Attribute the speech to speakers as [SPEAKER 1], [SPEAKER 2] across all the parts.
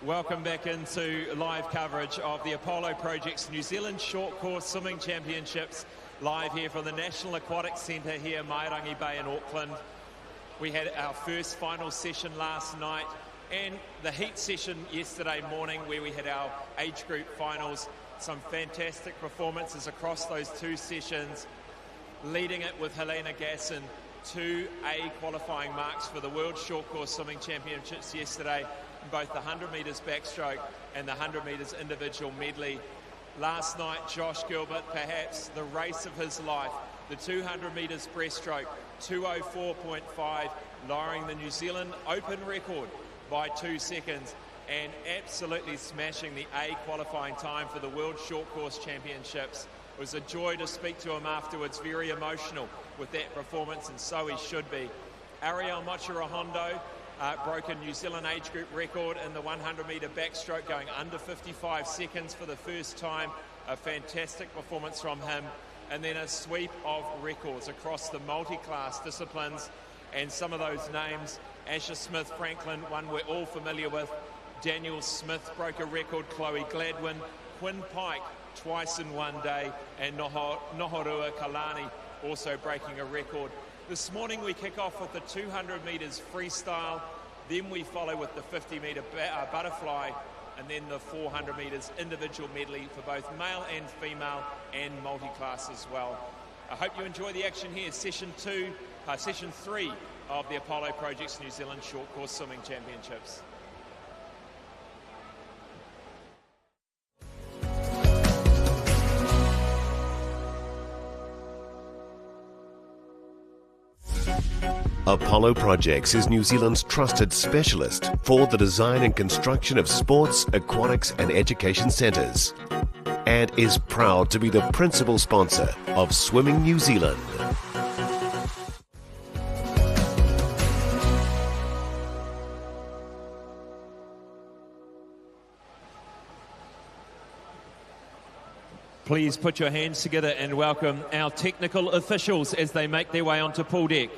[SPEAKER 1] Welcome back into live coverage of the Apollo Project's New Zealand Short Course Swimming Championships, live here from the National Aquatic Centre here, Mairangi Bay in Auckland. We had our first final session last night and the heat session yesterday morning where we had our age group finals. Some fantastic performances across those two sessions, leading it with Helena Gasson, 2 A qualifying marks for the World Short Course Swimming Championships yesterday in both the 100 metres backstroke and the 100 metres individual medley. Last night, Josh Gilbert, perhaps the race of his life, the 200 metres breaststroke, 2:04.5, lowering the New Zealand Open record by 2 seconds and absolutely smashing the A qualifying time for the World Short Course Championships. It was a joy to speak to him afterwards, very emotional with that performance, and so he should be. Ariel Mochirahondo broke a New Zealand age group record in the 100 metre backstroke, going under 55 seconds for the first time. A fantastic performance from him. And then a sweep of records across the multi-class disciplines. And some of those names, Asher Smith-Franklin, one we're all familiar with. Daniel Smith broke a record, Chloe Gladwin, Quinn Pike twice in one day, and Nohorua Kalani also breaking a record. This morning we kick off with the 200 metres freestyle, then we follow with the 50 metre butterfly, and then the 400 metres individual medley for both male and female and multi-class as well. I hope you enjoy the action here. Session 3 of the Apollo Project's New Zealand Short Course Swimming Championships.
[SPEAKER 2] Apollo Projects is New Zealand's trusted specialist for the design and construction of sports, aquatics and education centres, and is proud to be the principal sponsor of Swimming New Zealand.
[SPEAKER 1] Please put your hands together and welcome our technical officials as they make their way onto pool deck.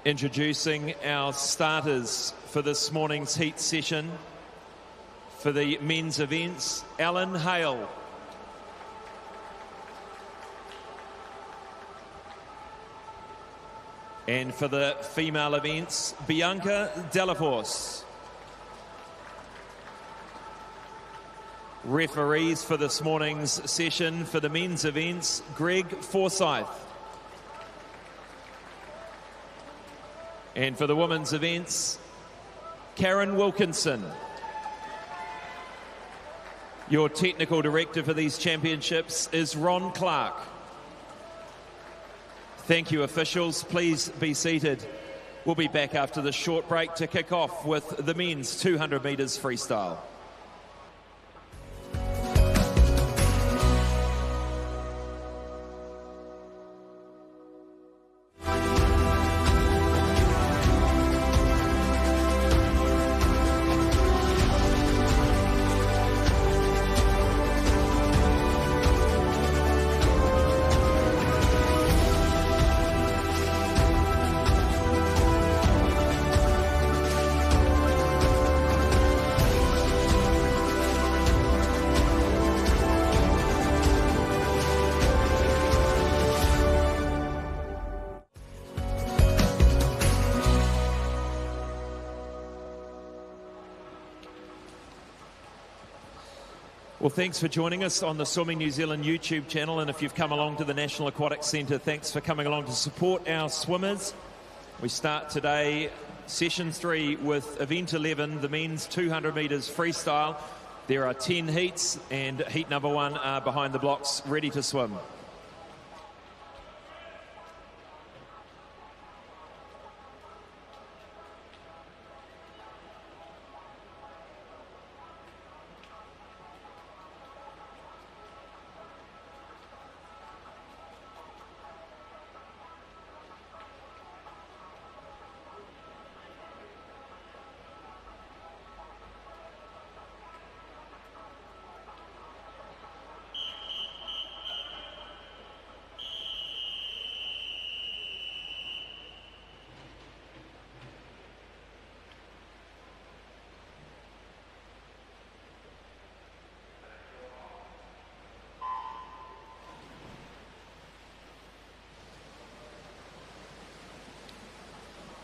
[SPEAKER 1] Introducing our starters for this morning's heat session. For the men's events, Alan Hale. And for the female events, Bianca Delaforce. Referees for this morning's session for the men's events, Greg Forsyth. And for the women's events, Karen Wilkinson. Your technical director for these championships is Ron Clark. Thank you, officials. Please be seated. We'll be back after this short break to kick off with the men's 200 metres freestyle. Well, thanks for joining us on the Swimming New Zealand YouTube channel, and if you've come along to the National Aquatic Centre, thanks for coming along to support our swimmers. We start today session 3 with event 11, the men's 200 metres freestyle. There are 10 heats, and heat number 1 are behind the blocks, ready to swim.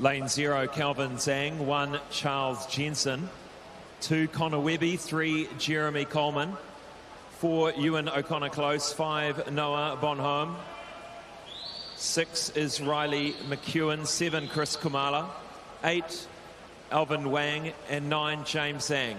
[SPEAKER 1] Lane 0, Calvin Zhang. 1, Charles Jensen. 2, Connor Webby. 3, Jeremy Coleman. 4, Ewan O'Connor-Close. 5, Noah Bonhomme. 6 is Riley McEwen. 7, Chris Kumala. 8, Alvin Wang. And 9, James Zhang.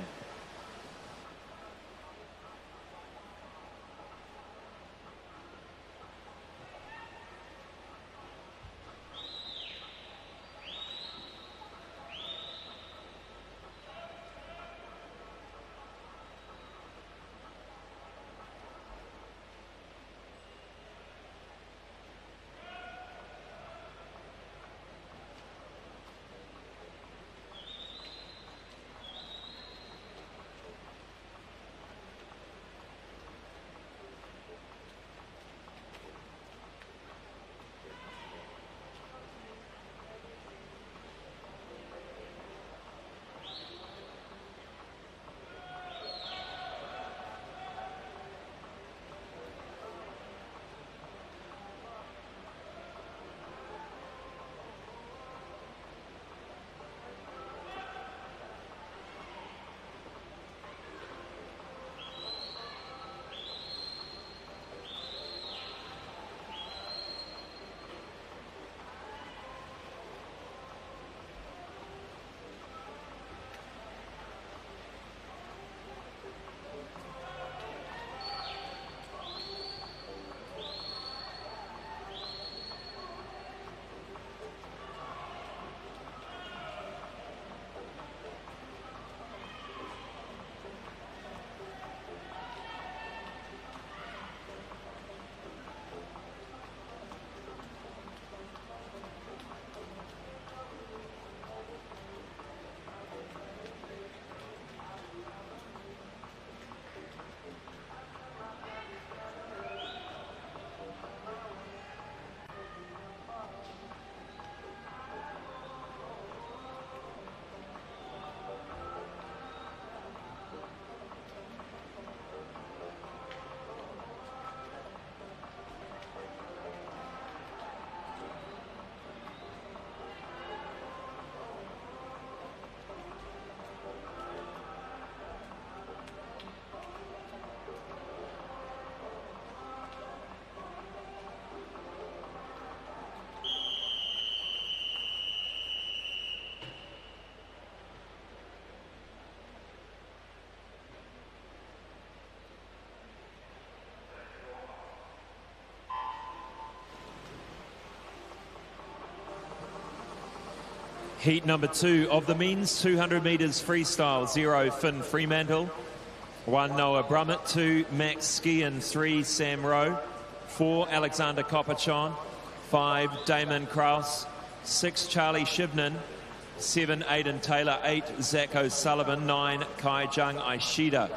[SPEAKER 1] Heat number 2 of the men's 200 metres freestyle. 0, Finn Fremantle. 1, Noah Brummett. 2, Max Skian. 3, Sam Rowe. 4, Alexander Kopachon. 5, Damon Kraus. 6, Charlie Shivnan. 7, Aidan Taylor. 8, Zach O'Sullivan. 9, Kai Jung Ishida.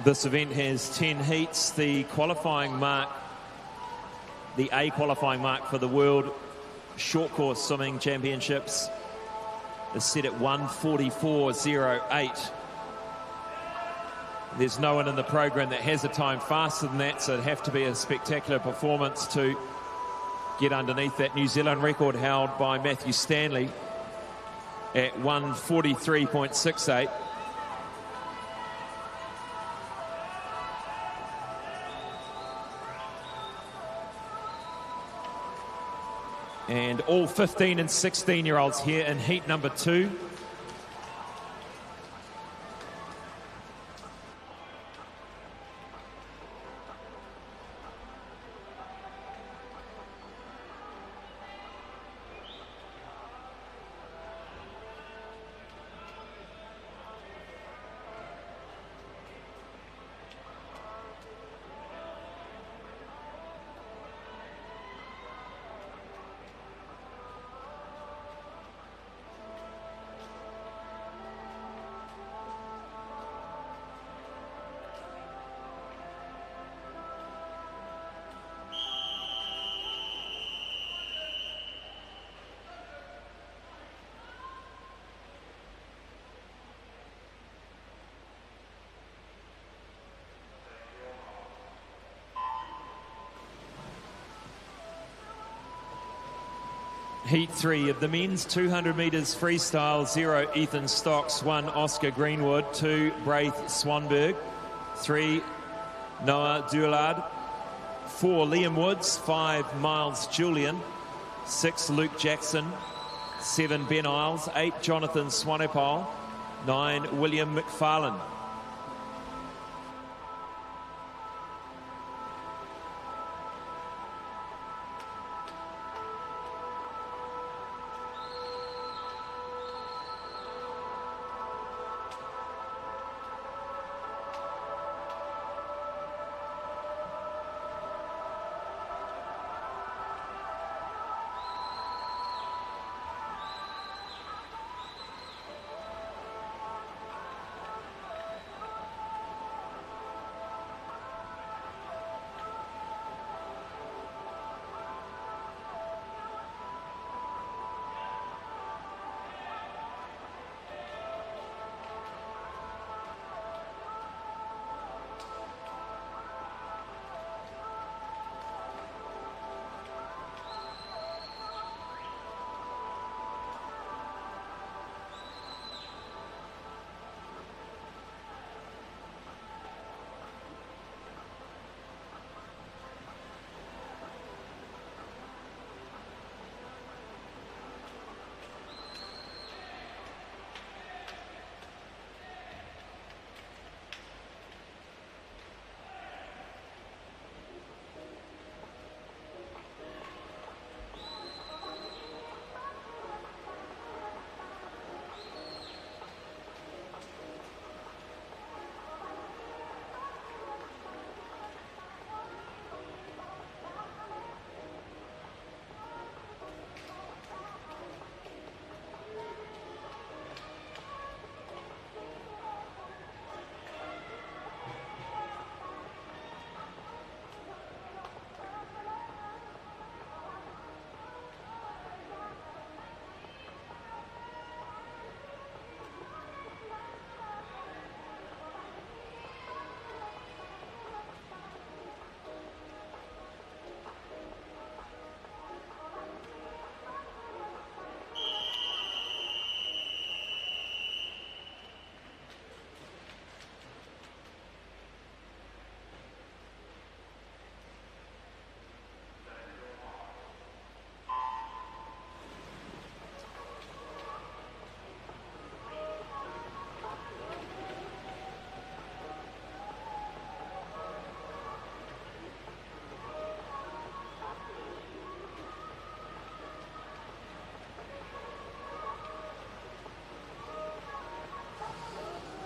[SPEAKER 1] This event has 10 heats. The qualifying mark, the A qualifying mark for the World Short Course Swimming Championships is set at 1:44.08. There's no one in the program that has a time faster than that, so it'd have to be a spectacular performance to get underneath that New Zealand record held by Matthew Stanley at 1:43.68. And all 15 and 16-year-olds here in heat number 2. Heat 3 of the men's 200 metres freestyle. 0, Ethan Stocks. 1, Oscar Greenwood. 2, Braith Swanberg. 3, Noah Dullard. 4, Liam Woods. 5, Miles Julian. 6, Luke Jackson. 7, Ben Isles. 8, Jonathan Swanepoel. 9, William McFarlane.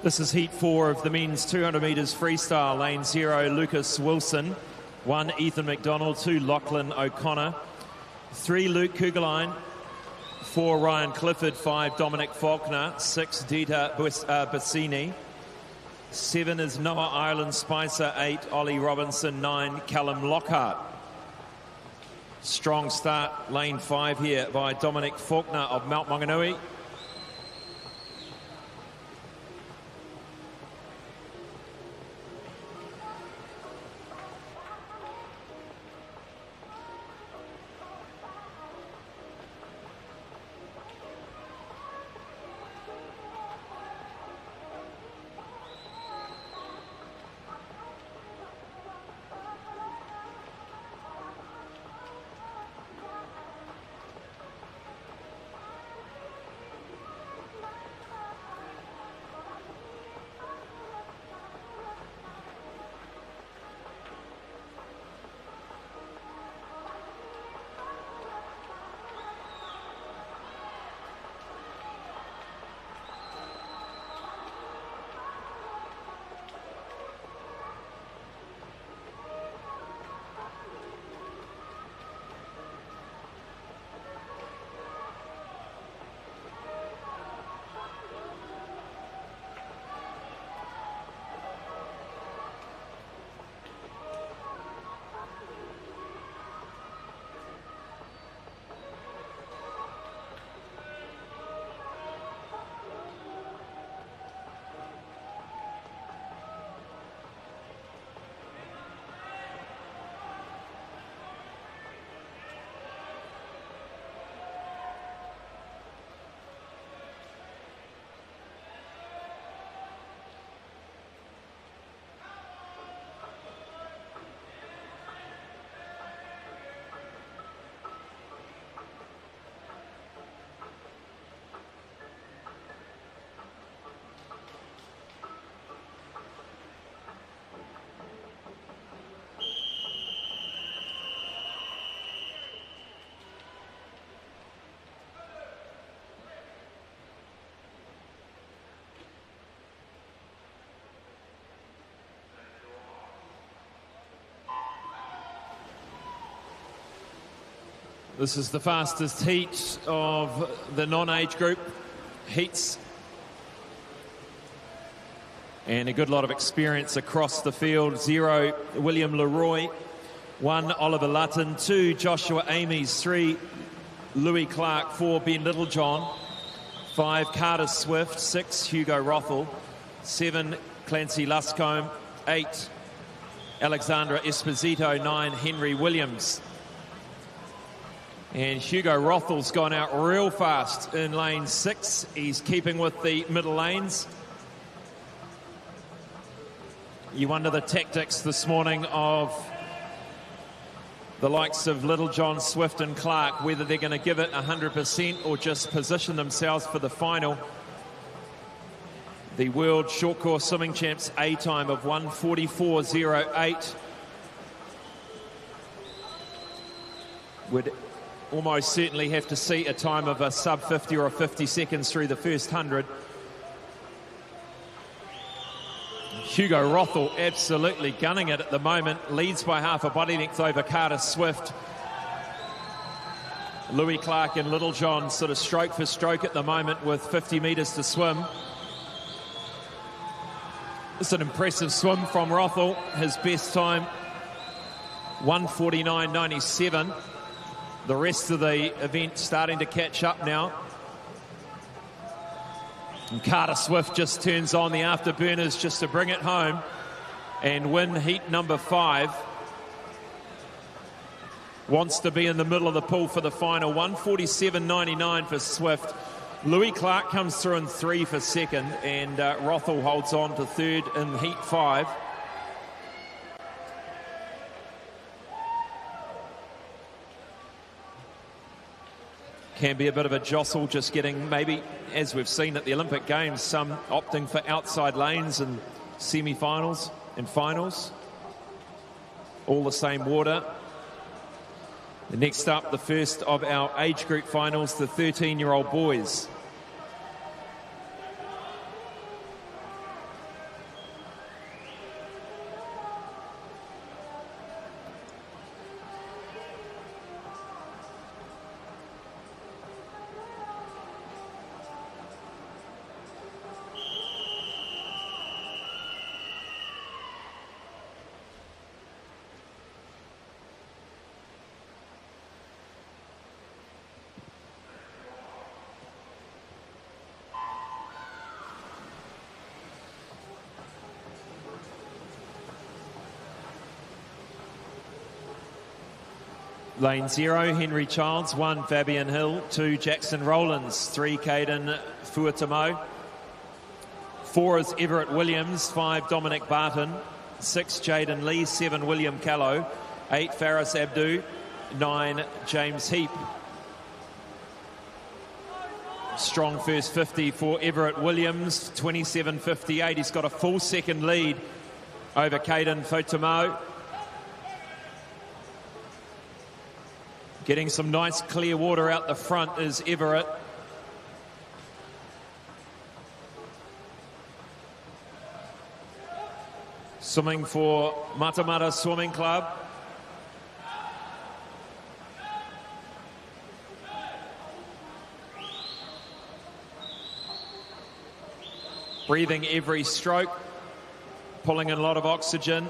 [SPEAKER 1] This is Heat 4 of the men's 200 metres freestyle. Lane 0, Lucas Wilson. 1, Ethan McDonald. 2, Lachlan O'Connor. 3, Luke Kugelheim. 4, Ryan Clifford. 5, Dominic Faulkner. 6, Dieter Bassini. 7 is Noah Ireland Spicer. 8, Ollie Robinson. 9, Callum Lockhart. Strong start, lane 5 here by Dominic Faulkner of Mount Maunganui. This is the fastest heat of the non-age group heats. And a good lot of experience across the field. 0, William Leroy. 1, Oliver Lutton. 2, Joshua Amies. 3, Louis Clark. 4, Ben Littlejohn. 5, Carter Swift. 6, Hugo Rothel. 7, Clancy Luscombe. 8, Alexandra Esposito. 9, Henry Williams. And Hugo Rothel's gone out real fast in lane 6. He's keeping with the middle lanes. You wonder the tactics this morning of the likes of Littlejohn, Swift and Clark, whether they're going to give it 100% or just position themselves for the final. The World Short Course Swimming Champs A time of 1:44.08 would almost certainly have to see a time of a sub 50 or 50 seconds through the first 100. Hugo Rothel absolutely gunning it at the moment, leads by half a body length over Carter Swift. Louis Clark and Littlejohn sort of stroke for stroke at the moment with 50 metres to swim. It's an impressive swim from Rothel. His best time 1:49.97. The rest of the event starting to catch up now. And Carter Swift just turns on the afterburners just to bring it home and win heat number 5. Wants to be in the middle of the pool for the final. 1:47.99 for Swift. Louis Clark comes through in 3 for second, and Rothel holds on to third in heat 5. Can be a bit of a jostle, just getting maybe, as we've seen at the Olympic Games, some opting for outside lanes in semi-finals and finals. All the same water. Next up, the first of our age group finals, the 13-year-old boys. Lane 0, Henry Childs. 1, Fabian Hill. 2, Jackson Rowlands. 3, Caden Fuatamo. 4 is Everett Williams. 5, Dominic Barton. 6, Jaden Lee. 7, William Callow. 8, Faris Abdu. 9, James Heap. Strong first 50 for Everett Williams. 27.58. He's got a full second lead over Caden Fuatamo. Getting some nice clear water out the front is Everett. Swimming for Matamata Swimming Club. Breathing every stroke, pulling in a lot of oxygen,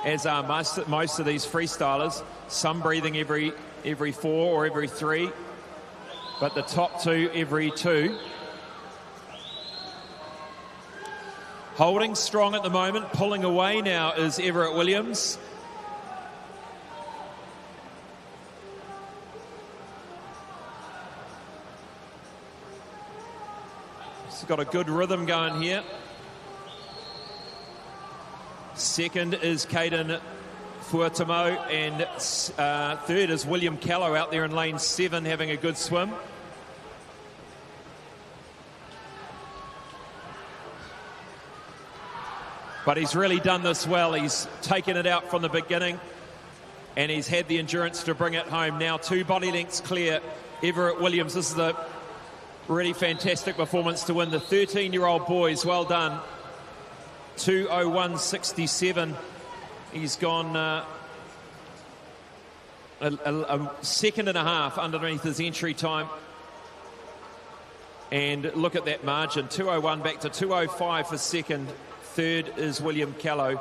[SPEAKER 1] as are most of these freestylers. Some breathing every 4 or every 3, but the top 2 every 2. Holding strong at the moment, pulling away now is Everett Williams. He's got a good rhythm going here. Second is Caden Fuatamo, and third is William Callow out there in lane 7 having a good swim. But he's really done this well. He's taken it out from the beginning and he's had the endurance to bring it home. Now 2 body lengths clear. Everett Williams, this is a really fantastic performance to win the 13-year-old boys. Well done. 2:01.67. He's gone a second and a half underneath his entry time. And look at that margin, 2:01 back to 2:05 for second. Third is William Callow.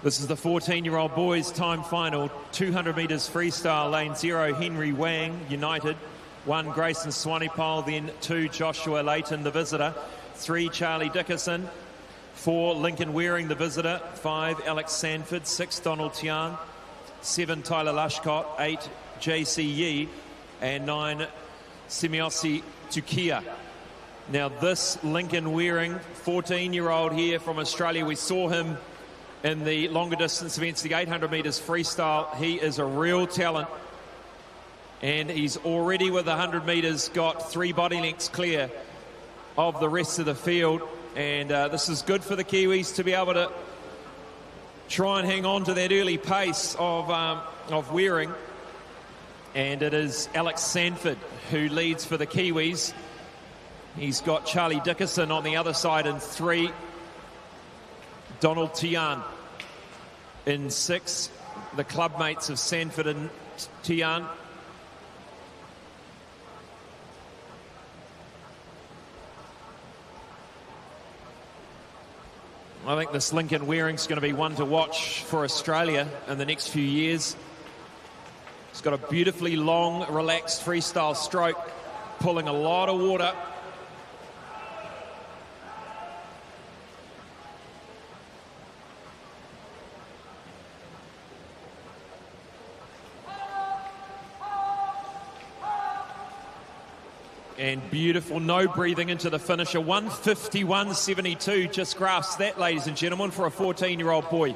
[SPEAKER 1] This is the 14-year-old boys time final, 200 metres freestyle, lane 0, Henry Wang, United. 1, Grayson Swanepoel, then 2, Joshua Layton, the visitor. 3, Charlie Dickerson. 4, Lincoln Waring, the visitor. 5, Alex Sanford. 6, Donald Tian. 7, Tyler Lushcott. 8, JC Yee. And 9, Simiosi Tukia. Now this Lincoln Waring, 14-year-old here from Australia, we saw him in the longer distance events, the 800 metres freestyle. He is a real talent. And he's already with the 100 metres got 3 body lengths clear of the rest of the field. And this is good for the Kiwis to be able to try and hang on to that early pace of Waring. And it is Alex Sanford who leads for the Kiwis. He's got Charlie Dickerson on the other side in 3. Donald Tian in 6, the club mates of Sanford and Tian. I think this Lincoln Waring's going to be one to watch for Australia in the next few years. He's got a beautifully long, relaxed freestyle stroke, pulling a lot of water. And beautiful, no breathing into the finisher. 1:51.72, just grasp that, ladies and gentlemen, for a 14-year-old boy.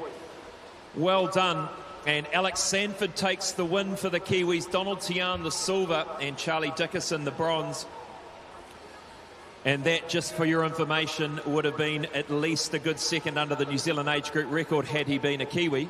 [SPEAKER 1] Well done. And Alex Sanford takes the win for the Kiwis. Donald Tian the silver and Charlie Dickerson the bronze. And that, just for your information, would have been at least a good second under the New Zealand age group record had he been a Kiwi.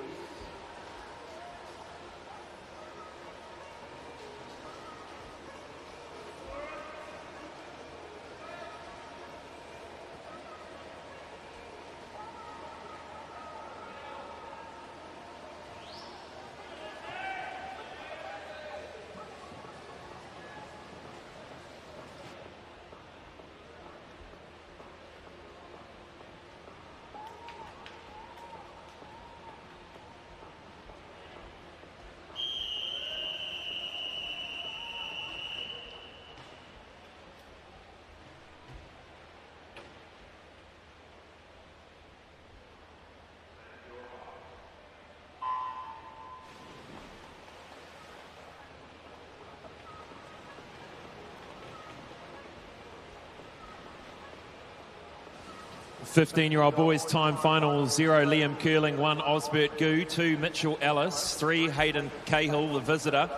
[SPEAKER 1] Fifteen-year-old boys time final, 0 Liam Curling, 1 Osbert Gu, 2 Mitchell Ellis, 3 Hayden Cahill, the visitor,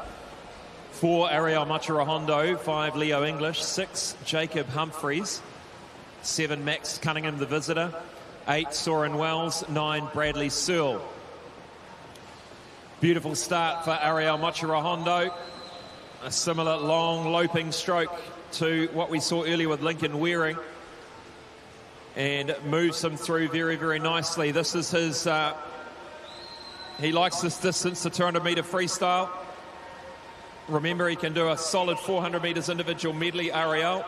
[SPEAKER 1] 4 Ariel Machirahondo, 5 Leo English, 6 Jacob Humphreys, 7 Max Cunningham, the visitor, 8 Soren Wells, 9 Bradley Searle. Beautiful start for Ariel Machirahondo, a similar long loping stroke to what we saw earlier with Lincoln Waring, and moves him through very, very nicely. This is his, he likes this distance, the 200 metre freestyle. Remember, he can do a solid 400 metres individual medley, Ariel.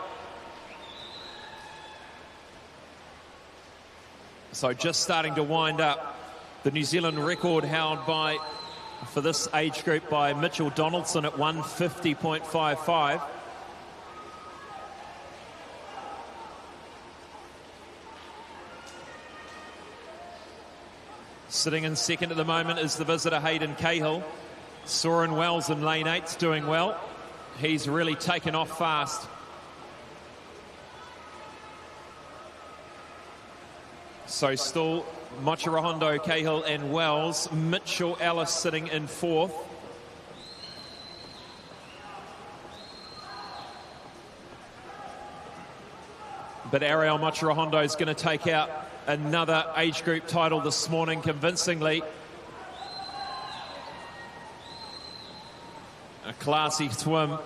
[SPEAKER 1] So just starting to wind up. The New Zealand record held by for this age group by Mitchell Donaldson at 150.55. Sitting in second at the moment is the visitor Hayden Cahill. Soren Wells in lane 8's doing well. He's really taken off fast. So still Mochirahondo, Cahill and Wells. Mitchell Ellis sitting in fourth. But Ariel Mochirahondo is going to take out another age group title this morning convincingly. A classy swim.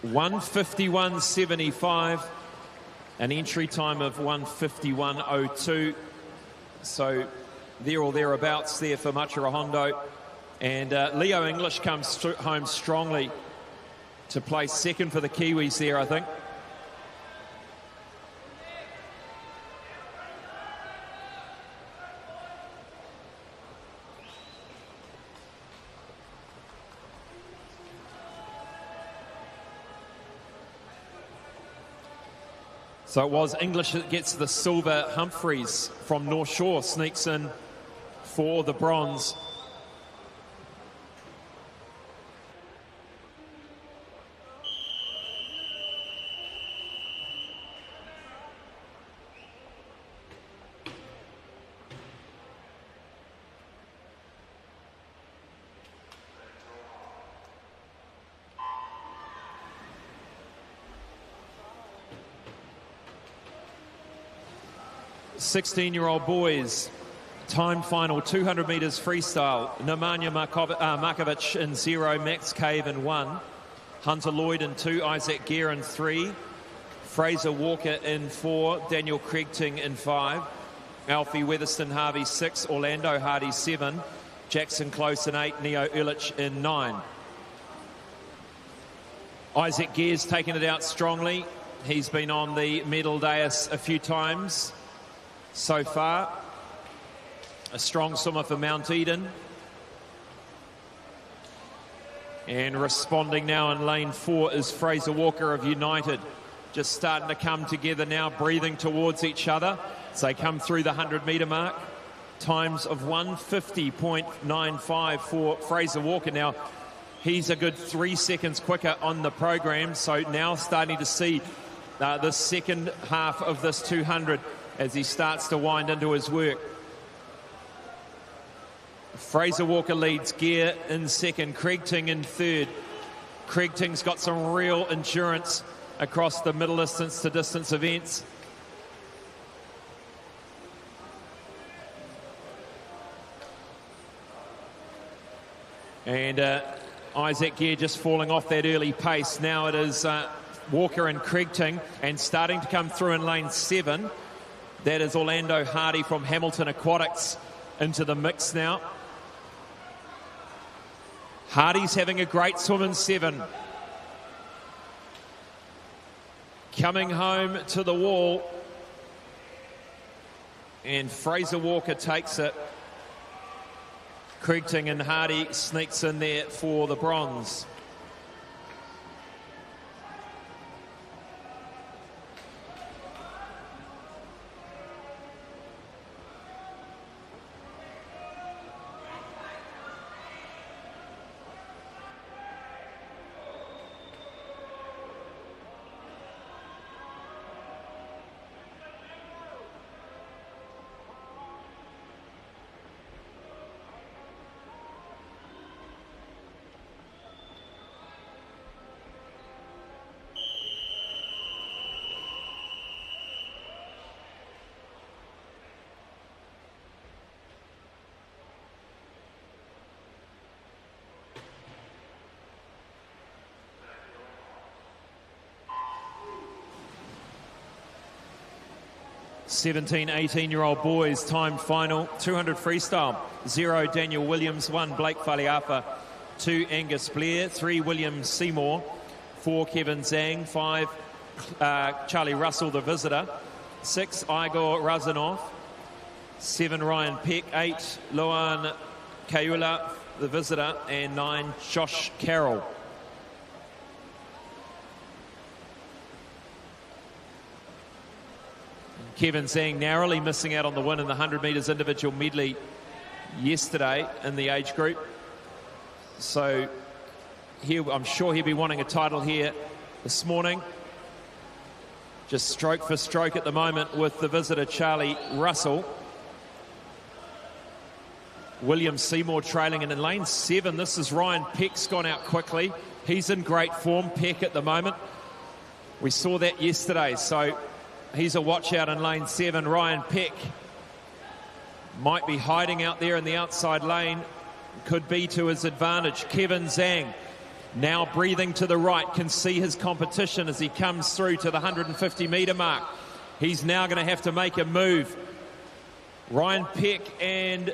[SPEAKER 1] 151.75. An entry time of 151.02. So there or thereabouts there for Mochirahondo. And Leo English comes home strongly to place second for the Kiwis there, I think. So it was English that gets the silver. Humphreys from North Shore sneaks in for the bronze. Sixteen-year-old boys, time final, 200 metres freestyle. Nemanja Markovic in 0, Max Cave in 1, Hunter Lloyd in 2, Isaac Gere in 3, Fraser Walker in 4, Daniel Craigting in 5, Alfie Weatherston Harvey 6, Orlando Hardy 7, Jackson Close in 8, Neo Illich in 9. Isaac Gere's taken it out strongly. He's been on the medal dais a few times so far. A strong swimmer for Mount Eden. And responding now in lane 4 is Fraser Walker of United. Just starting to come together now, breathing towards each other as they come through the 100-metre mark. Times of 150.95 for Fraser Walker. Now, he's a good 3 seconds quicker on the program, so now starting to see the second half of this 200 as he starts to wind into his work. Fraser Walker leads, Gere in second, Craigting in third. Craigting's got some real endurance across the middle distance to distance events. And Isaac Gere just falling off that early pace. Now it is Walker and Craigting, and starting to come through in lane 7. That is Orlando Hardy from Hamilton Aquatics into the mix now. Hardy's having a great swim in 7. Coming home to the wall. And Fraser Walker takes it. Craigting and Hardy sneaks in there for the bronze. (17, 18-year-old boys, time final, 200 freestyle. 0, Daniel Williams. 1, Blake Faliafa. 2, Angus Blair. 3, William Seymour. 4, Kevin Zhang. 5, Charlie Russell, the visitor. 6, Igor Razanov. 7, Ryan Peck. 8, Luan Kayula, the visitor. And 9, Josh Carroll. Kevin Zhang narrowly missing out on the win in the 100 metres individual medley yesterday in the age group. So I'm sure he'll be wanting a title here this morning. Just stroke for stroke at the moment with the visitor Charlie Russell. William Seymour trailing, and in lane 7, this is Ryan Peck's gone out quickly. He's in great form, Peck, at the moment. We saw that yesterday, so he's a watch out in lane 7. Ryan Peck might be hiding out there in the outside lane. Could be to his advantage. Kevin Zhang now breathing to the right, can see his competition as he comes through to the 150 metre mark. He's now going to have to make a move. Ryan Peck and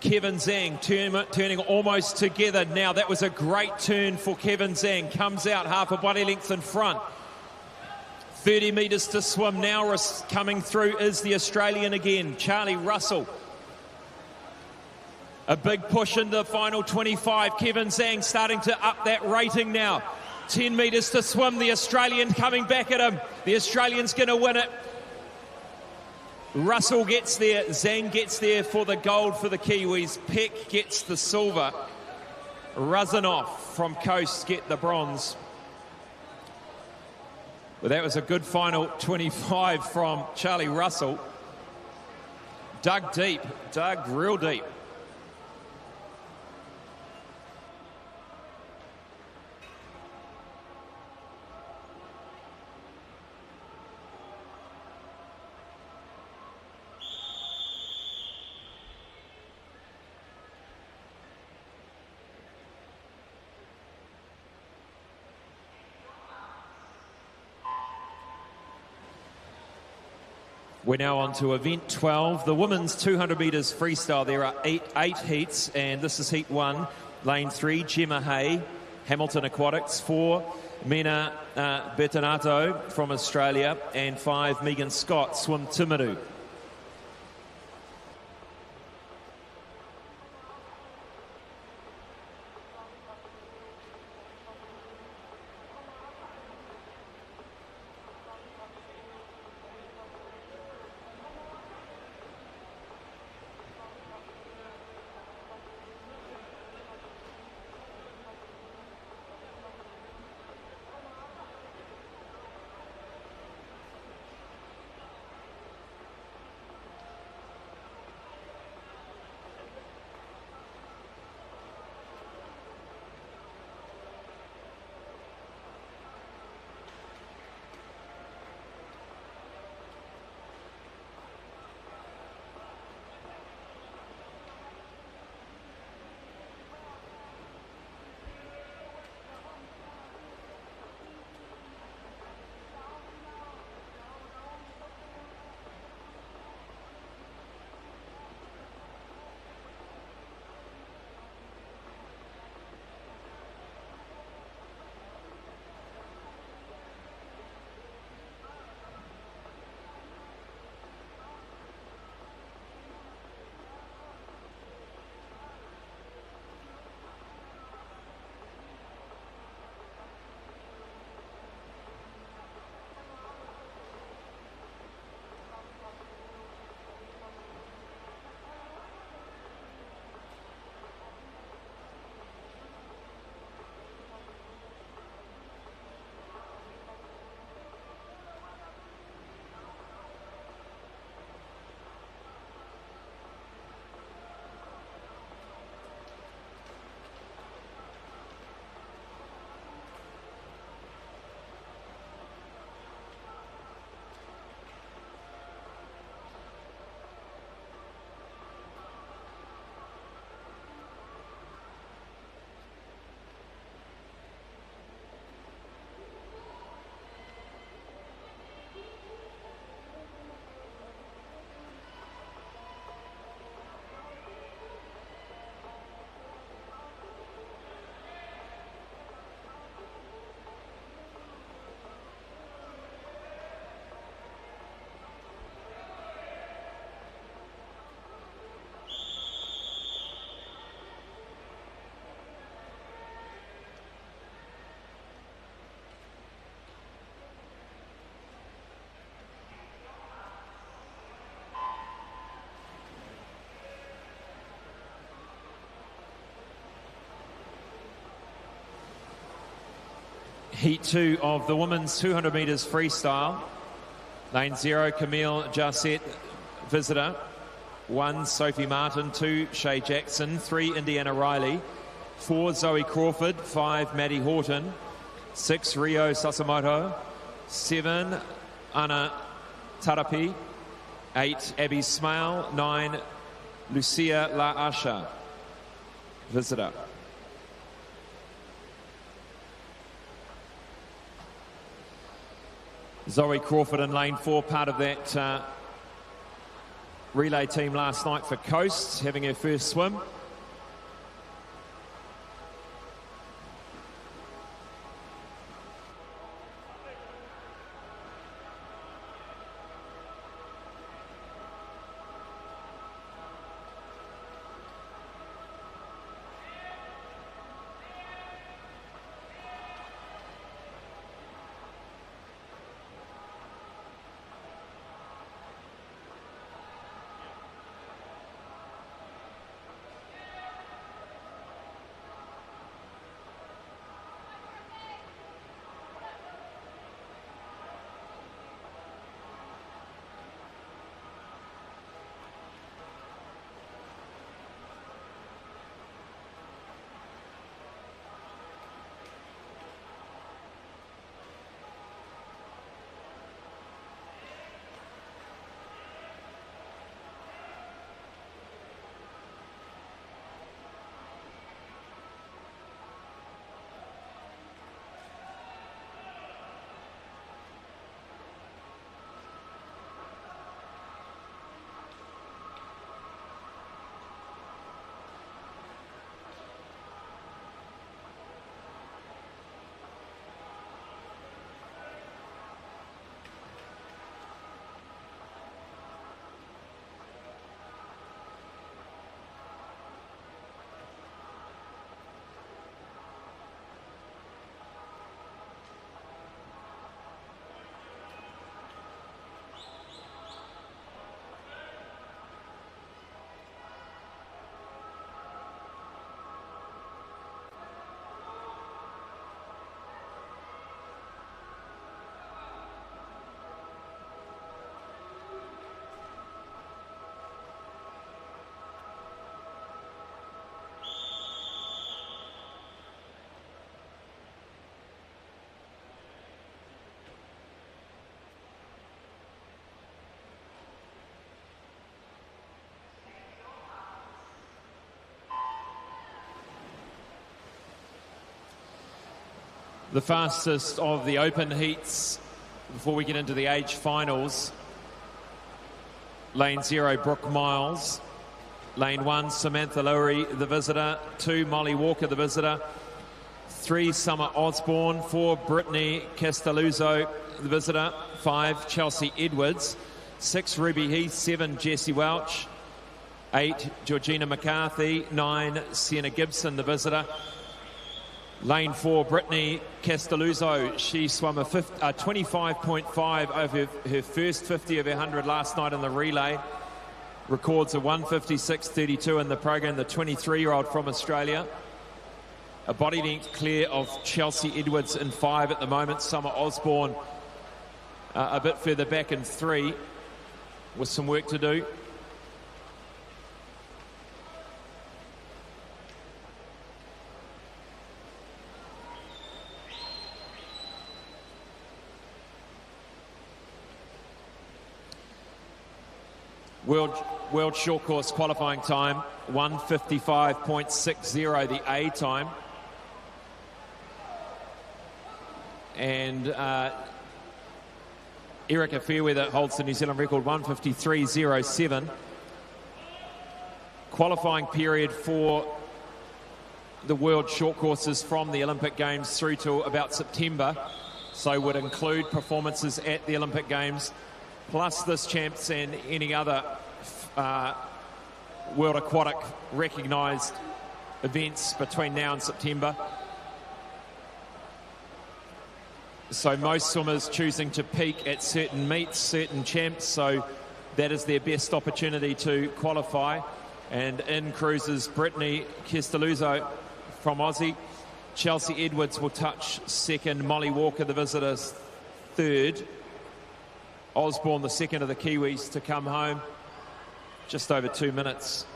[SPEAKER 1] Kevin Zhang turning almost together now. That was a great turn for Kevin Zhang. Comes out half a body length in front. 30 metres to swim now. Coming through is the Australian again, Charlie Russell. A big push into the final 25. Kevin Zhang starting to up that rating now. 10 metres to swim. The Australian coming back at him. The Australian's going to win it. Russell gets there. Zhang gets there for the gold for the Kiwis. Peck gets the silver. Razanov from Coast get the bronze. Well, that was a good final 25 from Charlie Russell. Dug deep. Dug real deep. We're now on to event 12, the women's 200 metres freestyle. There are eight heats, and this is heat 1. Lane 3, Gemma Hay, Hamilton Aquatics. 4, Mena Bertinato from Australia. And 5, Megan Scott, Swim Timaru. Heat 2 of the women's 200 metres freestyle. Lane 0, Camille Jarset, visitor. 1, Sophie Martin. 2, Shay Jackson. 3, Indiana Riley. 4, Zoe Crawford. 5, Maddie Horton. 6, Rio Sasamoto. 7, Anna Tarapi. 8, Abby Smale. 9, Lucia La Asha, visitor. Zoe Crawford in lane 4, part of that relay team last night for Coast, having her first swim. The fastest of the open heats before we get into the age finals. Lane 0, Brooke Miles. Lane 1, Samantha Lowry, the visitor. 2, Molly Walker, the visitor. 3, Summer Osborne. 4, Brittany Castelluzzo, the visitor. 5, Chelsea Edwards. 6, Ruby Heath. 7, Jessie Welch. 8, Georgina McCarthy. 9, Sienna Gibson, the visitor. Lane 4, Brittany Castelluzzo. She swam a 25.5 over her first 50 of her 100 last night in the relay. Records a 156.32 in the program, the 23-year-old from Australia. A body length clear of Chelsea Edwards in 5 at the moment. Summer Osborne a bit further back in 3 with some work to do. World short course qualifying time, 1:55.60, the A time. And Erica Fairweather holds the New Zealand record, 1:53.07. Qualifying period for the world short courses from the Olympic Games through to about September, so would include performances at the Olympic Games, plus this champs and any other World Aquatic recognised events between now and September. So most swimmers choosing to peak at certain meets, certain champs, so that is their best opportunity to qualify. And in cruises Brittany Castelluzzo from Aussie, Chelsea Edwards will touch second. Molly Walker, the visitors, third. Osborne, the second of the Kiwis to come home. Just over 2 minutes.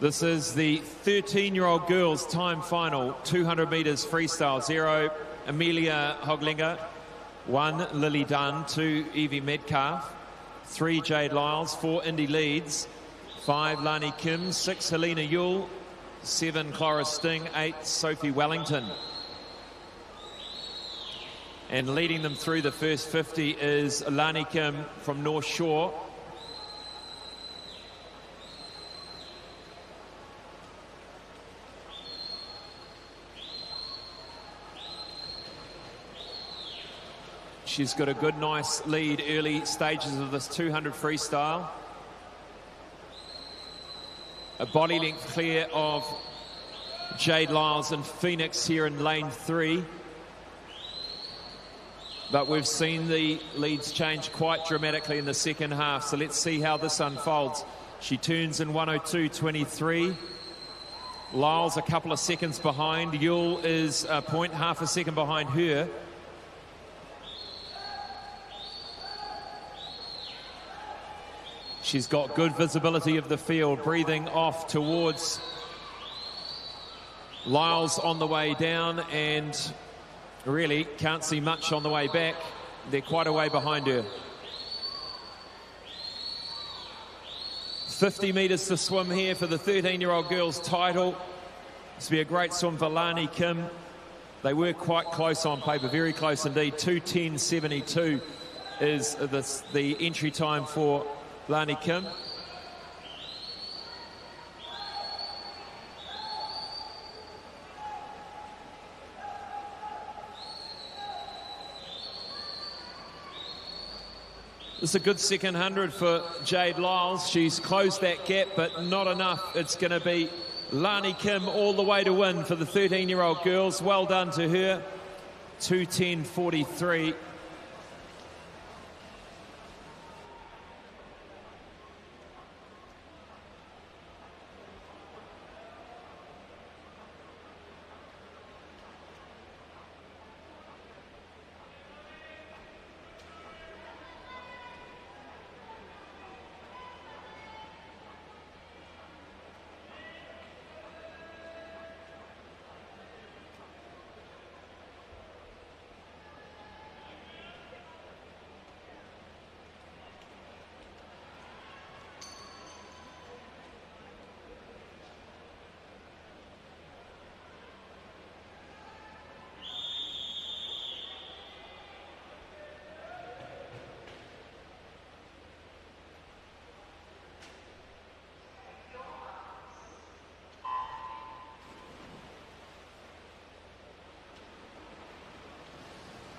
[SPEAKER 1] This is the 13-year-old girls' time final, 200 metres freestyle. 0, Amelia Hoglinger. 1, Lily Dunn. 2, Evie Metcalf. 3, Jade Lyles. 4, Indy Leeds. 5, Lani Kim. 6, Helena Yule. 7, Clara Sting. 8, Sophie Wellington. And leading them through the first 50 is Lani Kim from North Shore. She's got a good, nice lead early stages of this 200 freestyle. A body length clear of Jade Lyles and Phoenix here in lane 3. But we've seen the leads change quite dramatically in the second half. So let's see how this unfolds. She turns in 1:02.23. Lyles a couple of seconds behind. Yule is a point, half a second behind her. She's got good visibility of the field, breathing off towards Lyles on the way down, and really can't see much on the way back. They're quite a way behind her. 50 metres to swim here for the 13-year-old girls' title. This will be a great swim for Lani Kim. They were quite close on paper, very close indeed. 2:10.72 is the entry time for Lani Kim. This is a good second 100 for Jade Lyles. She's closed that gap, but not enough. It's going to be Lani Kim all the way to win for the 13-year-old girls. Well done to her. 2:10.43.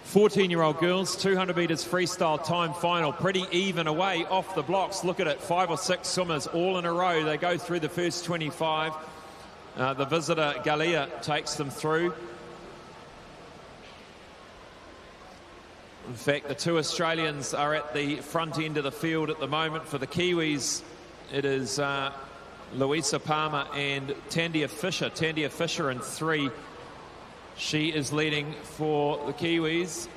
[SPEAKER 1] Fourteen-year-old girls, 200 metres freestyle time final. Pretty even away off the blocks. Look at it, 5 or 6 swimmers all in a row. They go through the first 25. The visitor, Galia, takes them through. In fact, the 2 Australians are at the front end of the field at the moment. For the Kiwis, it is Louisa Palmer and Tandia Fisher. Tandia Fisher in 3. She is leading for the Kiwis.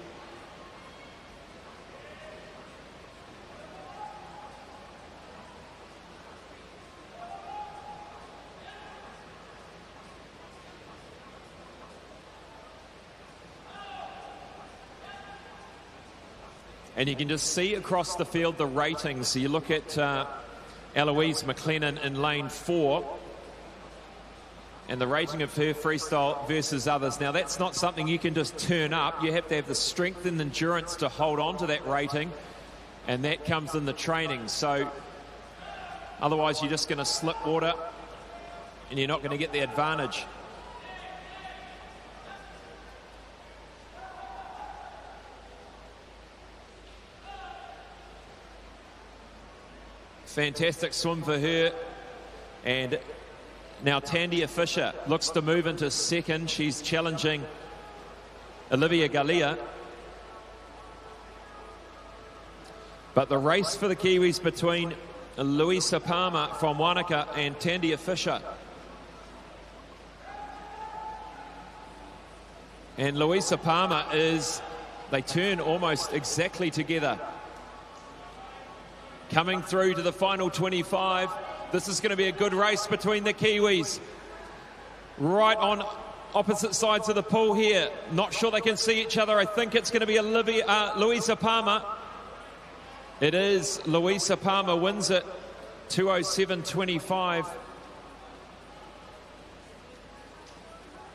[SPEAKER 1] And you can just see across the field the ratings. So you look at Eloise McLennan in lane 4 and the rating of her freestyle versus others. Now, that's not something you can just turn up. You have to have the strength and endurance to hold on to that rating, and that comes in the training. So otherwise, you're just going to slip water and you're not going to get the advantage. Fantastic swim for her. And now Tandia Fisher looks to move into second. She's challenging Olivia Galea. But the race for the Kiwis between Louisa Palmer from Wanaka and Tandia Fisher. And Louisa Palmer they turn almost exactly together. Coming through to the final 25. This is going to be a good race between the Kiwis. Right on opposite sides of the pool here. Not sure they can see each other. I think it's going to be Louisa Palmer. It is. Louisa Palmer wins it. 2:07.25.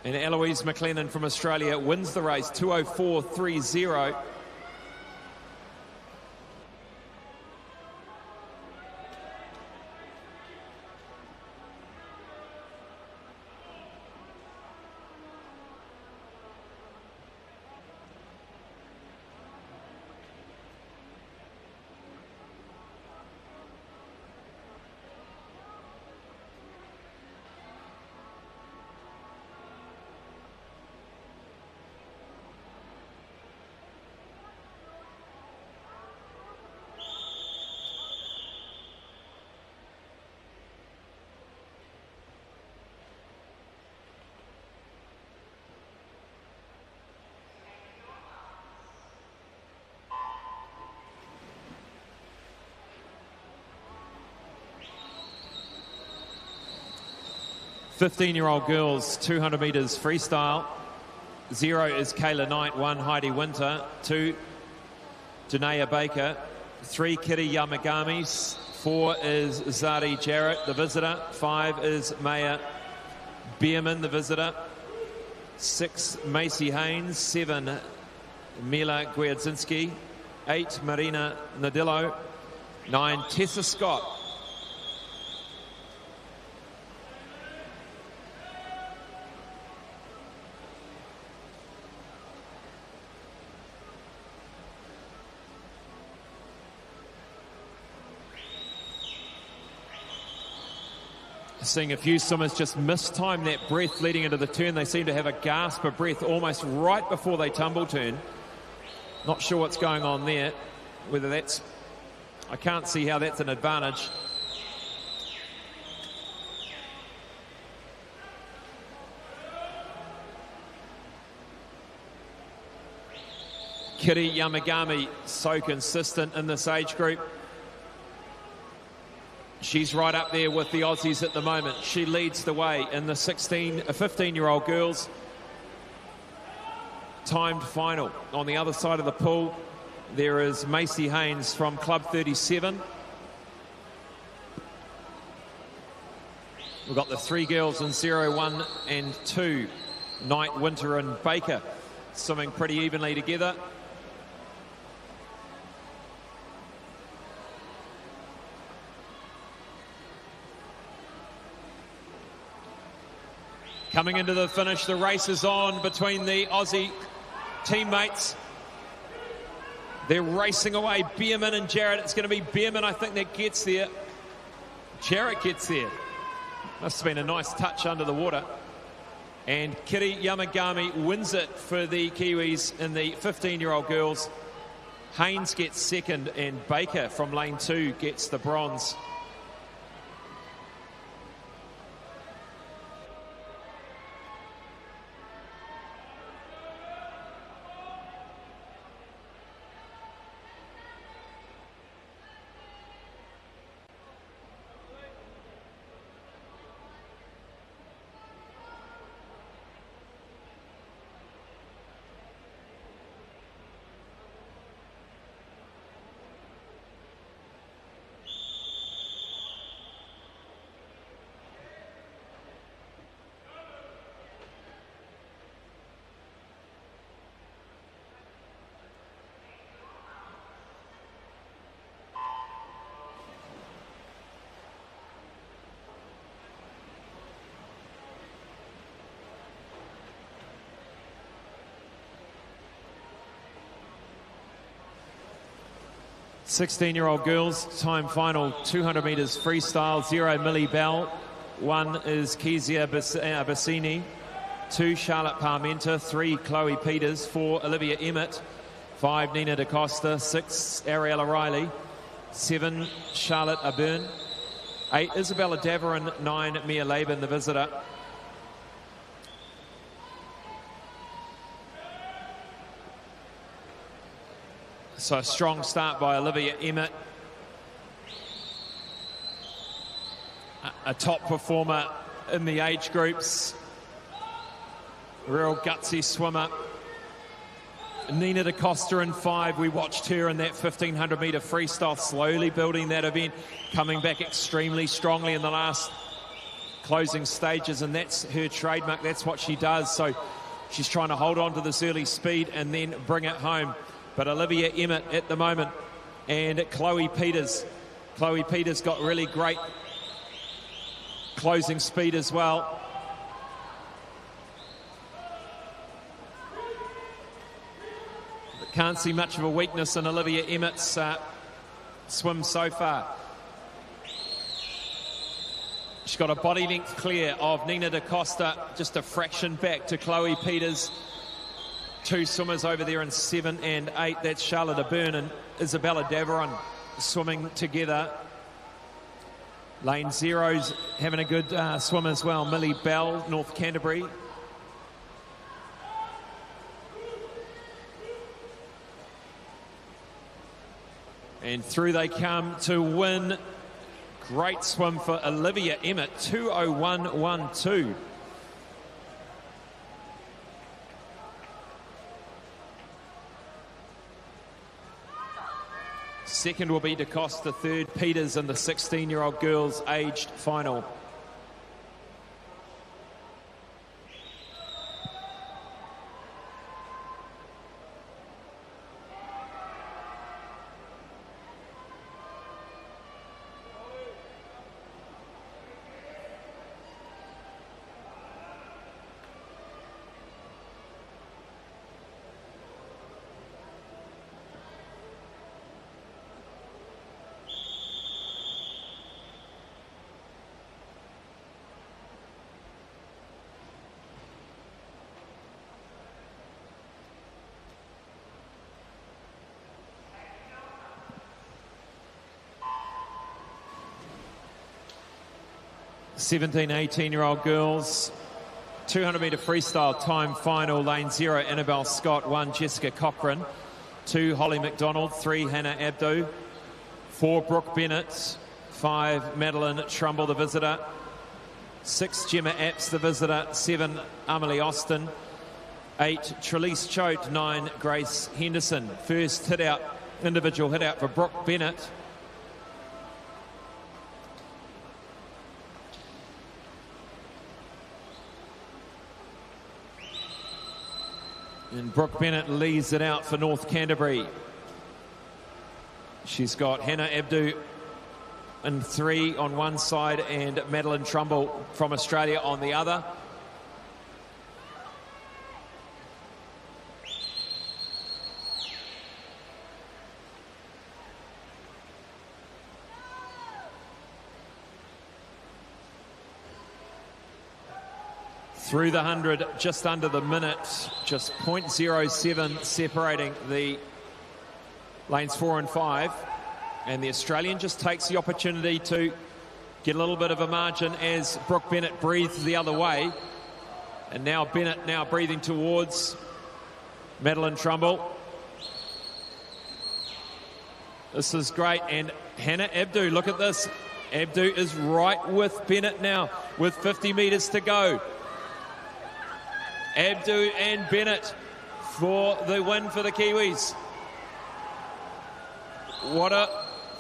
[SPEAKER 1] And Eloise McLennan from Australia wins the race. 2:04.30. "15-year-old girls, 200 metres freestyle. 0 is Kayla Knight, 1 Heidi Winter, 2 Janaea Baker, 3 Kitty Yamagami, 4 is Zari Jarrett, the visitor, 5 is Maya Bierman, the visitor, 6 Macy Haynes, 7 Mila Gwiadzinski, 8 Marina Nadillo, 9 Tessa Scott. Seeing a few swimmers just mistime that breath leading into the turn. They seem to have a gasp of breath almost right before they tumble turn. Not sure what's going on there. Whether that's... I can't see how that's an advantage. Kitty Yamagami, so consistent in this age group. She's right up there with the Aussies at the moment. She leads the way in the 15-year-old girls timed final. On the other side of the pool, there is Macy Haynes from Club 37. We've got the 3 girls in 0, 1 and 2, Knight, Winter and Baker, swimming pretty evenly together. Coming into the finish, the race is on between the Aussie teammates. They're racing away, Bierman and Jarrett. It's going to be Bierman, I think, that gets there. Jarrett gets there. Must have been a nice touch under the water. And Kitty Yamagami wins it for the Kiwis in the 15-year-old girls. Haynes gets second, and Baker from lane 2 gets the bronze. 16-year-old girls, time final, 200 metres freestyle, 0 Millie Bell, 1 is Kezia Bassini, 2 Charlotte Parmenter, 3 Chloe Peters, 4 Olivia Emmett, 5 Nina DaCosta, 6 Ariella Riley, 7 Charlotte Aburn, 8 Isabella Davarin, 9 Mia Laban, the visitor. So a strong start by Olivia Emmett. A top performer in the age groups. Real gutsy swimmer. Nina DaCosta in 5. We watched her in that 1500 metre freestyle, slowly building that event, coming back extremely strongly in the last closing stages, and that's her trademark. That's what she does. So she's trying to hold on to this early speed and then bring it home. But Olivia Emmett at the moment, and Chloe Peters. Chloe Peters got really great closing speed as well. But can't see much of a weakness in Olivia Emmett's swim so far. She's got a body length clear of Nina DaCosta, just a fraction back to Chloe Peters. 2 swimmers over there in 7 and 8. That's Charlotte Aburn and Isabella Davaron swimming together. Lane 0's having a good swim as well. Millie Bell, North Canterbury. And through they come to win. Great swim for Olivia Emmett, 2:01.12. Second will be DaCosta, third Peters in the 16-year-old girls aged final. Seventeen, 18-year-old girls, 200 metre freestyle time final, lane 0, Annabelle Scott, 1, Jessica Cochran, 2, Holly McDonald, 3, Hannah Abdo, 4, Brooke Bennett, 5, Madeline Trumbull, the visitor, 6, Gemma Apps, the visitor, 7, Amelie Austin, 8, Trelise Choate, 9, Grace Henderson. First hit out, individual hit out for Brooke Bennett. And Brooke Bennett leads it out for North Canterbury. She's got Hannah Abdu in 3 on one side and Madeline Trumbull from Australia on the other. Through the 100, just under the minute, just 0.07 separating the lanes 4 and 5. And the Australian just takes the opportunity to get a little bit of a margin as Brooke Bennett breathes the other way. And now Bennett now breathing towards Madeline Trumbull. This is great. And Hannah Abdu, look at this. Abdu is right with Bennett now with 50 metres to go. Abdu and Bennett for the win for the Kiwis. What a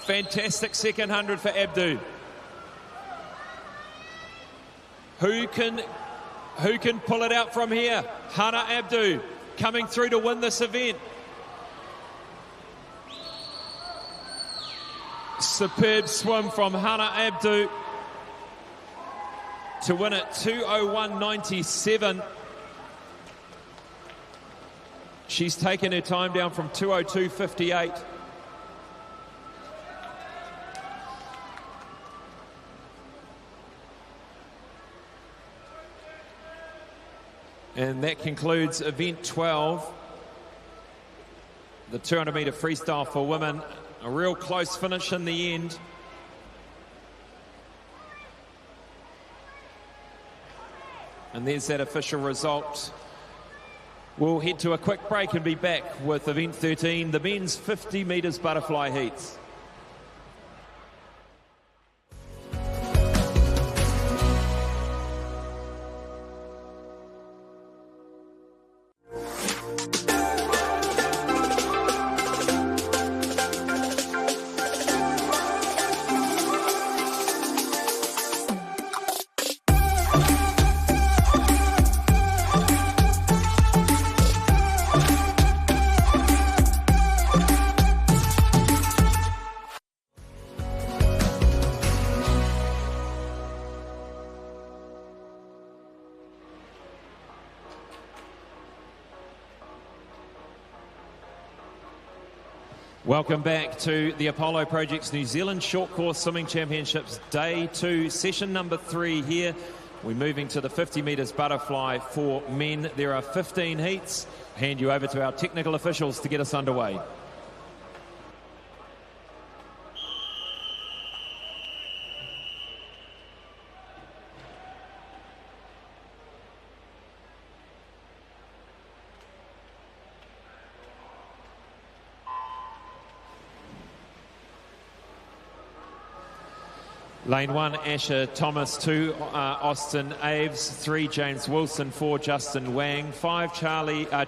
[SPEAKER 1] fantastic second 100 for Abdu. Who can pull it out from here? Hannah Abdu coming through to win this event. Superb swim from Hannah Abdu to win it 2:01.97. She's taken her time down from 2:02.58. And that concludes event 12, the 200-metre freestyle for women. A real close finish in the end. And there's that official result. We'll head to a quick break and be back with event 13, the men's 50 metres butterfly heats. Welcome back to the Apollo Project's New Zealand Short Course Swimming Championships Day 2, session number 3 here. We're moving to the 50 metres butterfly for men. There are 15 heats. Hand you over to our technical officials to get us underway. Lane 1, Asher Thomas. 2, Austin Aves. 3, James Wilson. 4, Justin Wang. 5,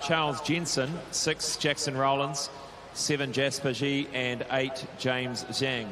[SPEAKER 1] Charles Jensen. 6, Jackson Rowlands. 7, Jasper G. And 8, James Zhang.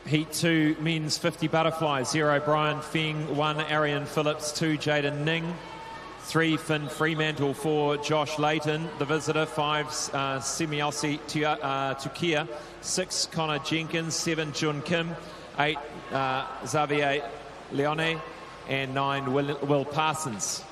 [SPEAKER 1] Heat 2, men's 50 butterflies. 0, Brian Feng. 1, Arian Phillips. 2, Jaden Ning. 3, Finn Fremantle. 4, Josh Layton, the visitor. 5, Semielsi Tukia. 6, Connor Jenkins. 7, Jun Kim. 8, Xavier Leone. And 9, Will Parsons.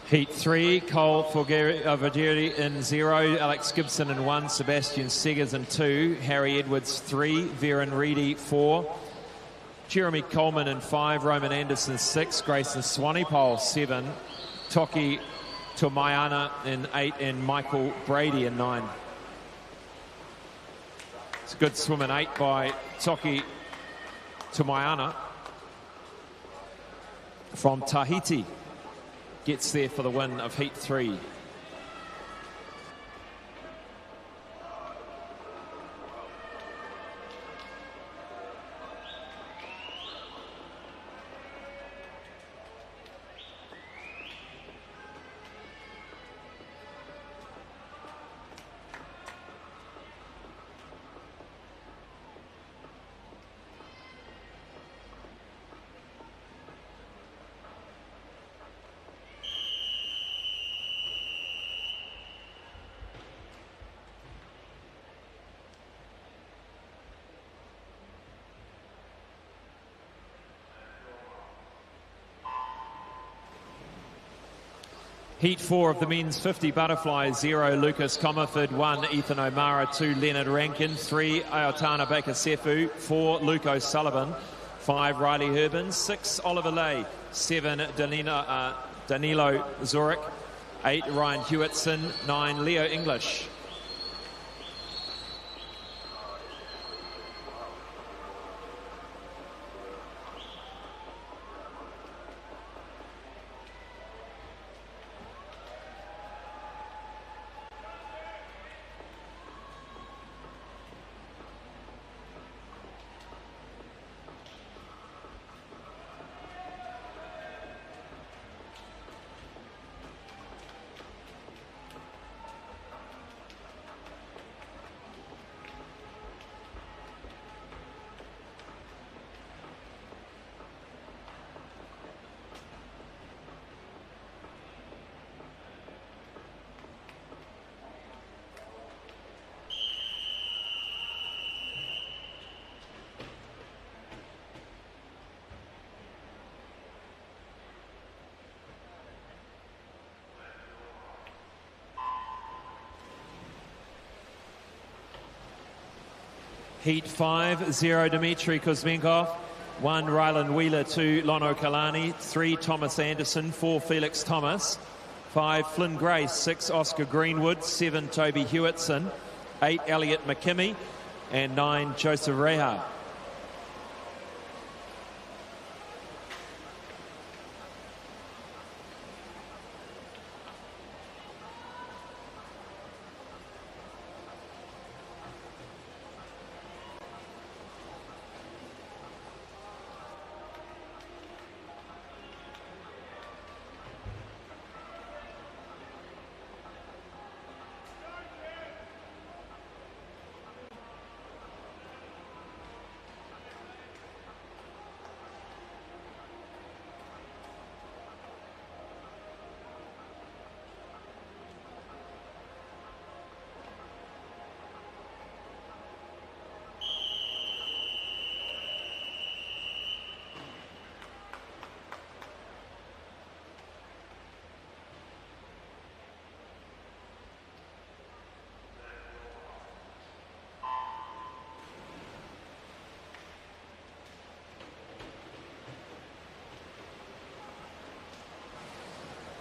[SPEAKER 1] Heat 3, Cole Forgeri in 0, Alex Gibson in 1, Sebastian Seggers in 2, Harry Edwards 3, Veron Reedy 4, Jeremy Coleman in 5, Roman Anderson 6, Grayson Swanepoel 7, Toki Tomayana in 8, and Michael Brady in 9. It's a good swim in 8 by Toki Tomayana from Tahiti. Gets there for the win of Heat 3. Heat 4 of the men's 50 butterfly, 0 Lucas Comerford, 1 Ethan O'Mara, 2 Leonard Rankin, 3 Ayotana Baker-Sefu, 4 Luke O'Sullivan, 5 Riley Herbin, 6 Oliver Lay, 7 Danilo Zurich, 8 Ryan Hewitson, 9 Leo English. Heat 5, 0 Dmitry Kuzmenkov, 1 Ryland Wheeler, 2 Lono Kalani, 3 Thomas Anderson, 4 Felix Thomas, 5 Flynn Grace, 6 Oscar Greenwood, 7 Toby Hewitson, 8 Elliot McKimmie, and 9 Joseph Reha.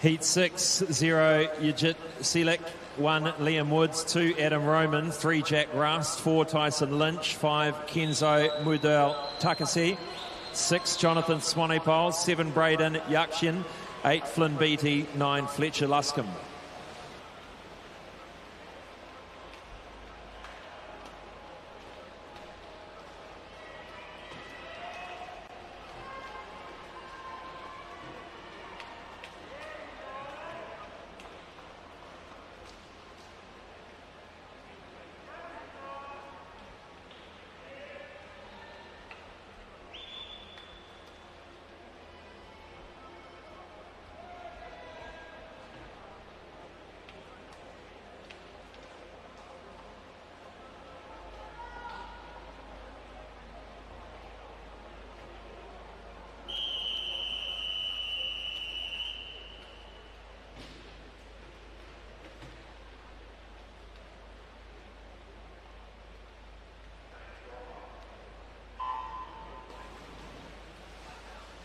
[SPEAKER 1] Heat 6, 0 Yajit Selik, 1 Liam Woods, 2 Adam Roman, 3 Jack Rust, 4 Tyson Lynch, 5 Kenzo Mudel Takasi, 6 Jonathan Swanipole, 7 Braden Yakshin, 8 Flynn Beattie, 9 Fletcher Luscombe.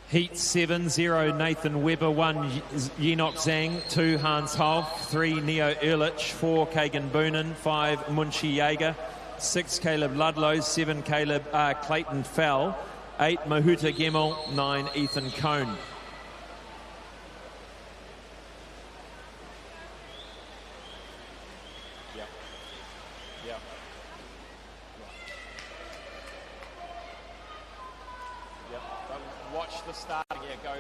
[SPEAKER 1] Heat 7, 0 Nathan Webber, 1 Enoch Zhang, 2 Hans Hoff, 3 Neo Ehrlich, 4 Kagan Boonen, 5 Munshi Jaeger, 6 Caleb Ludlow, 7 Clayton Fell, 8 Mahuta Gemmel, 9 Ethan Cohn. Watch the start. Yeah, go.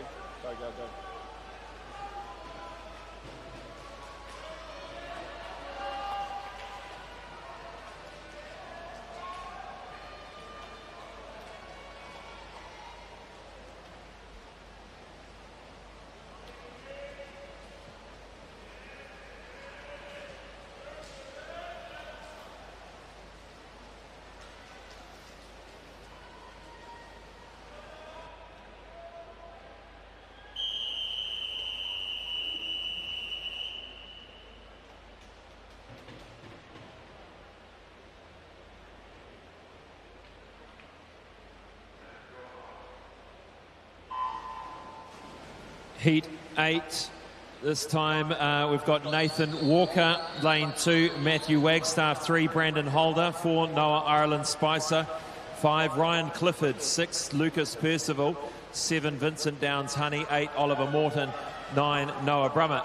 [SPEAKER 1] Heat 8. This time we've got Nathan Walker, lane 2, Matthew Wagstaff 3, Brandon Holder 4, Noah Ireland Spicer 5, Ryan Clifford 6, Lucas Percival 7, Vincent Downs Honey 8, Oliver Morton 9, Noah Brummett.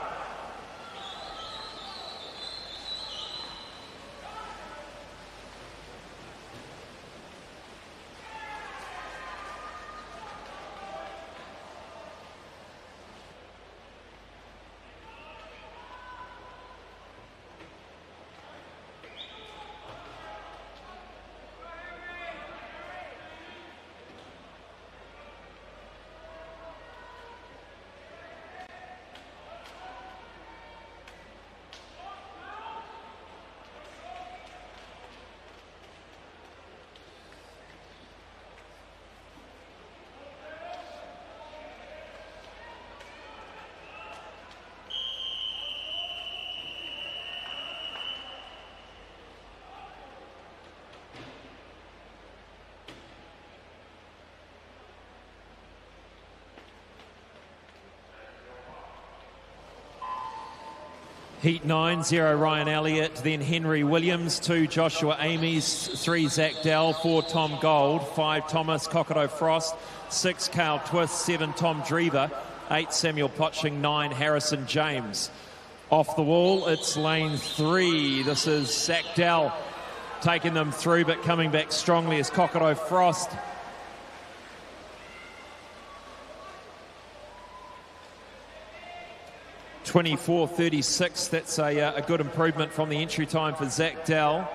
[SPEAKER 1] Heat 9, 0 Ryan Elliott, then Henry Williams, 2 Joshua Amies, 3 Zach Dell, 4 Tom Gold, 5 Thomas Cockado Frost, 6 Carl Twist, 7 Tom Drever, 8 Samuel Potching, 9 Harrison James. Off the wall, it's lane 3. This is Zach Dell taking them through, but coming back strongly as Cockado Frost. (24.36). That's a good improvement from the entry time for Zach Dell.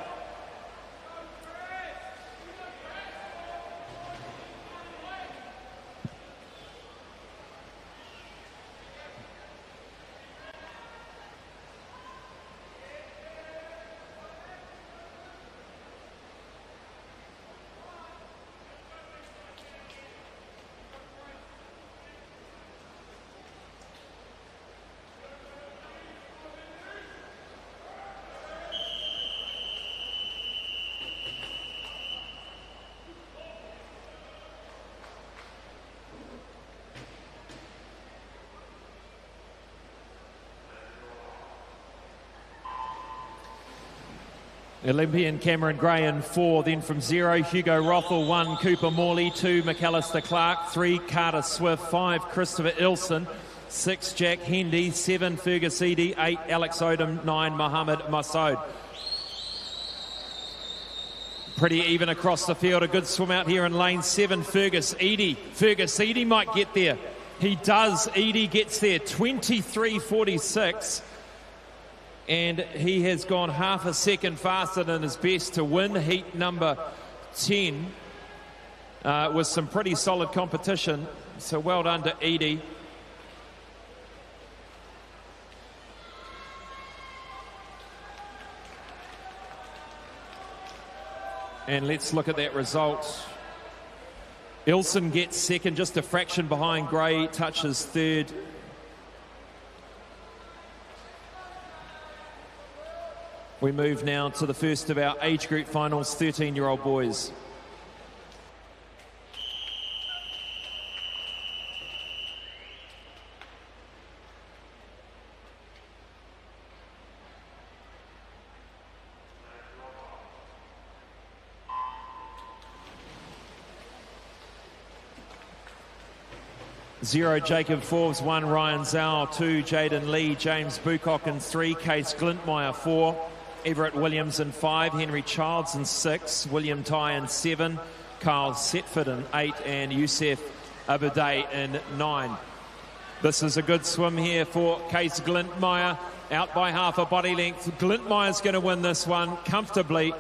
[SPEAKER 1] Olympian Cameron Gray in 4, then from 0, Hugo Rothel 1, Cooper Morley 2, McAllister Clark 3, Carter Swift 5, Christopher Ilson 6, Jack Hendy 7, Fergus Eady 8, Alex Odom 9, Mohammed Masoud. Pretty even across the field. A good swim out here in lane 7, Fergus Eady. Fergus Eady might get there. He does. Eady gets there, 23.46. And he has gone half a second faster than his best to win heat number 10 with some pretty solid competition. So well done to Edie. And let's look at that result. Ilson gets second, just a fraction behind Gray, touches third. We move now to the first of our age group finals, 13-year-old boys. Zero, Jacob Forbes. 1, Ryan Zhao. 2, Jaden Lee. James Bucock in 3. Case Glintmeyer 4. Everett Williams in 5, Henry Childs in 6, William Ty in 7, Carl Setford in 8, and Youssef Abuday in 9. This is a good swim here for Case Glintmeyer, out by half a body length. Glintmeyer's going to win this one comfortably.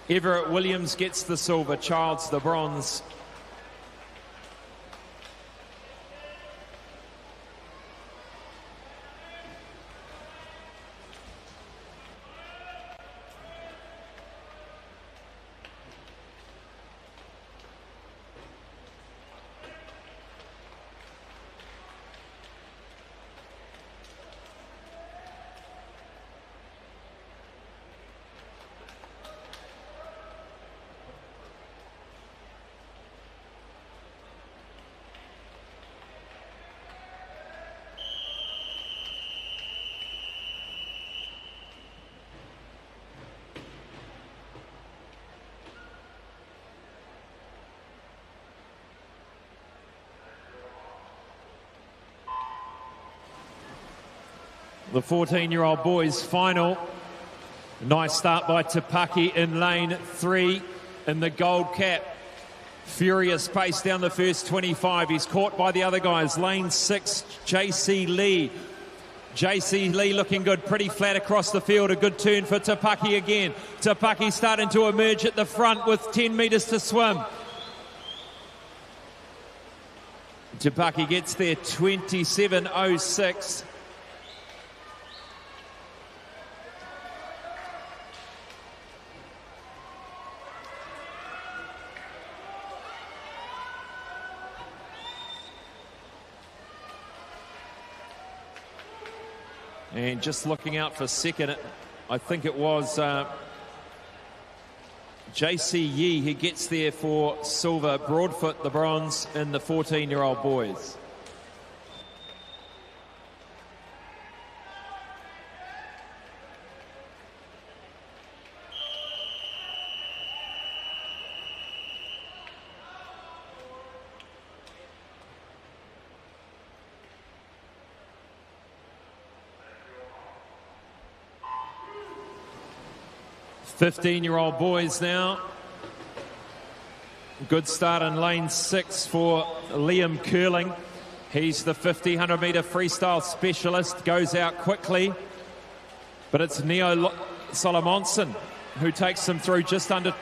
[SPEAKER 1] Everett Williams gets the silver, Childs the bronze. The 14-year-old boys final. Nice start by Tapaki in lane 3 in the gold cap. Furious pace down the first 25. He's caught by the other guys. Lane 6, JC Lee. JC Lee looking good, pretty flat across the field. A good turn for Tapaki again. Tapaki starting to emerge at the front with 10 metres to swim. Tapaki gets there 27.06. And just looking out for second, I think it was JC Yee who gets there for silver. Broadfoot the bronze in the 14-year-old boys. Fifteen-year-old boys now. Good start in lane 6 for Liam Curling. He's the 100 metre freestyle specialist. Goes out quickly. But it's Neo Solomonson who takes them through just under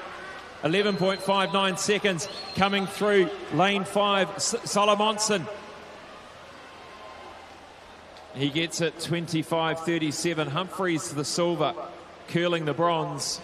[SPEAKER 1] 11.59 seconds. Coming through lane 5, Solomonson. He gets it 25.37. Humphreys the silver. Curling the bronze.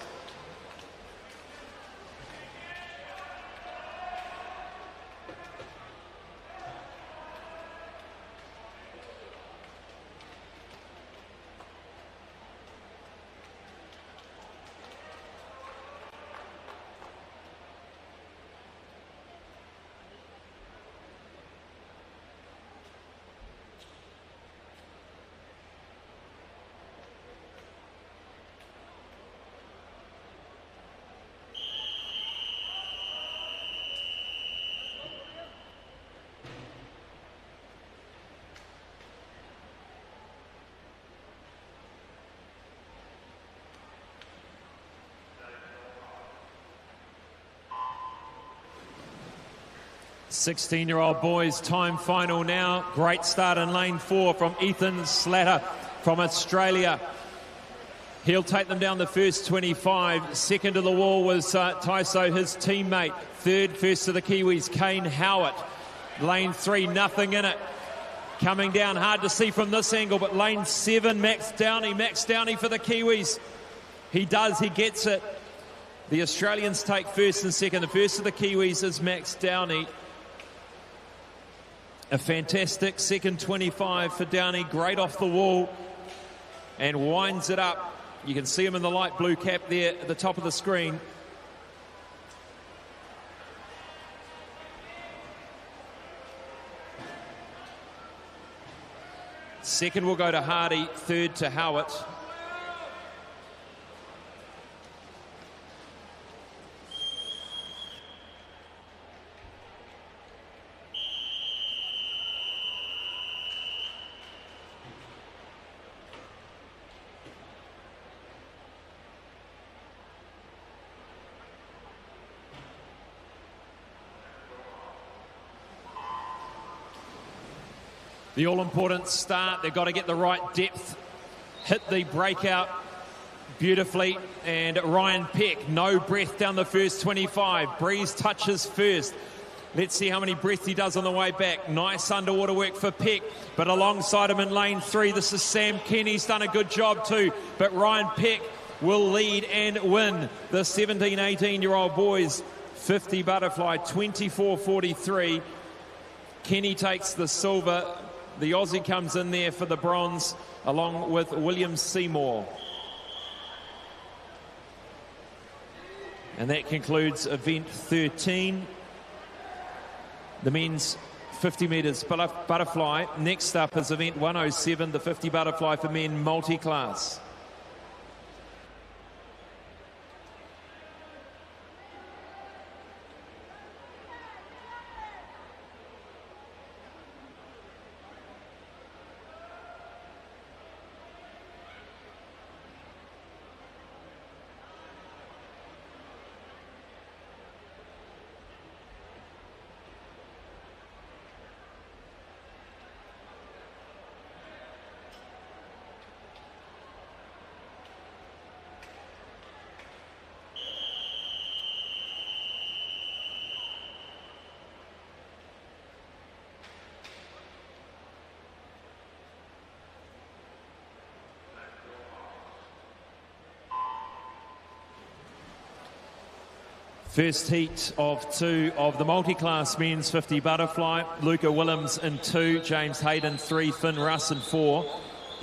[SPEAKER 1] Sixteen-year-old boys, time final now. Great start in lane 4 from Ethan Slatter from Australia. He'll take them down the first 25. Second to the wall was Taiso, his teammate. Third, first to the Kiwis, Kane Howard. Lane 3, nothing in it. Coming down, hard to see from this angle, but lane 7, Max Downey for the Kiwis. He does, he gets it. The Australians take first and second. The first of the Kiwis is Max Downey. A fantastic second 25 for Downey, great off the wall and winds it up. You can see him in the light blue cap there at the top of the screen. Second will go to Hardy, third to Howard. The all-important start, they've got to get the right depth, hit the breakout beautifully, and Ryan Peck, no breath down the first 25. Breeze touches first. Let's see how many breaths he does on the way back. Nice underwater work for Peck, but alongside him in lane 3, this is Sam Kenny's done a good job too, but Ryan Peck will lead and win the 17, 18-year-old boys 50 butterfly, 24.43. Kenny takes the silver. The Aussie comes in there for the bronze, along with William Seymour. And that concludes event 13. The men's 50 metres butterfly. Next up is event 107, the 50 butterfly for men multi-class. First heat of 2 of the multi-class men's 50 butterfly. Luca Willems in 2, James Hayden 3, Finn Russ in 4,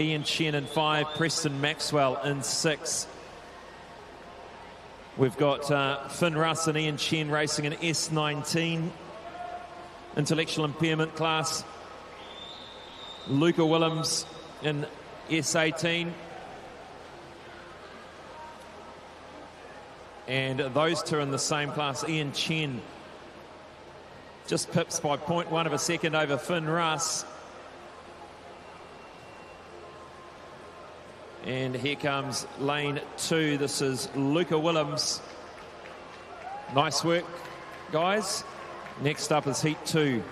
[SPEAKER 1] Ian Chen in 5, Preston Maxwell in 6. We've got Finn Russ and Ian Chen racing in S19 intellectual impairment class. Luca Willems in S18. And those two in the same class. Ian Chen just pips by 0.1 of a second over Finn Russ. And here comes lane 2. This is Luca Willems. Nice work, guys. Next up is heat 2.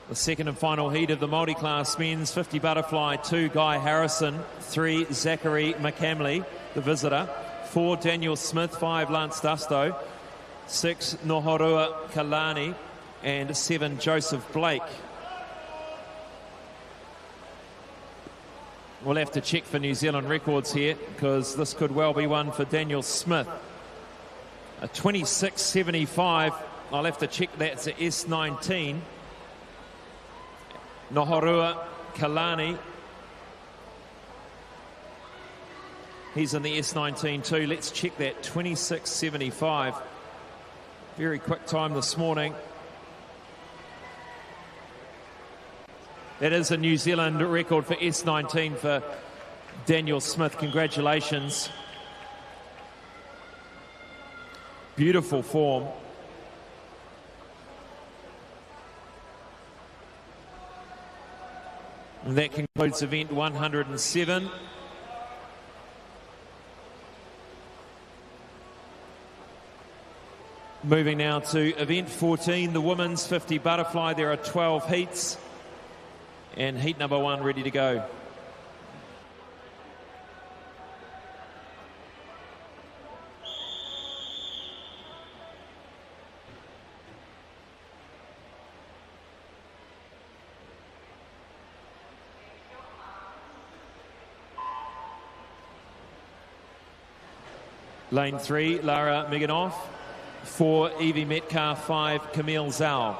[SPEAKER 1] The second and final heat of the multi-class men's 50 butterfly. 2, Guy Harrison. 3, Zachary McCamley, the visitor. 4, Daniel Smith. 5, Lance Dusto. 6, Nohorua Kalani. And 7, Joseph Blake. We'll have to check for New Zealand records here, because this could well be one for Daniel Smith. A 26.75. I'll have to check that's a S19. Nohorua Kalani. He's in the S19 too. Let's check that. 26.75. Very quick time this morning. That is a New Zealand record for S19 for Daniel Smith. Congratulations. Beautiful form. And that concludes event 107. Moving now to event 14, the women's 50 butterfly. There are 12 heats, and heat number 1 ready to go. Lane 3, Lara Miganoff. 4, Evie Metcalf. 5, Camille Zhao.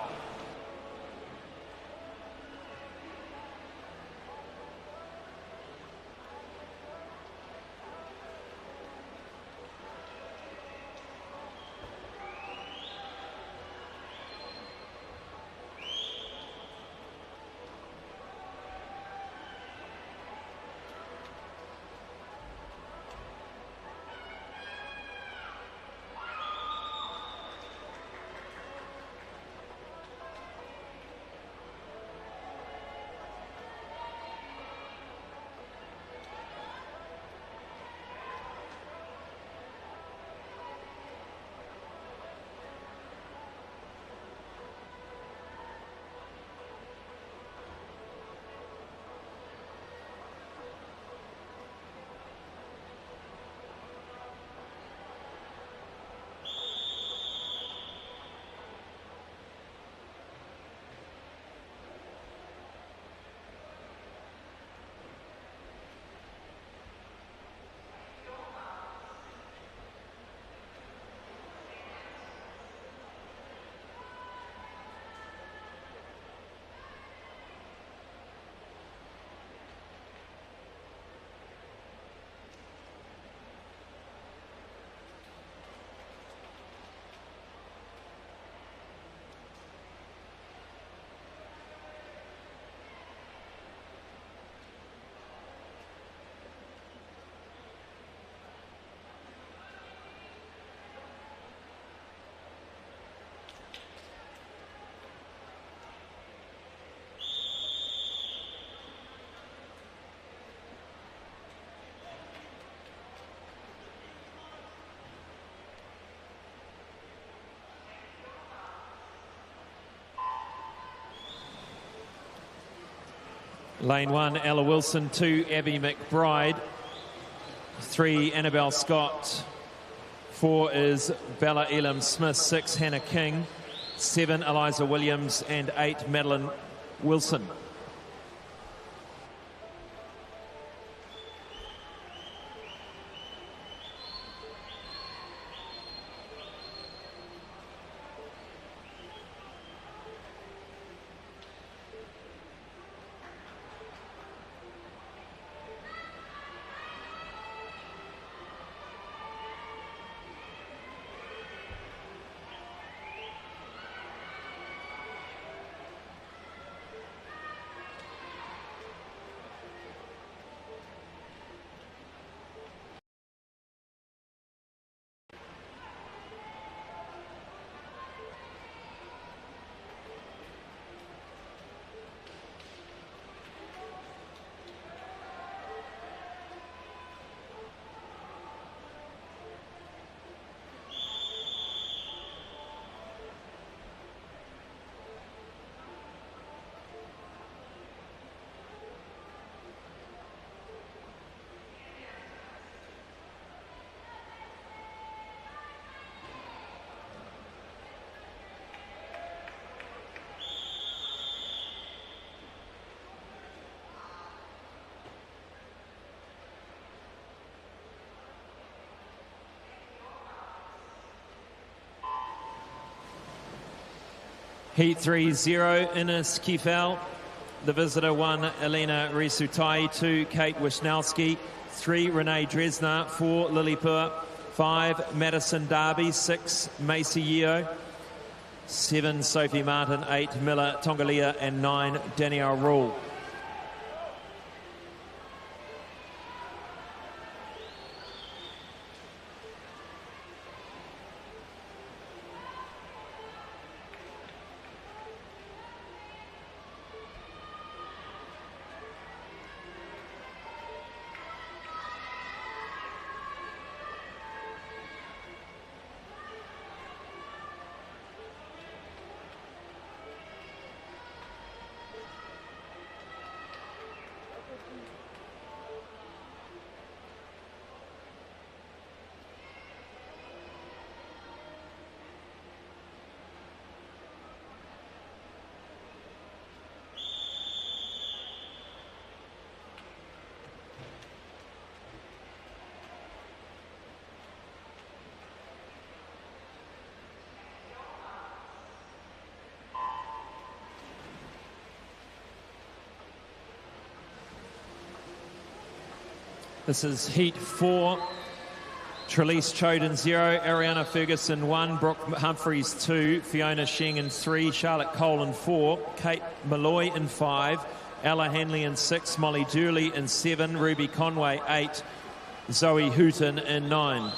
[SPEAKER 1] Lane 1, Ella Wilson. 2, Abby McBride. 3, Annabelle Scott. 4 is Bella Elam Smith. 6, Hannah King. 7, Eliza Williams. And 8, Madeline Wilson. Heat 3, 0, Ines Kiefel. The visitor 1, Elena Risutai. 2, Kate Wisnowski. 3, Renee Dresner. 4, Lily Pur. 5, Madison Darby. 6, Macy Yeo. 7, Sophie Martin. 8, Miller Tongalia. And 9, Danielle Rule. This is Heat 4. Trelise Choden 0, Ariana Ferguson 1, Brooke Humphreys 2, Fiona Sheng in 3, Charlotte Cole in 4, Kate Malloy in 5, Ella Hanley in 6, Molly Dooley in 7, Ruby Conway 8, Zoe Hooton in 9.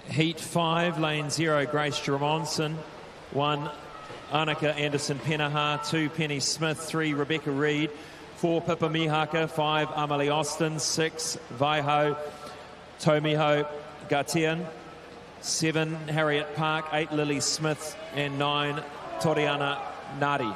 [SPEAKER 1] Heat 5, lane 0, Grace Jermonson. 1, Annika Anderson-Penaha. 2, Penny Smith. 3, Rebecca Reed. 4, Pippa Mihaka. 5, Amelie Austin. 6, Vaiho Tomiho Gatian. 7, Harriet Park. 8, Lily Smith. And 9, Toriana Nadi.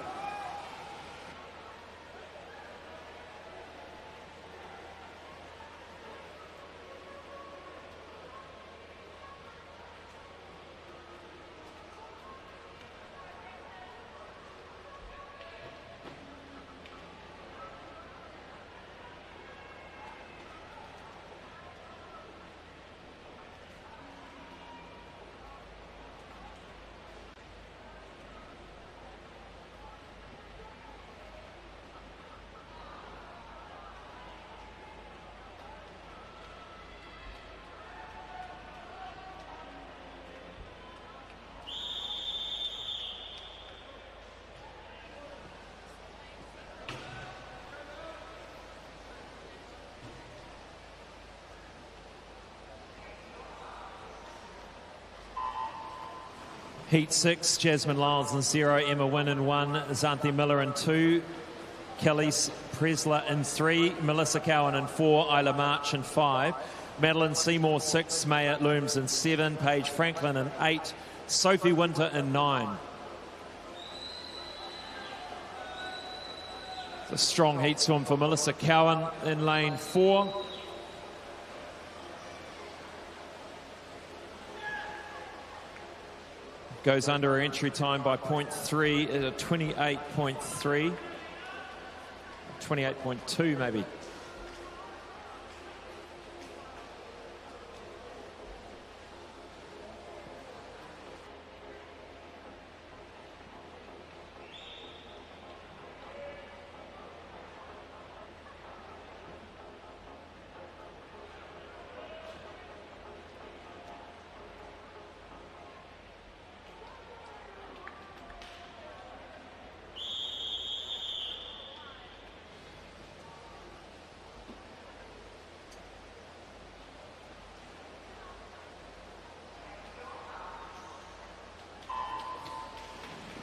[SPEAKER 1] Heat 6, Jasmine Lyles in 0, Emma Wynn in 1, Xanthi Miller in 2, Kelly Presler in 3, Melissa Cowan in 4, Isla March in 5, Madeline Seymour 6, Maya Looms in 7, Paige Franklin in 8, Sophie Winter in 9. It's a strong heat swim for Melissa Cowan in lane 4. Goes under her entry time by 0.3 at a 28.3, 28.2 maybe.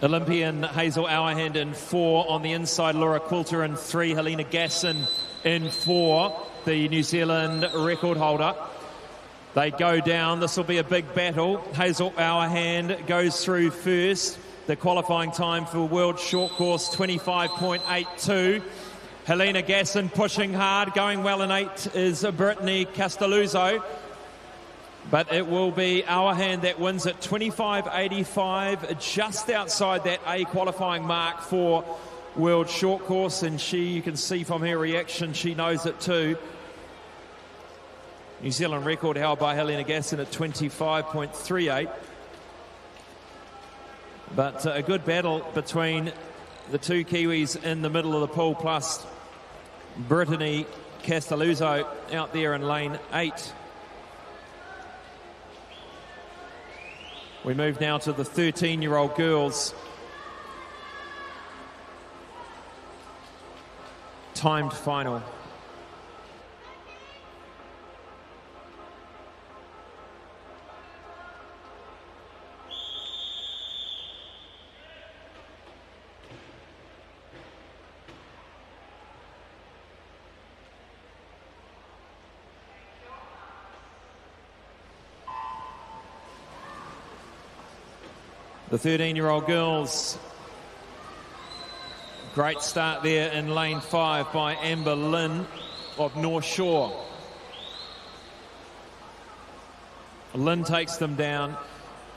[SPEAKER 1] Olympian Hazel Auerhand in 4. On the inside, Laura Quilter in 3. Helena Gasson in 4. The New Zealand record holder. They go down. This will be a big battle. Hazel Auerhand goes through first. The qualifying time for World Short Course, 25.82. Helena Gasson pushing hard. Going well in 8 is Brittany Castelluzzo. But it will be Auerhand that wins at 25.85, just outside that A qualifying mark for World Short Course. And you can see from her reaction, she knows it too. New Zealand record held by Helena Gasson at 25.38. But a good battle between the two Kiwis in the middle of the pool, plus Brittany Castelluzzo out there in lane 8. We move now to the 13-year-old girls. Timed final. The 13-year-old girls. Great start there in lane 5 by Amber Lynn of North Shore. Lynn takes them down.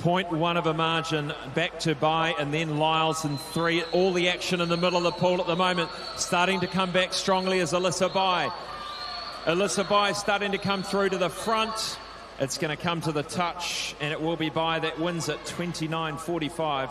[SPEAKER 1] 0.1 of a margin back to Bai, and then Lyles in 3. All the action in the middle of the pool at the moment. Starting to come back strongly is Alyssa Bai. Alyssa Bai starting to come through to the front. It's going to come to the touch, and it will be Bai that wins at 29.45.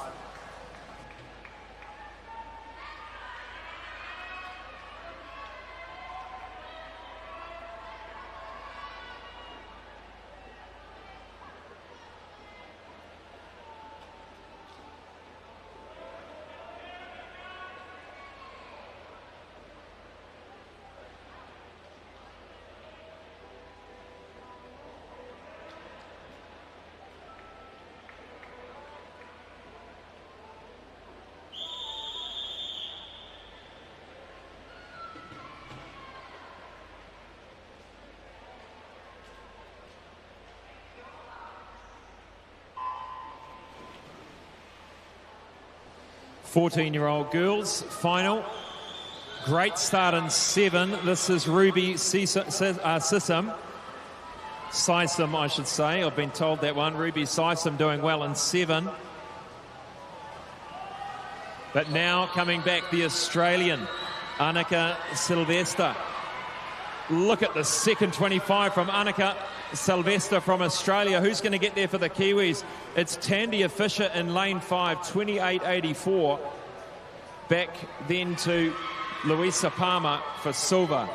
[SPEAKER 1] Fourteen-year-old girls final. Great start in 7. This is Ruby Sissom, I should say. I've been told that one. Ruby Sissom doing well in 7. But now coming back, the Australian, Annika Sylvester. Look at the second 25 from Annika Sylvester from Australia. Who's going to get there for the Kiwis? It's Tandia Fisher in lane 5, 28.84. Back then to Louisa Palmer for silver.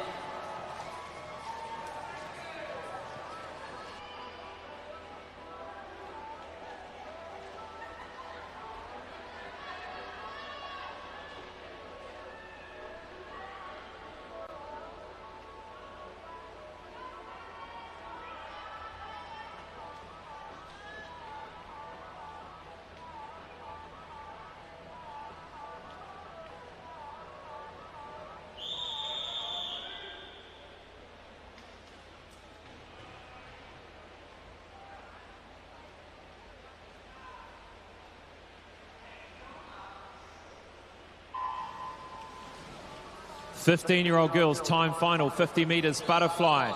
[SPEAKER 1] 15-year-old girls time final, 50 metres butterfly.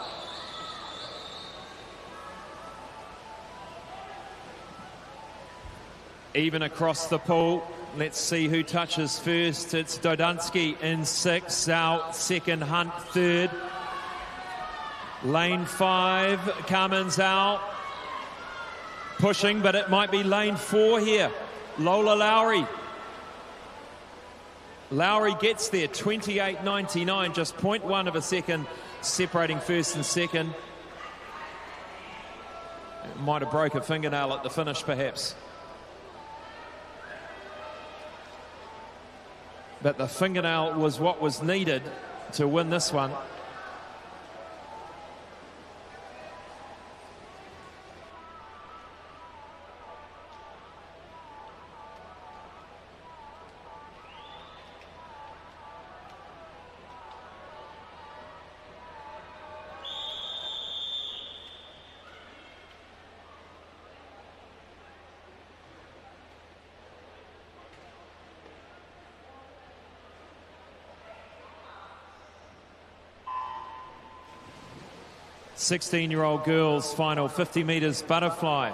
[SPEAKER 1] Even across the pool. Let's see who touches first. It's Dodansky in 6, Zhao second, Hunt third. Lane 5, Carmen's out. Pushing, but it might be lane 4 here. Lola Lowry. Lowry gets there, 28.99, just 0.1 of a second, separating first and second. Might have broke a fingernail at the finish, perhaps. But the fingernail was what was needed to win this one. Sixteen-year-old girls final, 50 metres butterfly.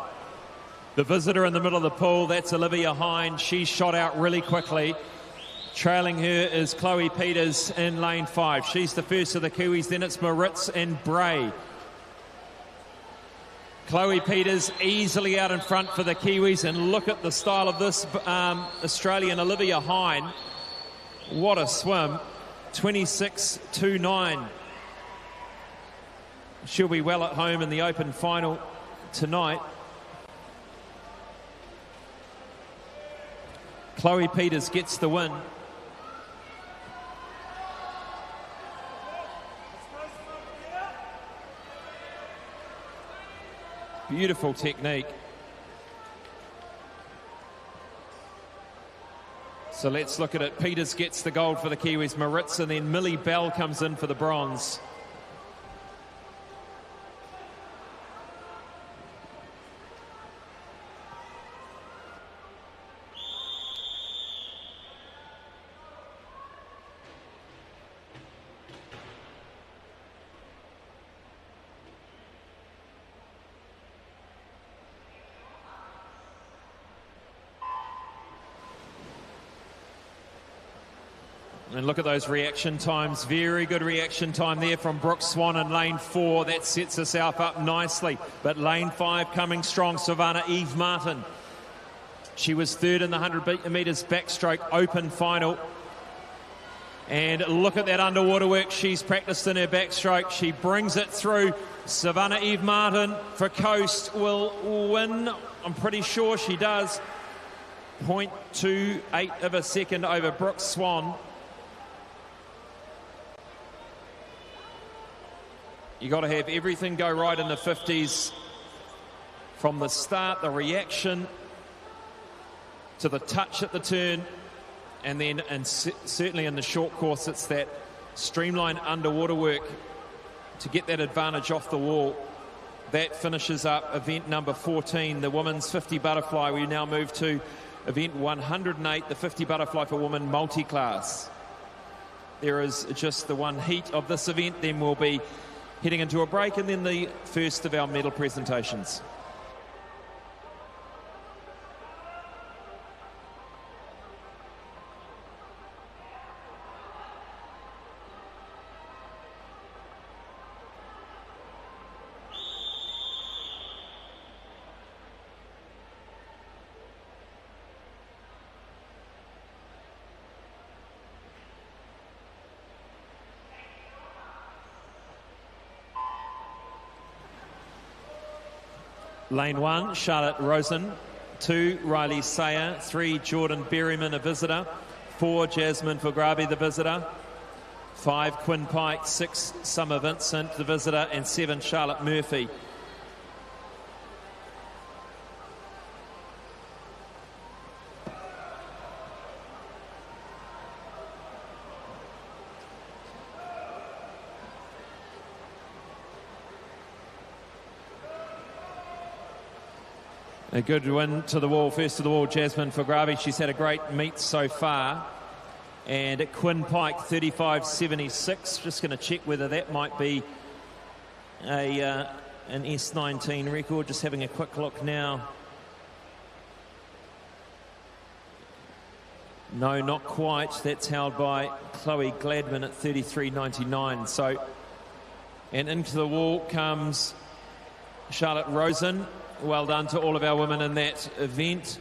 [SPEAKER 1] The visitor in the middle of the pool, that's Olivia Hine. She shot out really quickly. Trailing her is Chloe Peters in lane 5. She's the first of the Kiwis, then it's Maritz and Bray. Chloe Peters easily out in front for the Kiwis, and look at the style of this Australian Olivia Hine. What a swim, 26.29. She'll be well at home in the open final tonight. Chloe Peters gets the win. Beautiful technique. So let's look at it. Peters gets the gold for the Kiwis, Maritz, and then Millie Bell comes in for the bronze. And look at those reaction times. Very good reaction time there from Brooke Swan in lane 4. That sets herself up nicely. But lane 5 coming strong, Savannah Eve Martin. She was third in the 100 metres backstroke open final. And look at that underwater work she's practiced in her backstroke. She brings it through. Savannah Eve Martin for Coast will win. I'm pretty sure she does. 0.28 of a second over Brooke Swan. You got to have everything go right in the 50s from the start, the reaction to the touch at the turn, and then certainly in the short course it's that streamlined underwater work to get that advantage off the wall. That finishes up event number 14, the women's 50 butterfly. We now move to event 108, the 50 butterfly for women multi-class. There is just the one heat of this event, then we'll be heading into a break, and then the first of our medal presentations. Lane 1, Charlotte Rosen. 2, Riley Sayer. 3, Jordan Berryman, a visitor. 4, Jasmine Fograbi, the visitor. 5, Quinn Pike. 6, Summer Vincent, the visitor. And 7, Charlotte Murphy. A good win to the wall, first to the wall, Jasmine Fograbi. She's had a great meet so far. And at Quinn Pike, 35.76. Just going to check whether that might be an S19 record. Just having a quick look now. No, not quite. That's held by Chloe Gladman at 33.99. So, and into the wall comes Charlotte Rosen. Well done to all of our women in that event.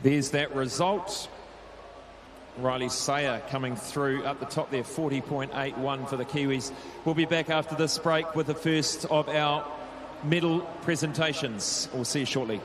[SPEAKER 1] There's that result. Riley Sayer coming through up the top there, 40.81 for the Kiwis. We'll be back after this break with the first of our medal presentations. We'll see you shortly.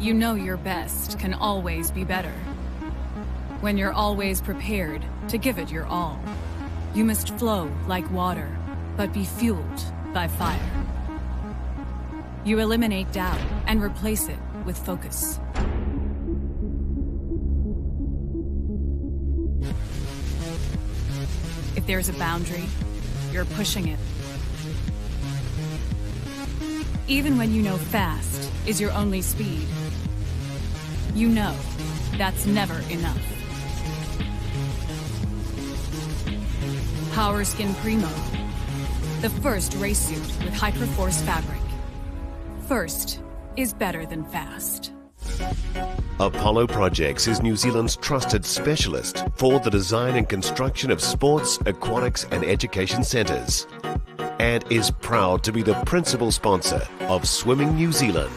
[SPEAKER 3] You know your best can always be better. When you're always prepared to give it your all, you must flow like water, but be fueled by fire. You eliminate doubt and replace it with focus. If there's a boundary, you're pushing it. Even when you know fast is your only speed, you know that's never enough. Power Skin Primo, the first race suit with Hyperforce fabric. First is better than fast.
[SPEAKER 2] Apollo Projects is New Zealand's trusted specialist for the design and construction of sports, aquatics and education centres, and is proud to be the principal sponsor of Swimming New Zealand.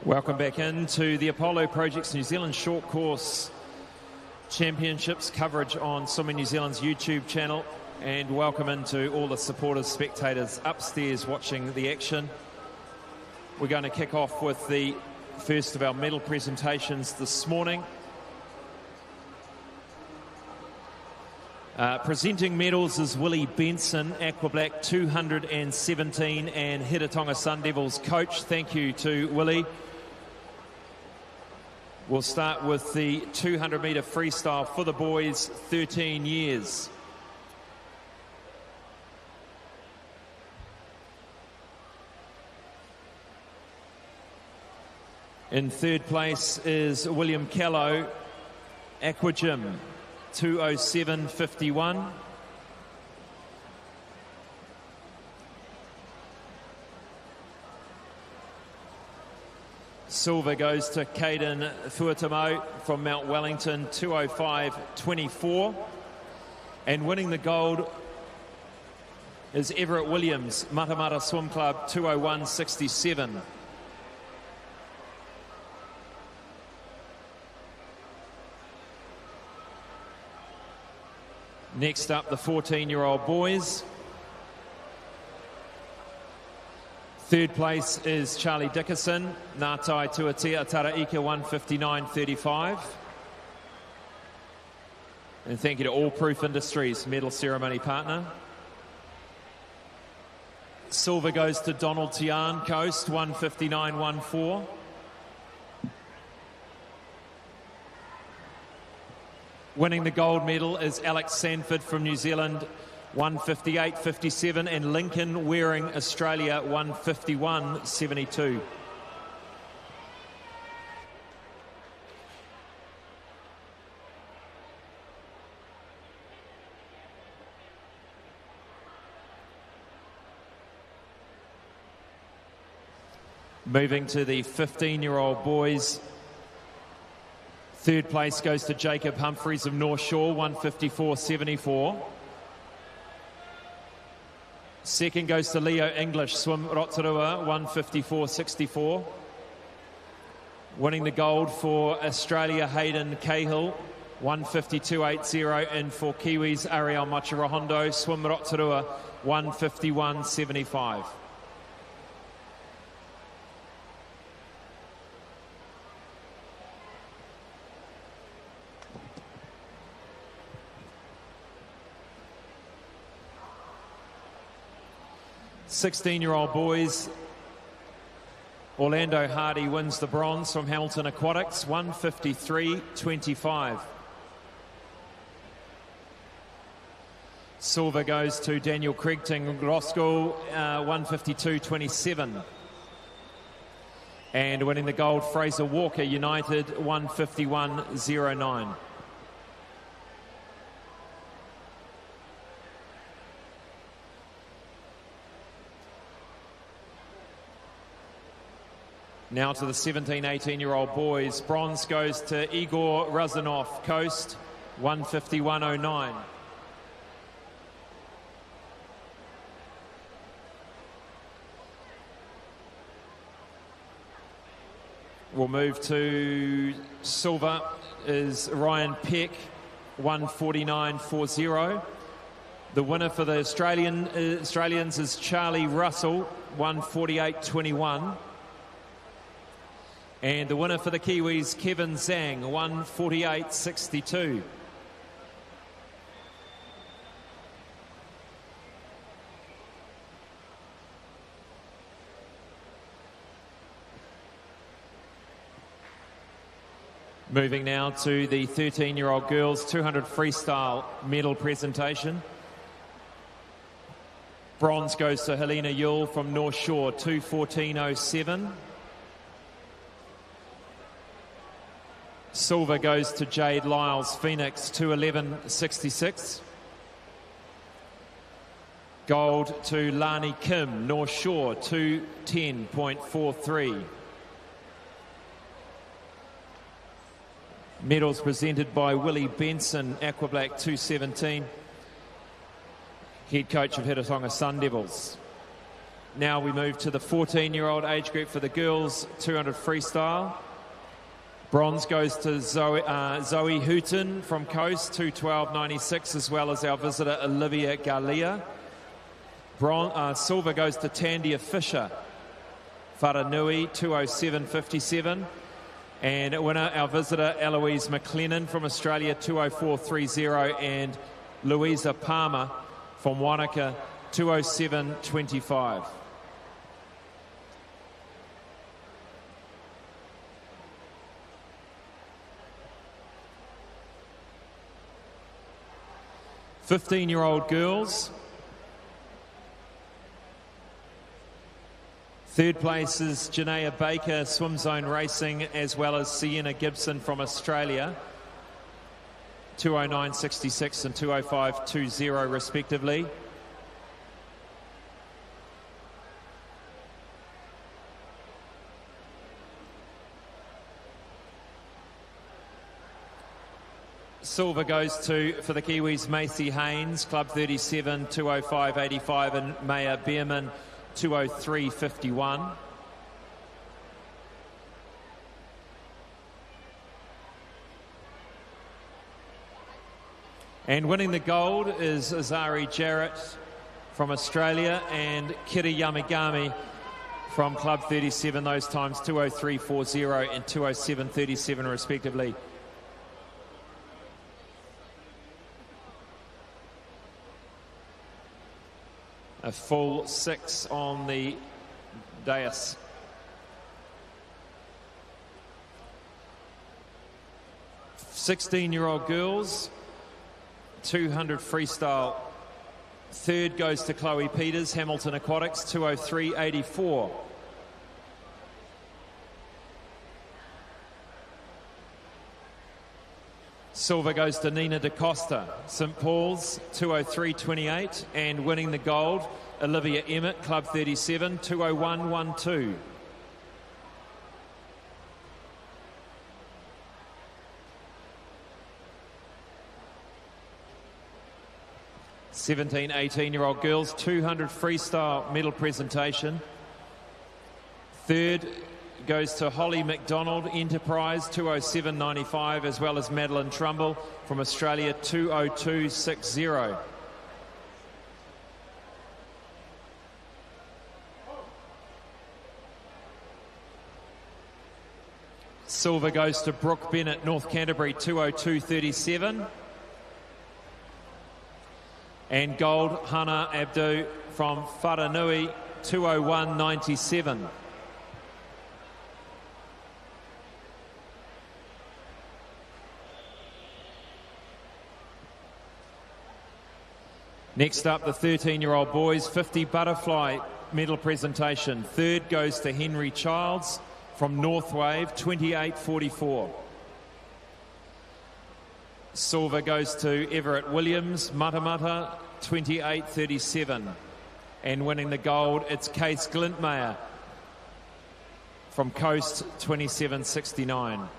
[SPEAKER 1] Welcome back into the Apollo Projects New Zealand Short Course Championships coverage on Swimming New Zealand's YouTube channel, and welcome into all the supporters, spectators upstairs watching the action. We're going to kick off with the first of our medal presentations this morning. Presenting medals is Willie Benson, Aqua Black 217 and Hiratonga Sun Devils coach. Thank you to Willie. We'll start with the 200-metre freestyle for the boys, 13 years. In third place is William Callow, Aqua Gym, 207.51. Silver goes to Caden Fuatamo from Mount Wellington, 205.24. And winning the gold is Everett Williams, Matamata Swim Club, 201.67. Next up, the 14-year-old boys. Third place is Charlie Dickerson, Ngātai Tuatea Taraika, 159.35. And thank you to All Proof Industries, medal ceremony partner. Silver goes to Donald Tian, Coast, 159.14. Winning the gold medal is Alex Sanford from New Zealand, 158.57, and Lincoln Waring, Australia, 151.72. Moving to the 15-year-old boys. Third place goes to Jacob Humphreys of North Shore, 154.74. Second goes to Leo English, swim Rotorua, 154.64. Winning the gold for Australia, Hayden Cahill, 152.80. And for Kiwis, Ariel Machirahondo, swim Rotorua, 151.75. Sixteen-year-old boys, Orlando Hardy wins the bronze from Hamilton Aquatics, 153.25. Silver goes to Daniel Craigting Roscoe, 152.27. And winning the gold, Fraser Walker United, 151.09. Now to the 17, 18-year-old boys. Bronze goes to Igor Razanov, Coast, 151.09. We'll move to silver is Ryan Peck, 149.40. The winner for the Australians is Charlie Russell, 148.21. And the winner for the Kiwis, Kevin Zhang, 148.62. Moving now to the 13-year-old girls 200 freestyle medal presentation. Bronze goes to Helena Yule from North Shore, 214.07. Silver goes to Jade Lyles, Phoenix, 211.66. Gold to Lani Kim, North Shore, 210.43. Medals presented by Willie Benson, Aquablack, 217. Head coach of Hiratonga Sun Devils. Now we move to the 14-year-old age group for the girls, 200 freestyle. Bronze goes to Zoe Hooton from Coast, 212.96, as well as our visitor Olivia Garlia. Silver goes to Tandia Fisher, Wharanui, 207.57. And winner, our visitor Eloise McLennan from Australia, 204.30. And Louisa Palmer from Wanaka, 207.25. Fifteen-year-old girls. Third place is Janaea Baker, Swim Zone Racing, as well as Sienna Gibson from Australia, 209.66 and 205.20 respectively. Silver goes to, for the Kiwis, Macy Haynes, Club 37, 205.85, and Maya Beerman, 203.51. And winning the gold is Azari Jarrett from Australia and Kiri Yamagami from Club 37, those times 203.40 and 207.37 respectively. A full 6 on the dais. 16-year-old girls, 200 freestyle. Third goes to Chloe Peters, Hamilton Aquatics, 203.84. Silver goes to Nina DaCosta, St Paul's, 203.28, and winning the gold, Olivia Emmett, Club 37, 201.12. Seventeen, 18-year-old girls, 200 freestyle medal presentation. Third goes to Holly McDonald, Enterprise, 207.95, as well as Madeline Trumbull from Australia, 202.60. Silver goes to Brooke Bennett, North Canterbury, 202.37. And gold, Hannah Abdu from Wharanui, 201.97. Next up, the 13-year-old boys, 50 butterfly medal presentation. Third goes to Henry Childs from North Wave, 28.44. Silver goes to Everett Williams, Matamata, 28.37. And winning the gold, it's Case Glintmeyer from Coast, 27.69.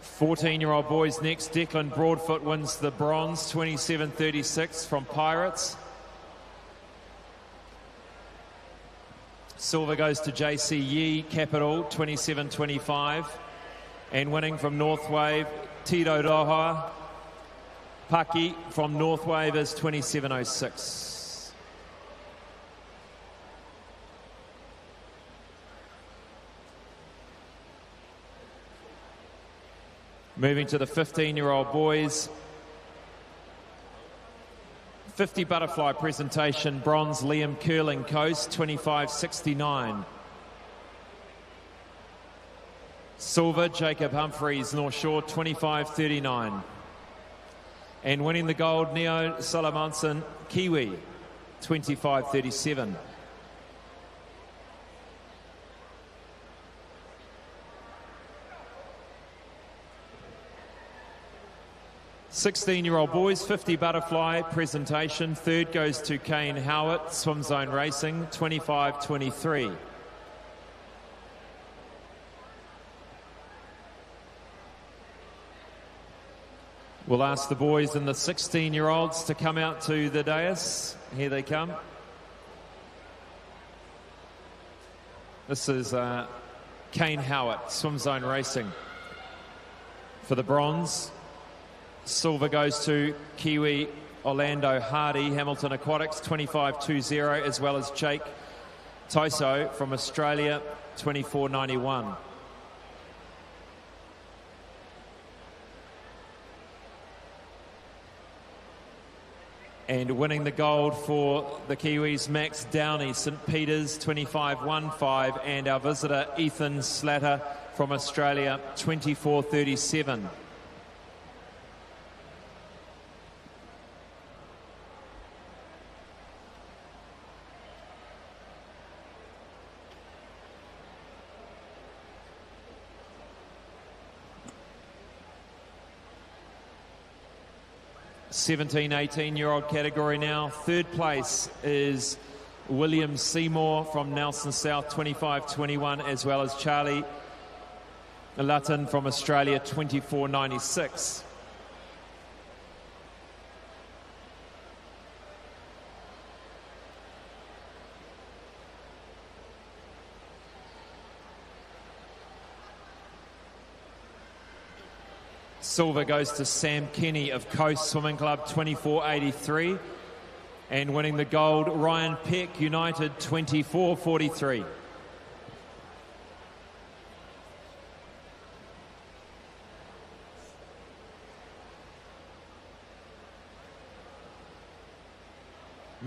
[SPEAKER 1] Fourteen-year-old boys next. Declan Broadfoot wins the bronze, 27.36 from Pirates. Silver goes to JC Yee, Capital, 27.25. And winning from North Wave, Tito Roha Paki from North Wave is 27.06. Moving to the 15-year-old boys. 50 butterfly presentation, bronze, Liam Curling, Coast, 25.69. Silver, Jacob Humphreys, North Shore, 25.39. And winning the gold, Neo Salamanson, Kiwi, 25.37. Sixteen-year-old boys, 50 butterfly presentation. Third goes to Kane Howard, Swim Zone Racing, 25.23. We'll ask the boys and the 16-year-olds to come out to the dais. Here they come. This is Kane Howard, Swim Zone Racing for the bronze. Silver goes to Kiwi Orlando Hardy, Hamilton Aquatics, 25.20, as well as Jake Toso from Australia, 24.91. And winning the gold for the Kiwis, Max Downey, St Peters, 25.15, and our visitor Ethan Slatter from Australia, 24.37. Seventeen, 18-year-old category now. Third place is William Seymour from Nelson South, 25.21, as well as Charlie Lutton from Australia, 24.96. Silver goes to Sam Kenny of Coast Swimming Club, 24.83. And winning the gold, Ryan Peck, United, 24.43.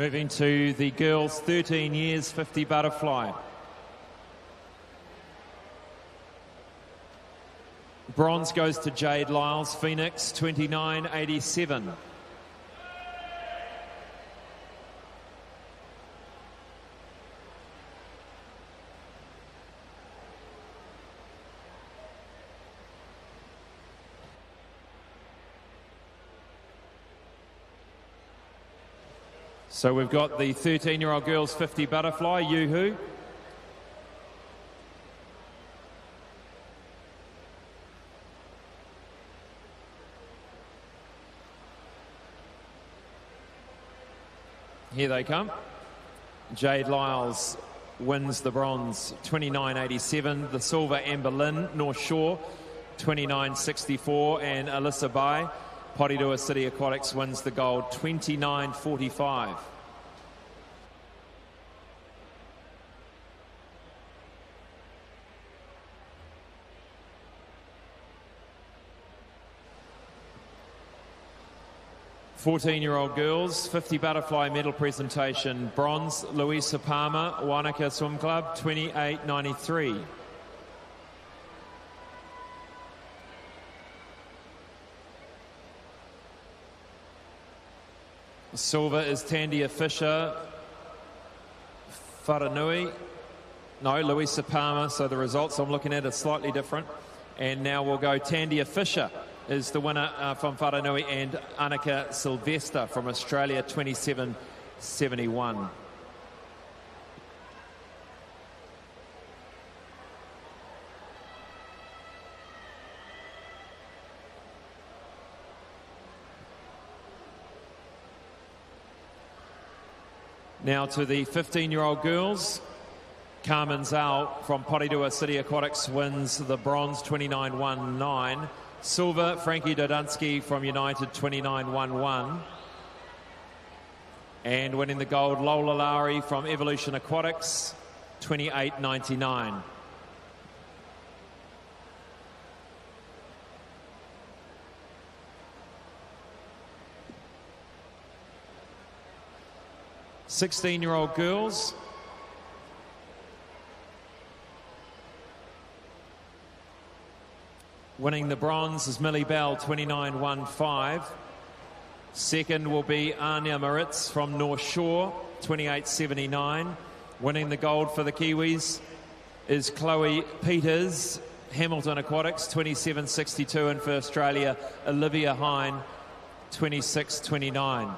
[SPEAKER 1] Moving to the girls 13 years 50 butterfly. Bronze goes to Jade Lyles, Phoenix, 29.87. So we've got the 13-year-old girls 50 butterfly, Yoo-hoo. Here they come. Jade Lyles wins the bronze, 29.87. The silver, Amber Lynn, North Shore, 29.64. And Alyssa Bai, Porirua City Aquatics, wins the gold, 29.45. Fourteen-year-old girls, 50 butterfly medal presentation. Bronze, Louisa Palmer, Wanaka Swim Club, 28.93. Silver is Tandia Fisher, Wharanui. No, Louisa Palmer, so the results I'm looking at are slightly different. And now we'll go Tandia Fisher is the winner from Wharanui, and Annika Sylvester from Australia, 27.71. Now to the 15-year-old girls. Carmen Zhao from Porirua City Aquatics wins the bronze, 29.19. Silver, Frankie Dodunsky from United, 29.11. And winning the gold, Lola Lowry from Evolution Aquatics, 28.99. Sixteen-year-old girls. Winning the bronze is Millie Bell, 29.15. Second will be Anya Maritz from North Shore, 28.79. Winning the gold for the Kiwis is Chloe Peters, Hamilton Aquatics, 27.62. And for Australia, Olivia Hine, 26.29.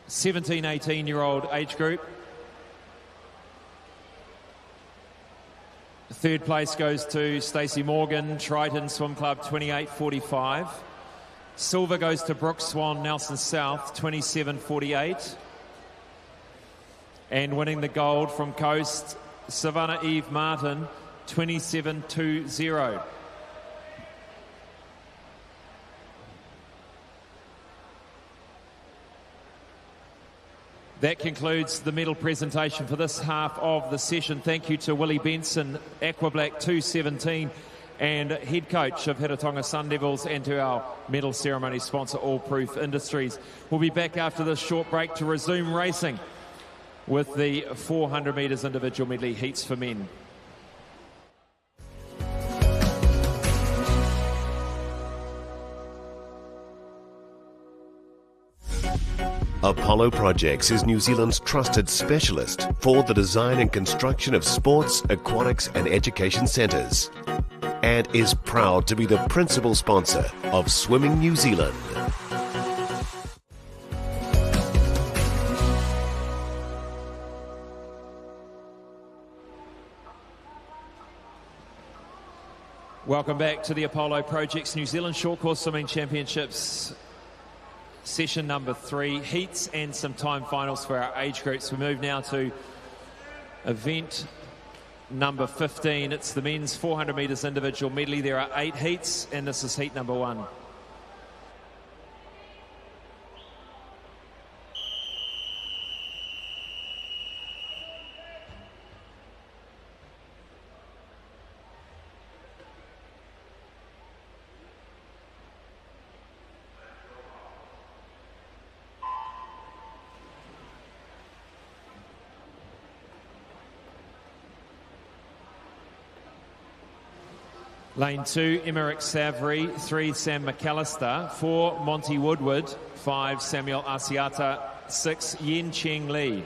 [SPEAKER 1] Seventeen, 18-year-old age group. Third place goes to Stacey Morgan, Triton Swim Club, 28.45. Silver goes to Brooke Swan, Nelson South, 27.48. And winning the gold from Coast, Savannah Eve Martin, 27.20. That concludes the medal presentation for this half of the session. Thank you to Willie Benson, Aqua Black 217, and head coach of Hiratonga Sun Devils, and to our medal ceremony sponsor, All Proof Industries. We'll be back after this short break to resume racing with the 400 metres individual medley heats for men.
[SPEAKER 2] Apollo Projects is New Zealand's trusted specialist for the design and construction of sports, aquatics and education centres, and is proud to be the principal sponsor of Swimming New Zealand.
[SPEAKER 1] Welcome back to the Apollo Projects New Zealand Short Course Swimming Championships. Session number 3, heats and some time finals for our age groups. We move now to event number 15. It's the men's 400 metres individual medley. There are 8 heats, and this is heat number 1. Lane 2, Emmerich Savary. 3, Sam McAllister. 4, Monty Woodward. 5, Samuel Asiata. 6, Yen Cheng Lee.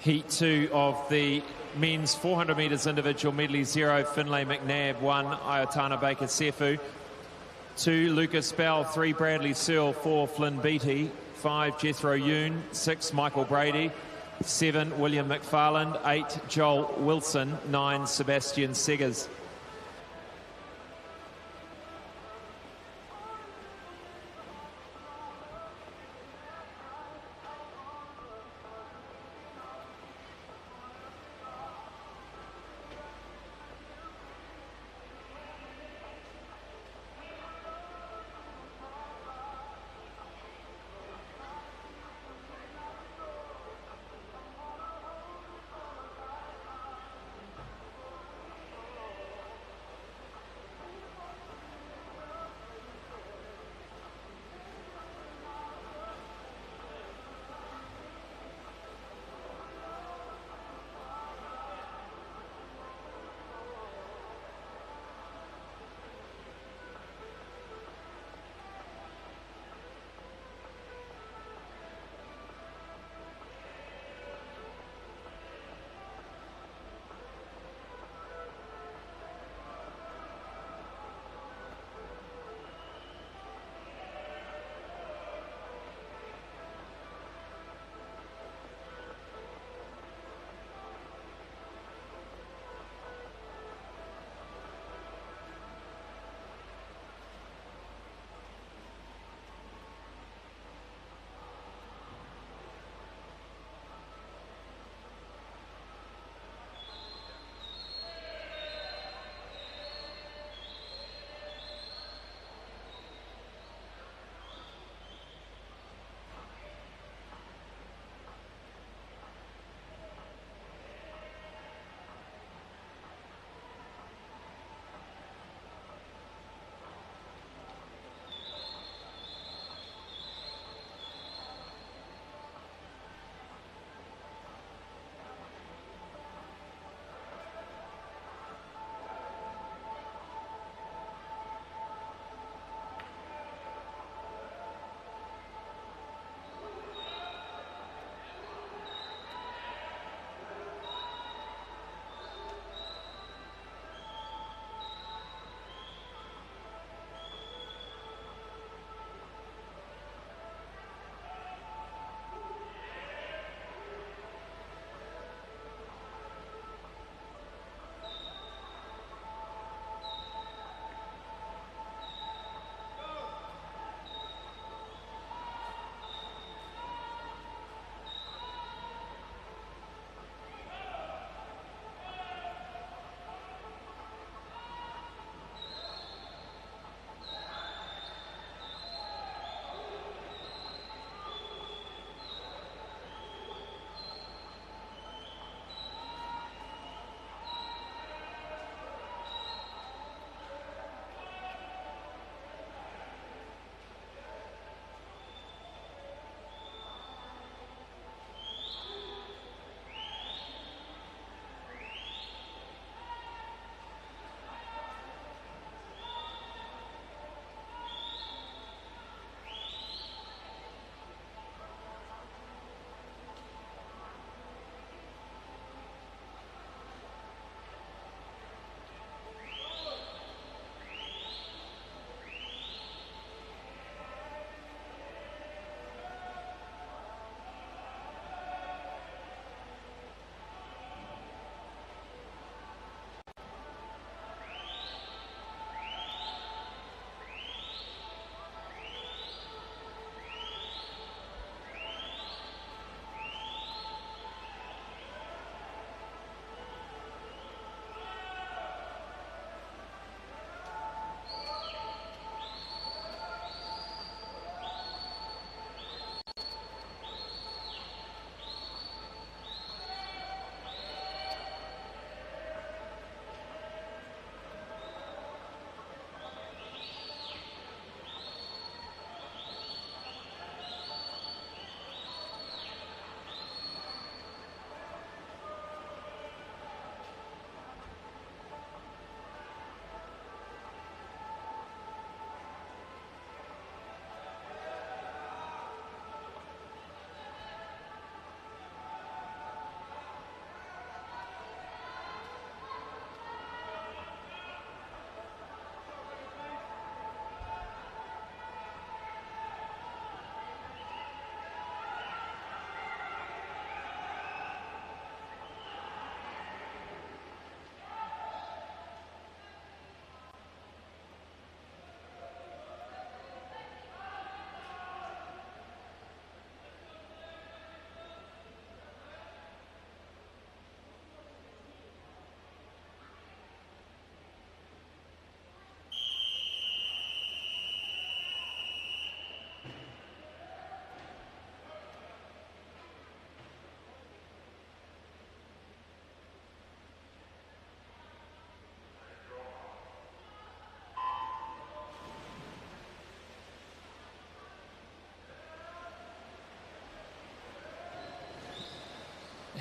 [SPEAKER 1] Heat 2 of the men's 400 metres individual medley, 0 Finlay McNabb, 1 Ayotana Baker Sefu, 2 Lucas Bell, 3 Bradley Searle, 4 Flynn Beattie, 5 Jethro Yoon, 6 Michael Brady, 7 William McFarland, 8 Joel Wilson, 9 Sebastian Seggers.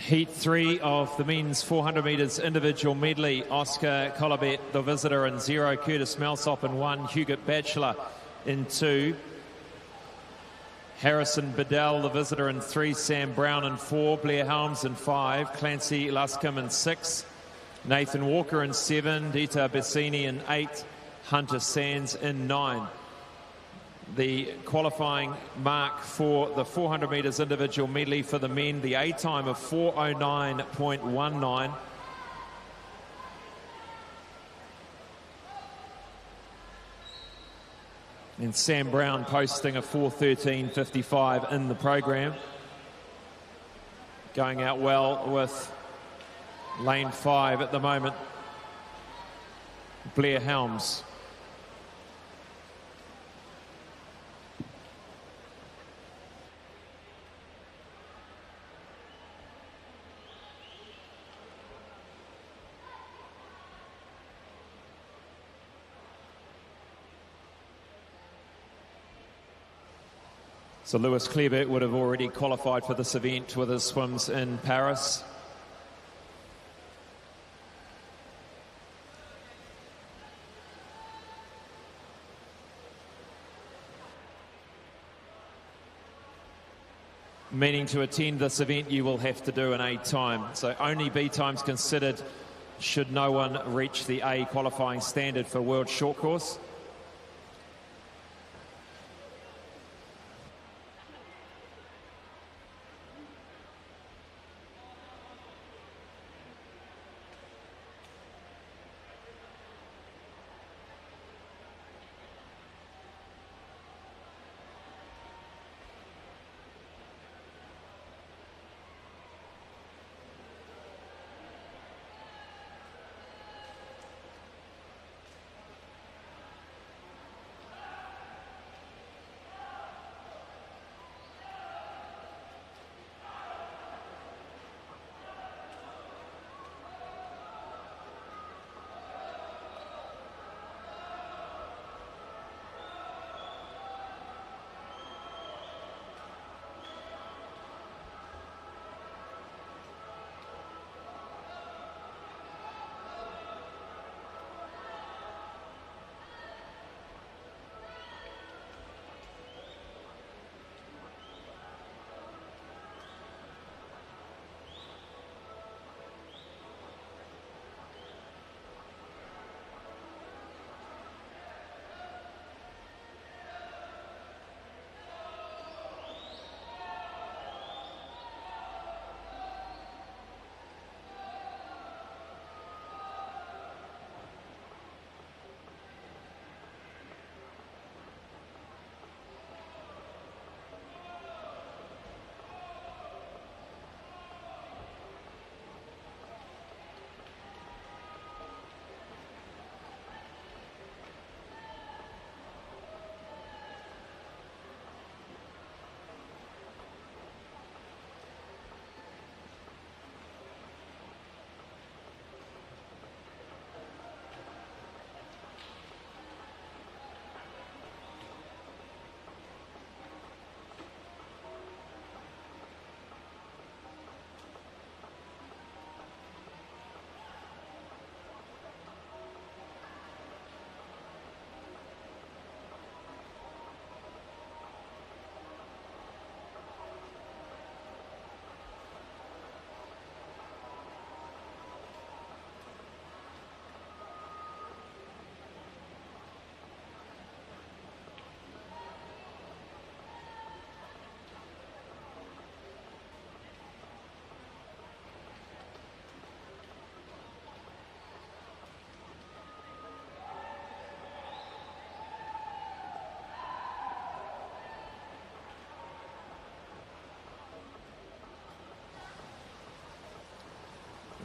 [SPEAKER 1] Heat 3 of the men's 400 metres individual medley. Oscar Colabet, the visitor, in 0. Curtis Melsop in 1. Hughet Batchelor in 2. Harrison Bedell, the visitor, in 3. Sam Brown in 4. Blair Helms in 5. Clancy Luscombe in 6. Nathan Walker in 7. Dita Bassini in 8. Hunter Sands in 9. The qualifying mark for the 400 metres individual medley for the men, the A time of 4:09.19. And Sam Brown posting a 4:13.55 in the program. Going out well with lane 5 at the moment, Blair Helms. So Lewis Kleibert would have already qualified for this event with his swims in Paris. Meaning to attend this event, you will have to do an A time. So only B times considered should no one reach the A qualifying standard for World Short Course.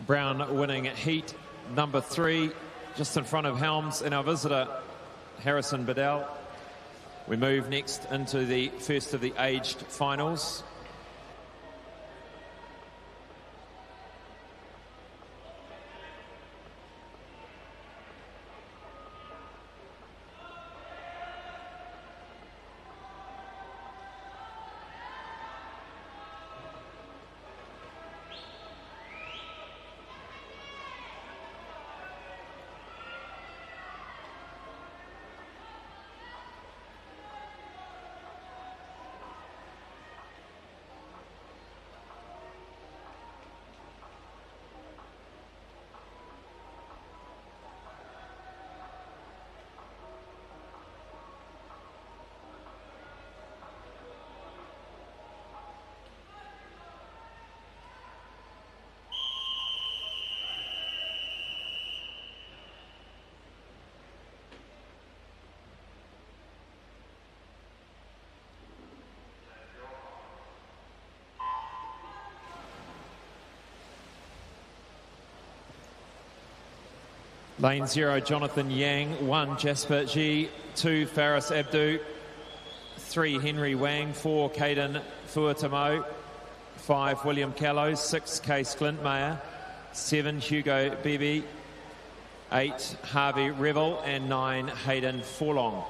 [SPEAKER 1] Brown winning heat number 3, just in front of Helms and our visitor, Harrison Bedell. We move next into the first of the aged finals. Lane 0, Jonathan Yang. 1, Jasper G. 2, Faris Abdu. 3, Henry Wang. 4, Caden Fuatamo. 5, William Callow. 6, Case Glintmeyer. 7, Hugo Beebe. 8, Harvey Revel. And 9, Hayden Forlong.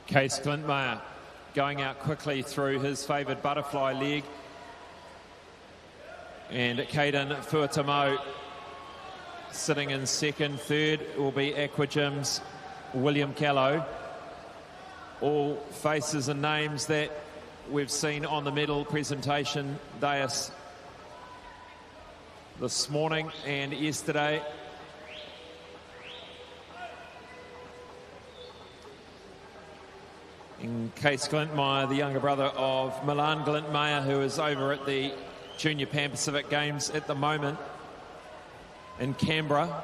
[SPEAKER 1] Case Glintmeyer going out quickly through his favoured butterfly leg. And Caden Fuatamo sitting in second. Third will be Aquagym's William Callow. All faces and names that we've seen on the medal presentation dais this morning and yesterday. In Case Glintmeyer, the younger brother of Milan Glintmeyer, who is over at the Junior Pan Pacific Games at the moment in Canberra.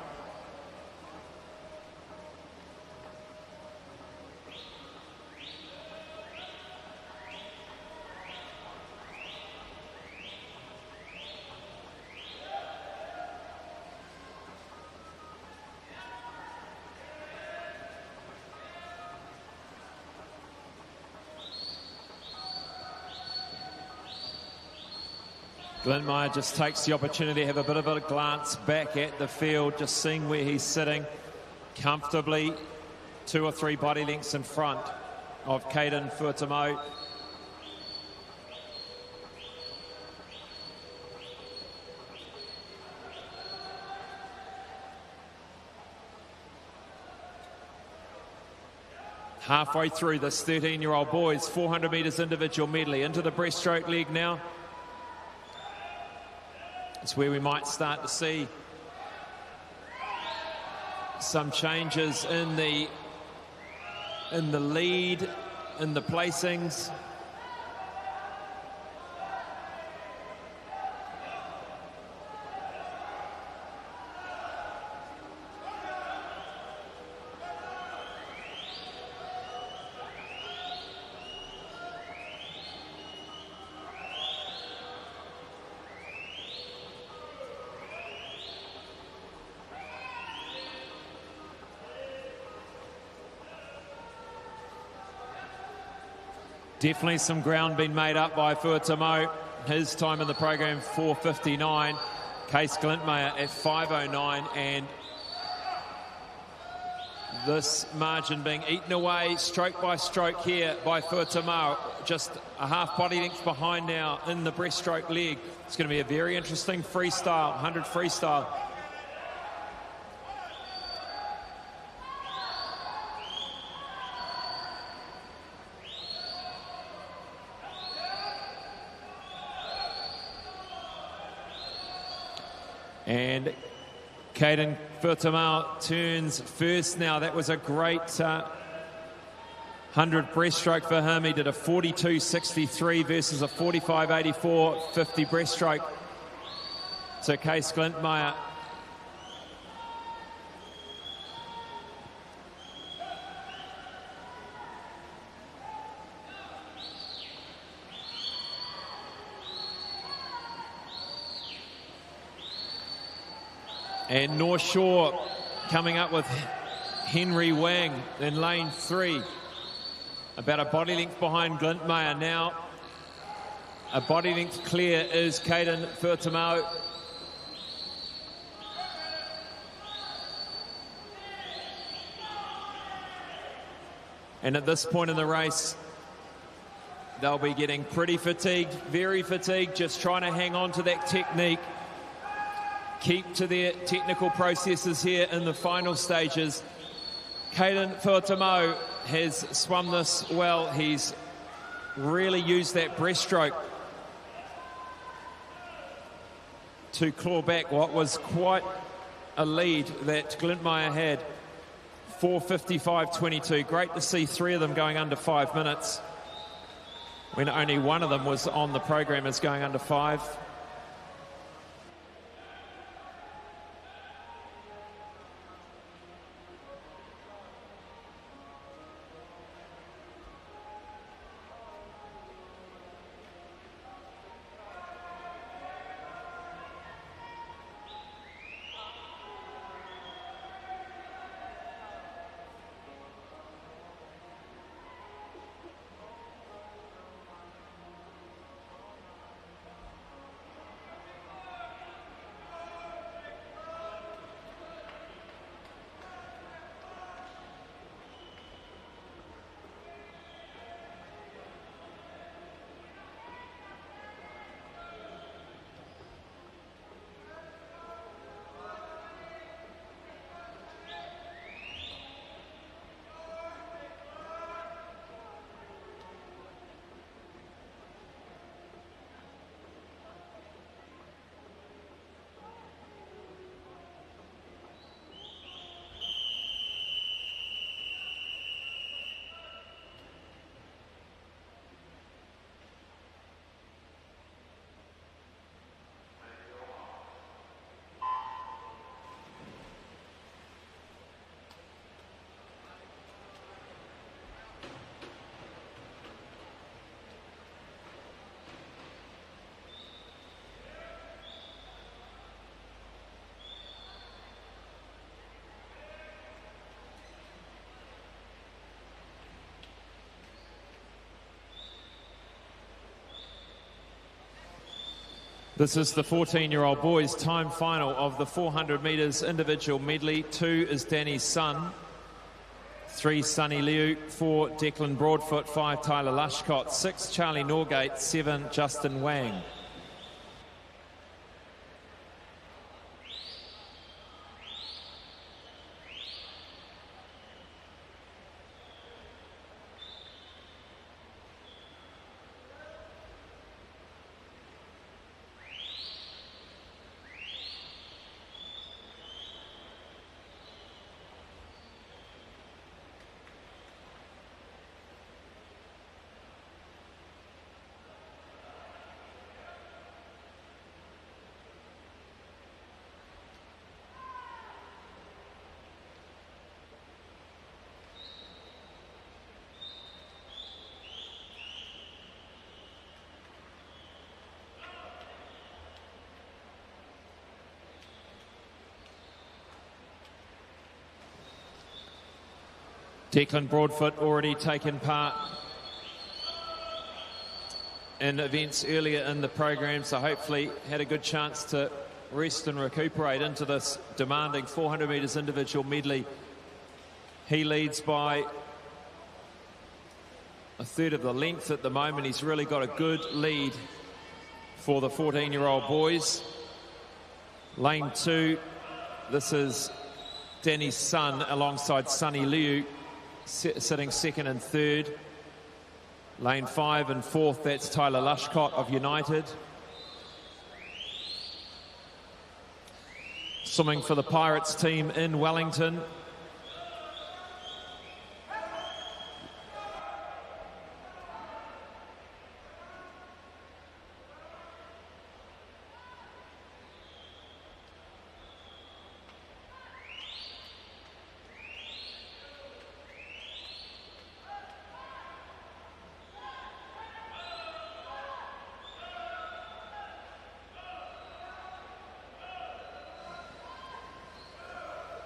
[SPEAKER 1] Glintmeyer just takes the opportunity to have a bit of a glance back at the field, just seeing where he's sitting comfortably 2 or 3 body lengths in front of Caden Fuatamo. Halfway through this 13-year-old boys 400 metres individual medley, into the breaststroke leg now. It's where we might start to see some changes in the lead, in the placings. Definitely some ground being made up by Fuatamo. His time in the program, 4:59. Case Glintmeyer at 5:09, and this margin being eaten away stroke by stroke here by Fuatamo. Just a half body length behind now in the breaststroke leg. It's going to be a very interesting freestyle, 100 freestyle. And Caden Fuatamo turns first now. That was a great 100 breaststroke for him. He did a 42.63 versus a 45.84 50 breaststroke. So Case Glintmeyer. And North Shore coming up with Henry Wang in lane 3. About a body length behind Glintmeyer now. A body length clear is Caden Fuatamo. And at this point in the race, they'll be getting pretty fatigued, very fatigued, just trying to hang on to that technique. Keep to their technical processes here in the final stages. Caden Fuatamo has swum this well. He's really used that breaststroke to claw back what was quite a lead that Glintmeyer had. 4:55.22. Great to see 3 of them going under 5 minutes when only one of them was on the program as going under 5. This is the 14-year-old boys' time final of the 400 metres individual medley. 2 is Danny's son, 3 Sonny Liu, 4 Declan Broadfoot, 5 Tyler Lushcott, 6 Charlie Norgate, 7 Justin Wang. Declan Broadfoot already taken part in events earlier in the program, so hopefully had a good chance to rest and recuperate into this demanding 400 metres individual medley. He leads by a third of the length at the moment. He's really got a good lead for the 14-year-old boys. Lane 2, this is Danny's son alongside Sonny Liu, sitting second and third. Lane 5 and 4th, that's Tyler Lushcott of United. Swimming for the Pirates team in Wellington.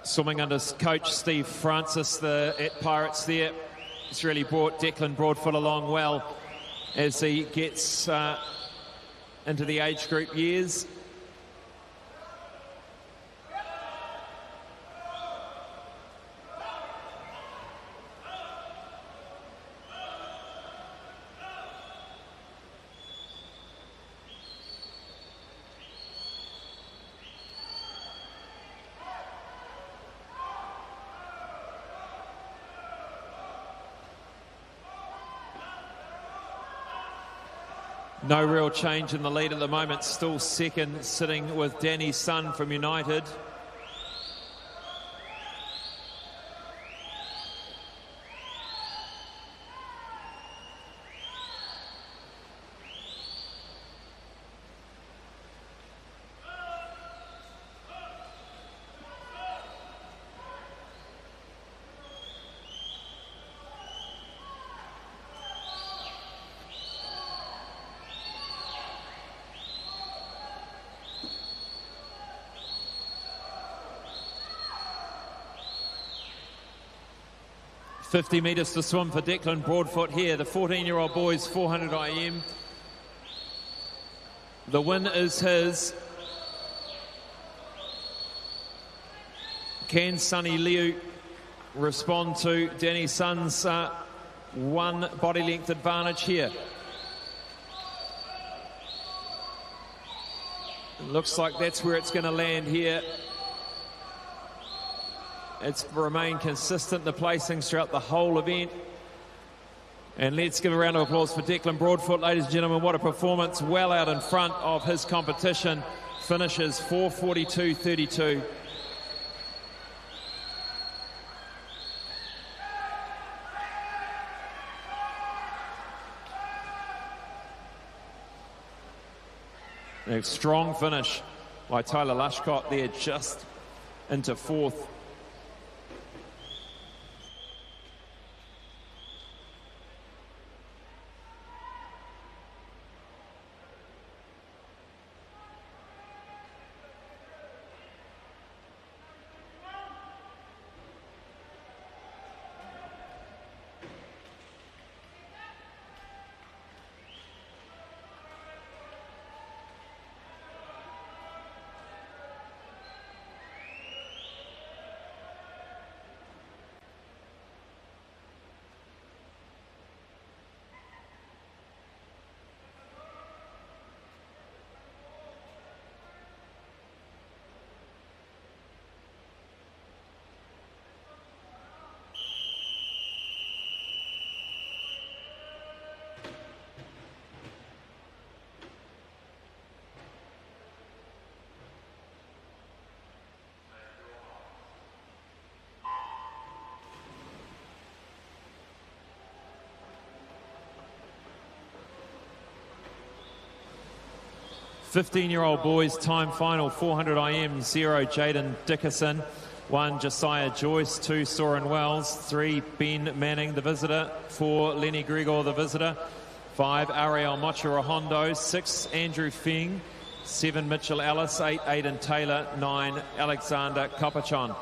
[SPEAKER 1] Swimming under coach Steve Francis at Pirates there. It's really brought Declan Broadfoot along well as he gets into the age group years. No real change in the lead at the moment. Still second, sitting with Danny's son from United. 50 metres to swim for Declan Broadfoot here. The 14-year-old boys, 400 IM. The win is his. Can Sonny Liu respond to Danny Sun's one body length advantage here? Looks like that's where it's going to land here. It's remained consistent, the placings throughout the whole event. And let's give a round of applause for Declan Broadfoot, ladies and gentlemen. What a performance, well out in front of his competition. Finishes 4:42.32. A strong finish by Tyler Lushcott there, just into fourth. "15-year-old boys time final, 400 IM, 0 Jaden Dickerson, 1 Josiah Joyce, 2 Soren Wells, 3 Ben Manning the visitor, 4 Lenny Gregor the visitor, 5 Ariel Mochirahondo, 6 Andrew Feng, 7 Mitchell Ellis, 8 Aidan Taylor, 9 Alexander Kopachon.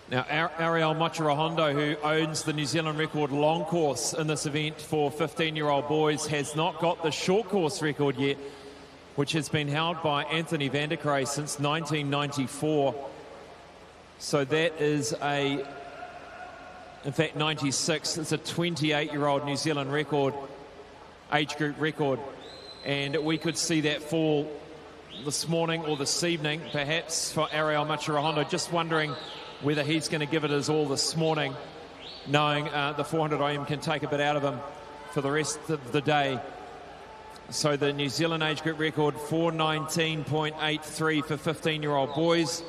[SPEAKER 1] Now, Ariel Mochirahondo, who owns the New Zealand record long course in this event for 15-year-old boys, has not got the short course record yet, which has been held by Anthony van der Krey since 1994. So that is in fact, 96. It's a 28-year-old New Zealand record, age group record. And we could see that fall this morning or this evening, perhaps, for Ariel Mochirahondo. Just wondering whether he's going to give it his all this morning, knowing the 400 IM can take a bit out of him for the rest of the day. So the New Zealand age group record, 4:19.83 for 15-year-old boys.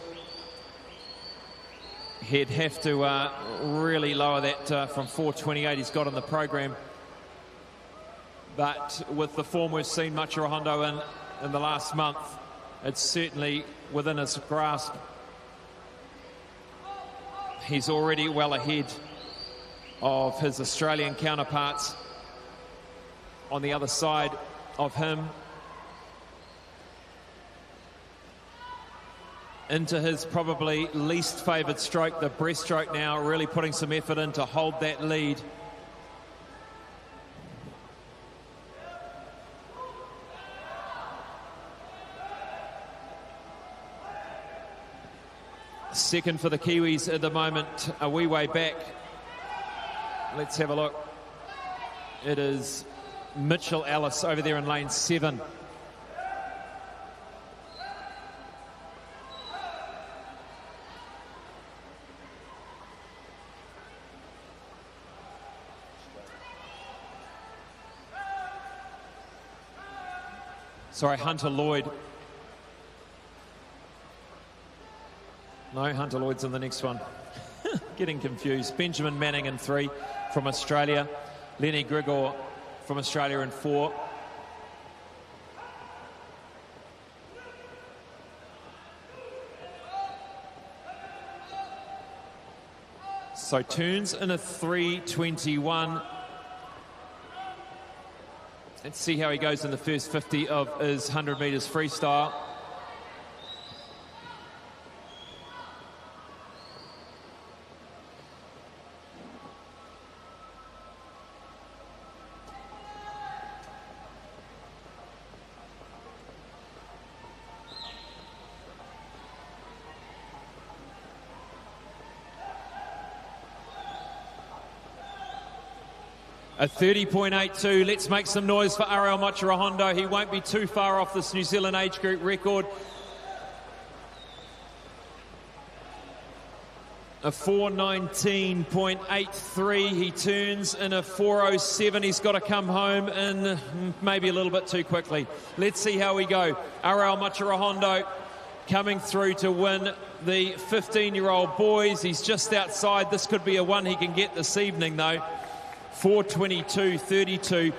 [SPEAKER 1] He'd have to really lower that from 4:28 he's got in the program. But with the form we've seen Mochirahondo in the last month, it's certainly within his grasp. He's already well ahead of his Australian counterparts on the other side of him. Into his probably least favoured stroke, the breaststroke now, really putting some effort in to hold that lead. Second for the Kiwis at the moment, a wee way back. Let's have a look. It is Mitchell Ellis over there in lane 7. Sorry, Hunter Lloyd. No, Hunter Lloyd's in the next one. Getting confused. Benjamin Manning in 3 from Australia. Lenny Grigor from Australia in 4. So turns in a 3:21. Let's see how he goes in the first 50 of his 100 metres freestyle. A 30.82. Let's make some noise for Ariel Machirahondo. He won't be too far off this New Zealand age group record. A 4:19.83. He turns in a 4:07. He's got to come home in maybe a little bit too quickly. Let's see how we go. Ariel Machirahondo coming through to win the 15-year-old boys. He's just outside. This could be a one he can get this evening, though. 4:22.32,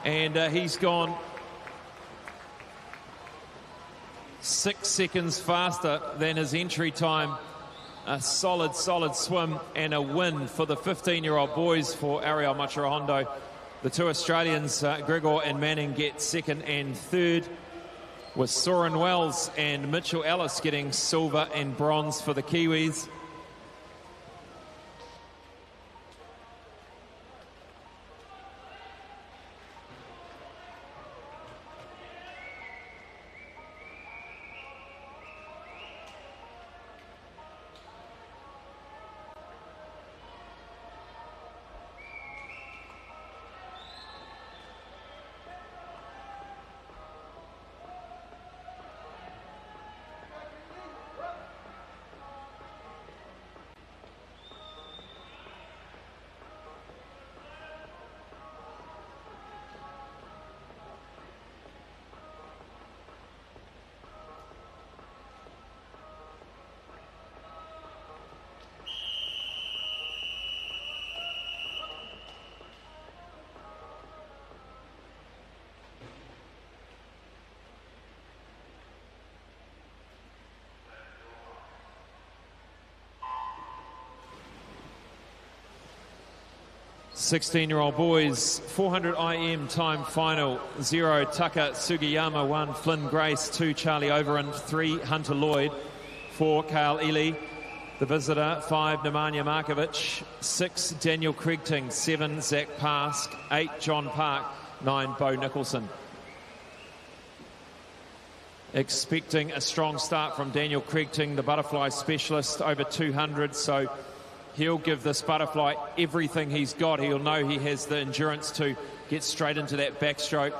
[SPEAKER 1] and he's gone 6 seconds faster than his entry time. A solid swim and a win for the 15-year-old boys for Ariel Machirahondo. The two Australians, Grigor and Manning, get second and third, with Soren Wells and Mitchell Ellis getting silver and bronze for the Kiwis. Sixteen-year-old boys, 400 IM time final. 0 Taka Sugiyama, 1 Flynn Grace, 2 Charlie Overend, 3 Hunter Lloyd, 4 Kyle Ely. The visitor, 5 Nemanja Markovic, 6 Daniel Kriegting, 7 Zach Pask, 8 John Park, 9 Bo Nicholson. Expecting a strong start from Daniel Kriegting, the butterfly specialist, over 200, so he'll give this butterfly everything he's got. He'll know he has the endurance to get straight into that backstroke.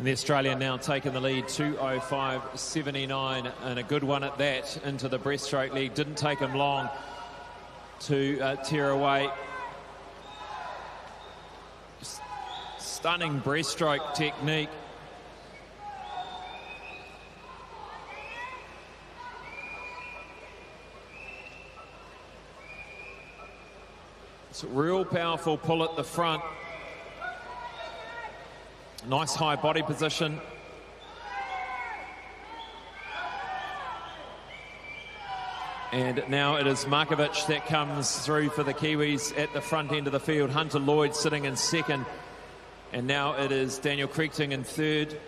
[SPEAKER 1] And the Australian now taking the lead, 2:05.79, and a good one at that into the breaststroke leg. Didn't take him long to tear away. Stunning breaststroke technique. It's a real powerful pull at the front. Nice high body position. And now it is Markovic that comes through for the Kiwis at the front end of the field. Hunter Lloyd sitting in second. And now it is Daniel Crichton in third.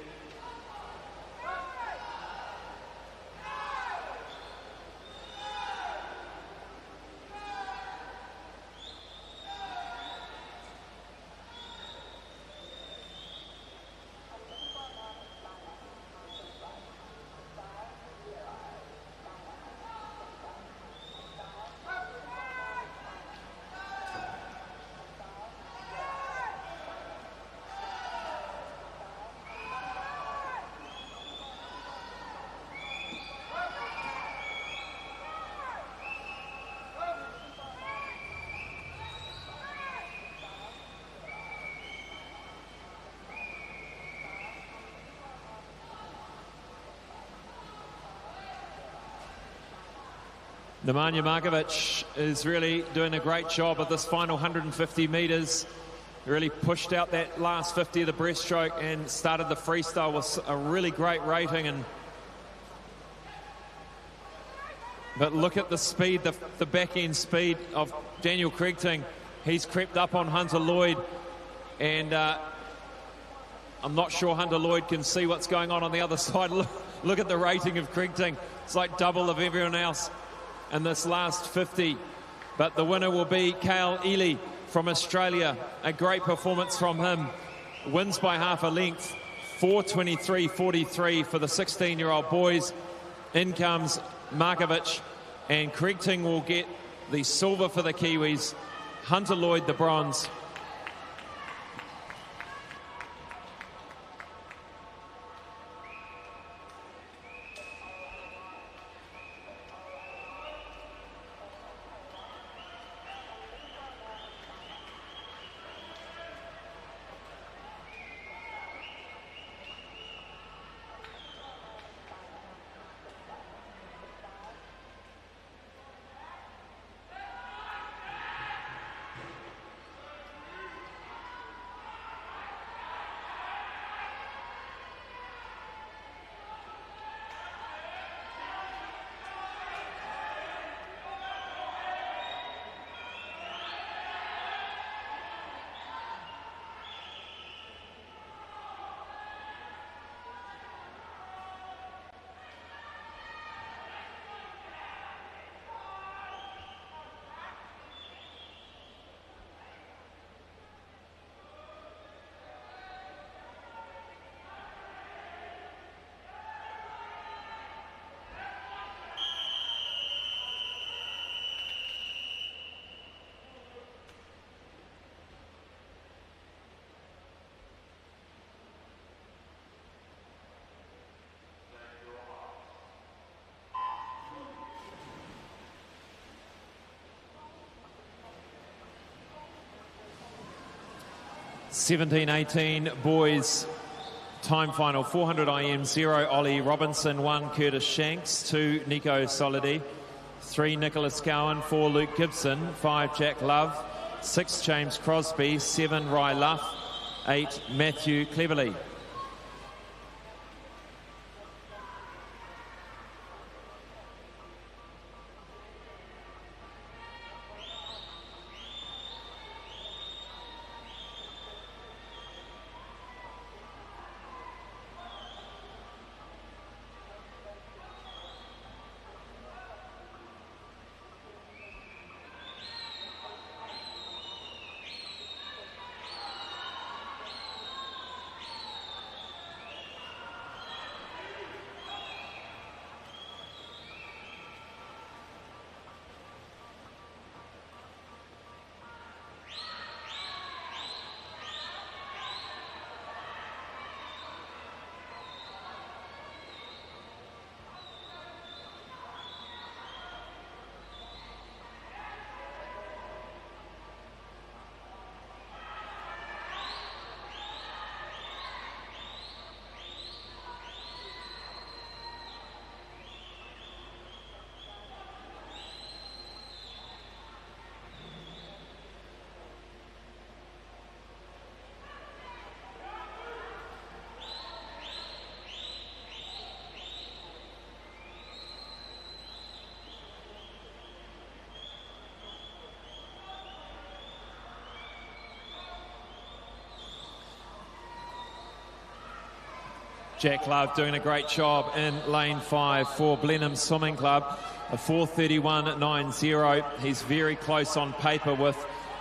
[SPEAKER 1] Nemanja Markovic is really doing a great job of this final 150 metres. Really pushed out that last 50 of the breaststroke and started the freestyle with a really great rating. But look at the speed, the back end speed of Daniel Crichton. He's crept up on Hunter Lloyd, and I'm not sure Hunter Lloyd can see what's going on the other side. Look at the rating of Crichton. It's like double of everyone else in this last 50. But the winner will be Kale Ely from Australia. A great performance from him. Wins by half a length, 4:23.43 for the 16-year-old boys. In comes Markovic, and Crichton will get the silver for the Kiwis. Hunter Lloyd the bronze. (17:18) boys time final, 400 IM, 0 Ollie Robinson, 1 Curtis Shanks, 2 Nico Solidi, 3 Nicholas Cowan, 4 Luke Gibson, 5 Jack Love, 6 James Crosby, 7 Rye Luff, 8 Matthew Cleverley. Jack Love doing a great job in lane 5 for Blenheim Swimming Club. A 4:31.90. He's very close on paper with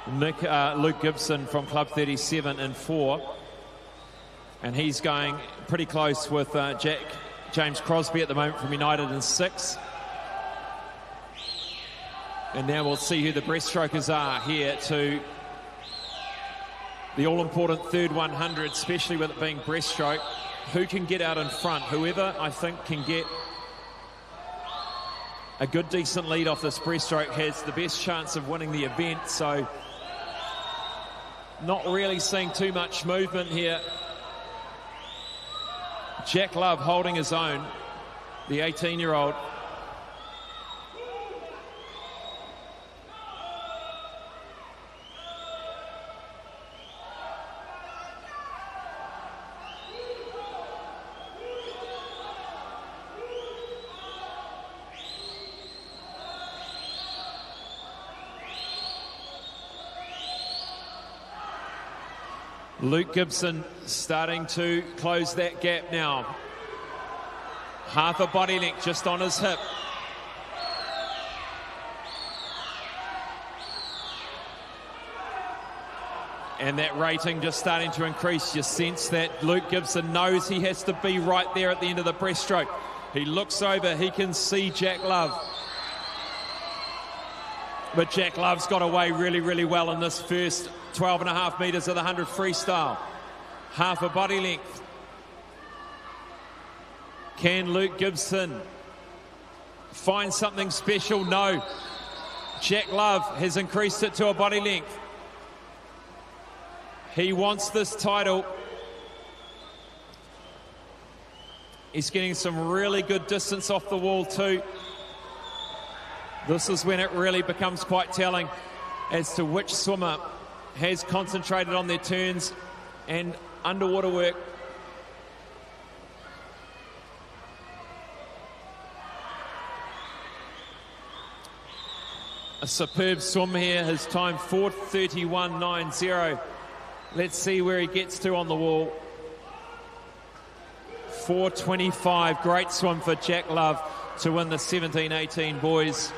[SPEAKER 1] Luke Gibson from Club 37 in 4. And he's going pretty close with James Crosby at the moment from United in 6. And now we'll see who the breaststrokers are here to the all-important third 100, especially with it being breaststroke. Who can get out in front? Whoever, I think, can get a good, decent lead off this breaststroke has the best chance of winning the event. So not really seeing too much movement here. Jack Love holding his own, the 18-year-old. Luke Gibson starting to close that gap now. Half a body length just on his hip. And that rating just starting to increase. You sense that Luke Gibson knows he has to be right there at the end of the breaststroke. He looks over, he can see Jack Love. But Jack Love's got away really, really well in this first 12.5 metres of the 100 freestyle. Half a body length. Can Luke Gibson find something special? No. Jack Love has increased it to a body length. He wants this title. He's getting some really good distance off the wall too. This is when it really becomes quite telling as to which swimmer has concentrated on their turns and underwater work. A superb swim here, his time 4:31.90. Let's see where he gets to on the wall. 4:25, great swim for Jack Love to win the 17-18 boys.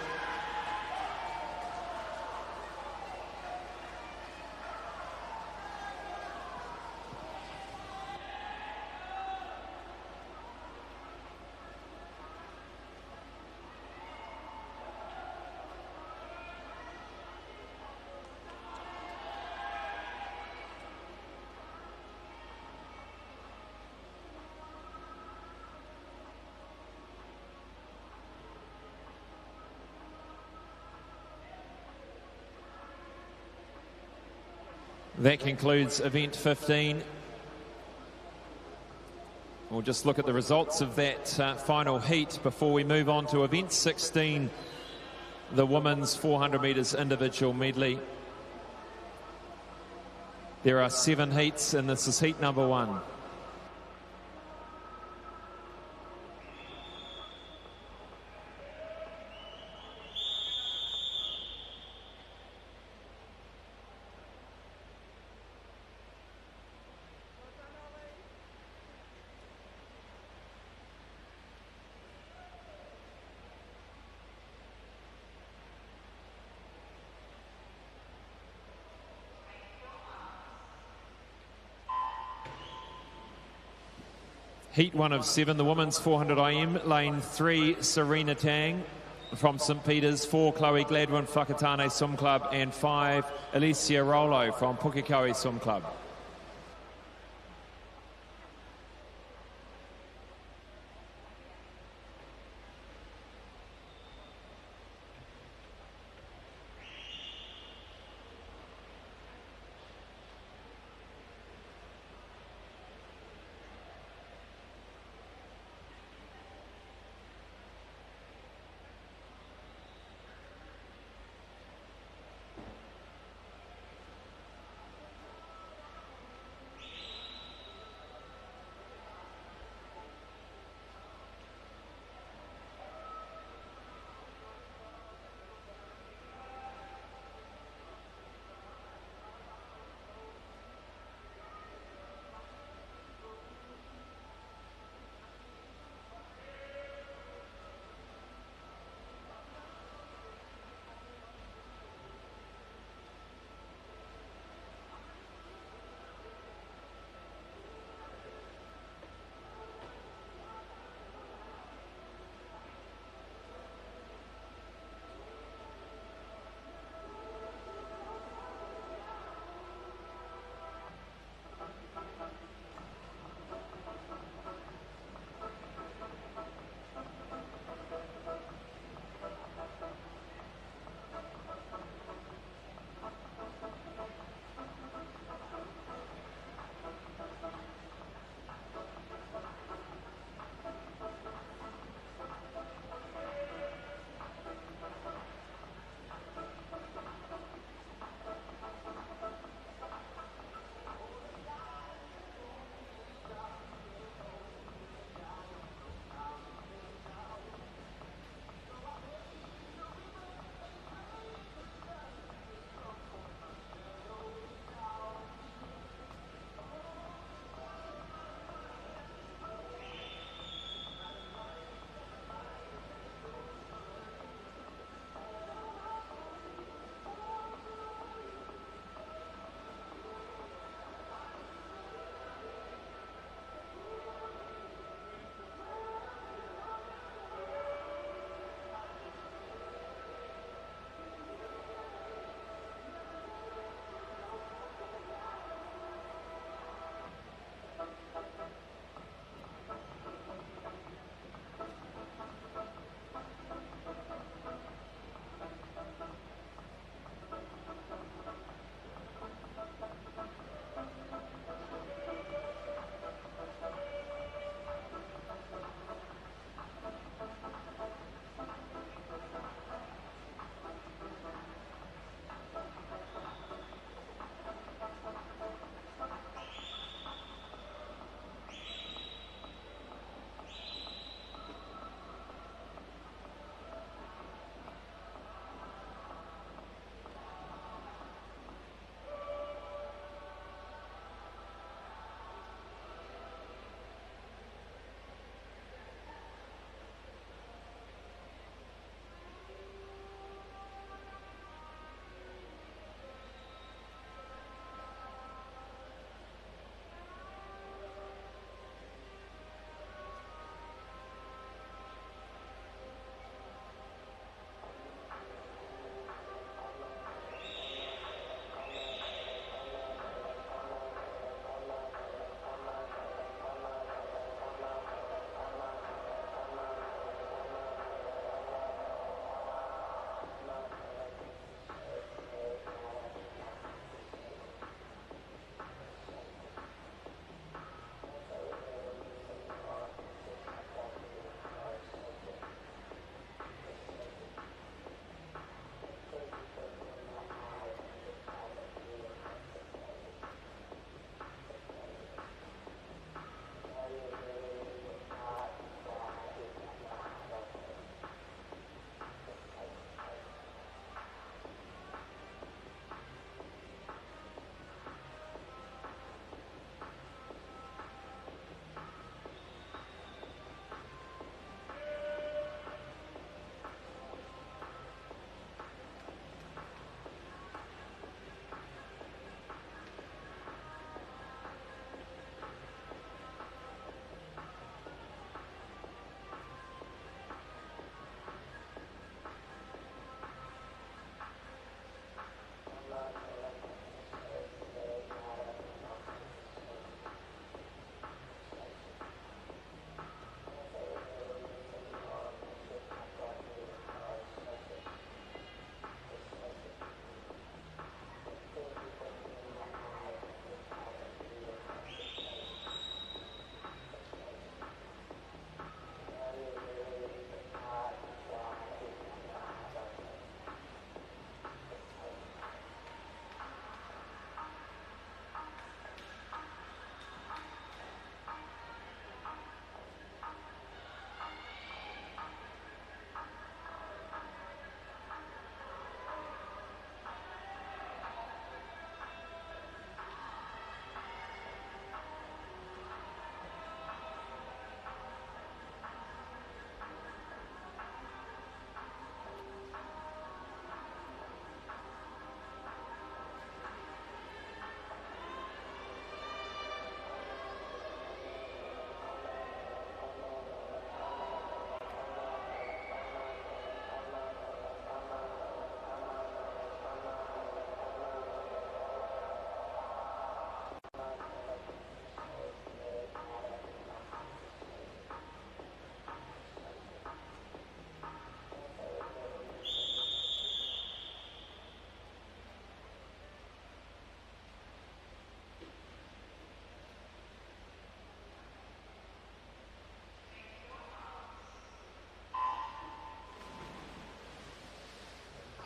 [SPEAKER 1] That concludes event 15. We'll just look at the results of that final heat before we move on to event 16, the women's 400 metres individual medley. There are 7 heats, and this is heat number 1. Heat 1 of 7, the women's 400 IM, lane 3, Serena Tang from St Peters, 4, Chloe Gladwin, Whakatane Swim Club, and 5, Alicia Rolo from Pukekohe Swim Club.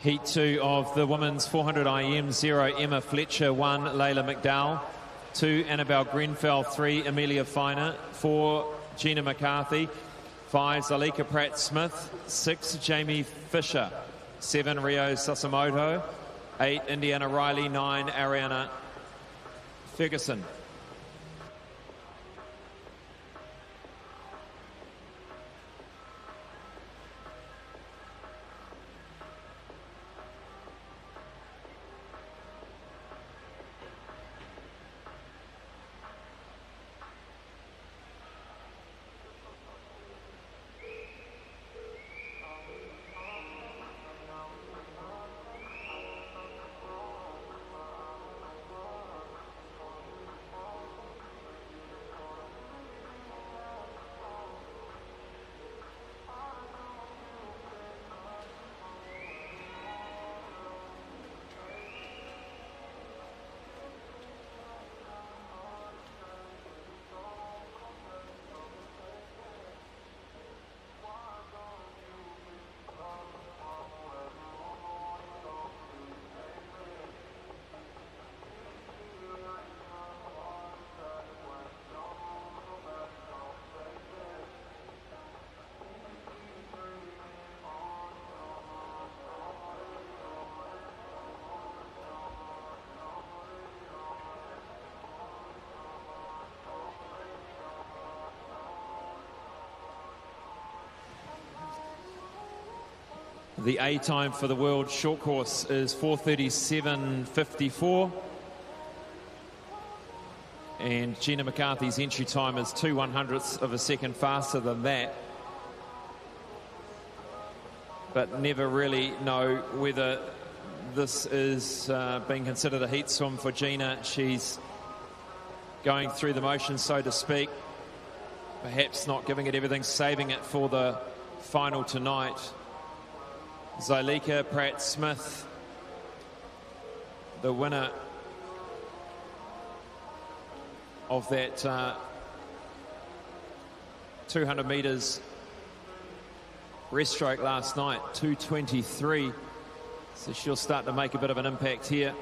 [SPEAKER 1] Heat 2 of the women's 400 IM, 0 Emma Fletcher, 1 Layla McDowell, 2 Annabelle Grenfell, 3 Amelia Finer, 4 Gina McCarthy, 5 Zalika Pratt-Smith, 6 Jamie Fisher, 7 Rio Sasimoto, 8 Indiana Riley, 9 Ariana Ferguson. The A time for the world short course is 4:37.54. And Gina McCarthy's entry time is 2/100ths of a second faster than that. But never really know whether this is being considered a heat swim for Gina. She's going through the motions, so to speak. Perhaps not giving it everything, saving it for the final tonight. Zalika Pratt-Smith, the winner of that 200 metres breaststroke last night, 2:23. So she'll start to make a bit of an impact here.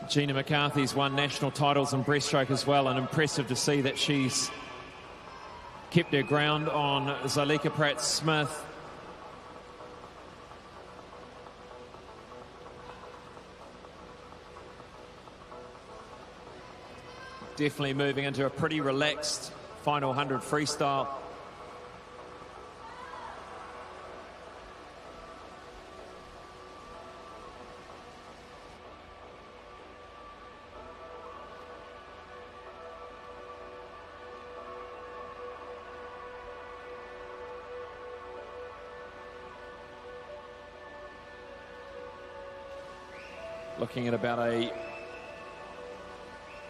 [SPEAKER 1] Gina McCarthy's won national titles in breaststroke as well, and impressive to see that she's kept her ground on Zalika Pratt-Smith. Definitely moving into a pretty relaxed final 100 freestyle. Looking at about a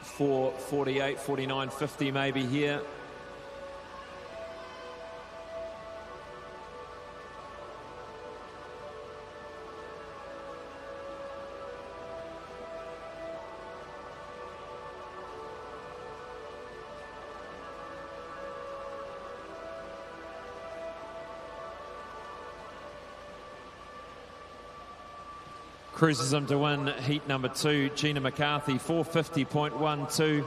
[SPEAKER 1] 4:48, 49.50 maybe here. Cruises him to win heat number 2, Gina McCarthy, 4:50.12.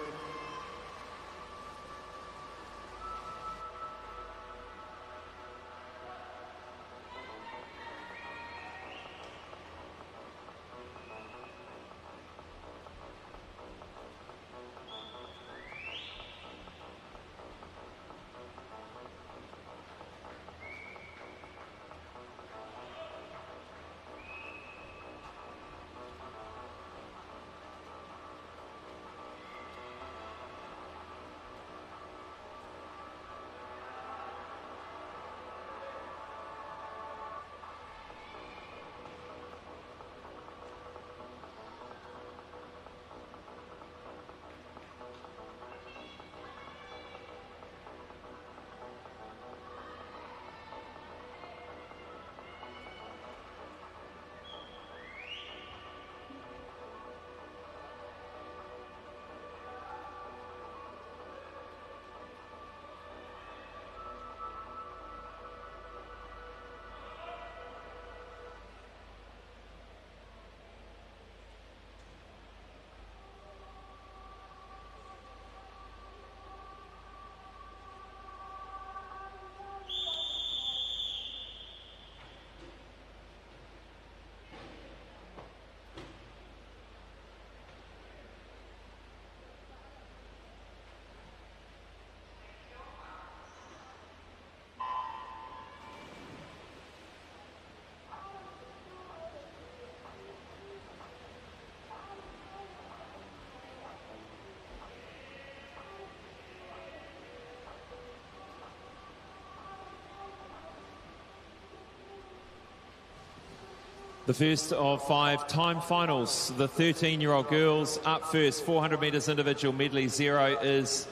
[SPEAKER 1] The first of 5 time finals. The 13-year-old girls up first, 400 metres individual medley. 0 is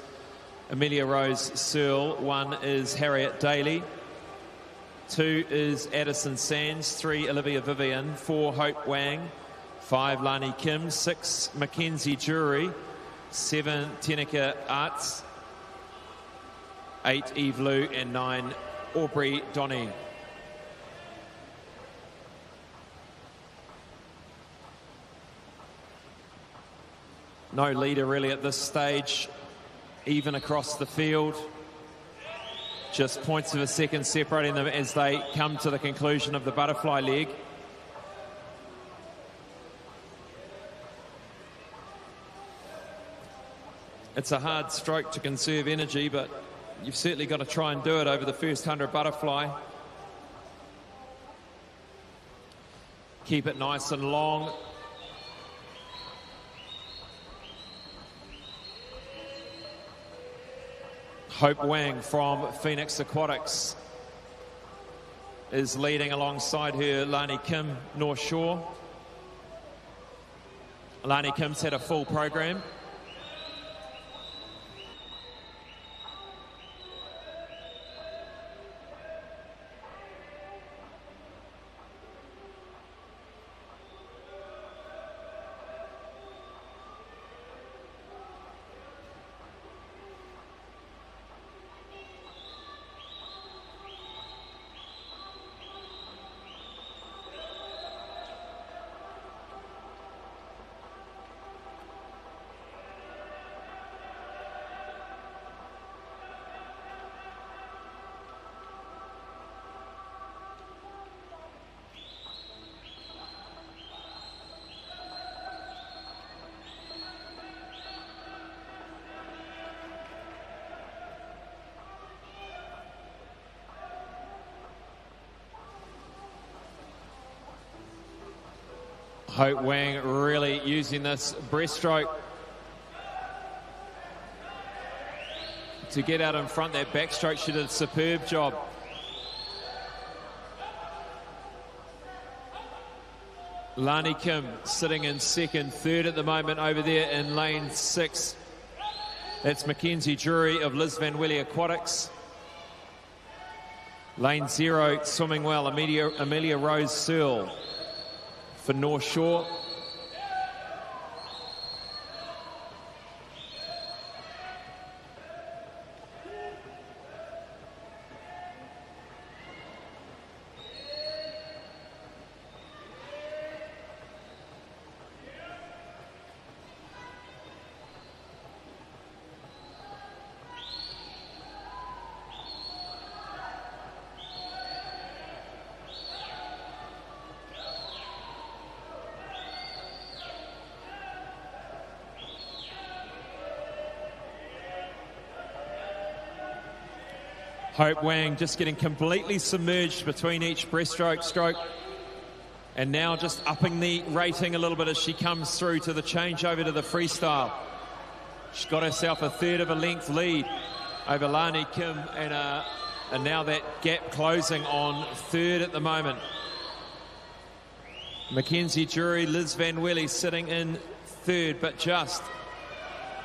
[SPEAKER 1] Amelia Rose Searle. 1 is Harriet Daly. 2 is Addison Sands. 3, Olivia Vivian. 4, Hope Wang. 5, Lani Kim. 6, Mackenzie Jury. 7, Tenika Arts. 8, Eve Liu. And 9, Aubrey Donny. No leader really at this stage, even across the field. Just points of a second separating them as they come to the conclusion of the butterfly leg. It's a hard stroke to conserve energy, but you've certainly got to try and do it over the first 100 butterfly. Keep it nice and long. Hope Wang from Phoenix Aquatics is leading alongside her Lani Kim, North Shore. Lani Kim's had a full program. Hope Wang really using this breaststroke to get out in front. That backstroke, she did a superb job. Lani Kim sitting in second, third at the moment over there in lane 6. That's Mackenzie Drury of Liz Van Willy Aquatics. Lane 0, swimming well, Amelia Rose Searle for North Shore. Hope Wang just getting completely submerged between each breaststroke stroke, and now just upping the rating a little bit as she comes through to the changeover to the freestyle. She's got herself a third of a length lead over Lani Kim, and now that gap closing on third at the moment. Mackenzie Drury, Liz Van Willy sitting in third, but just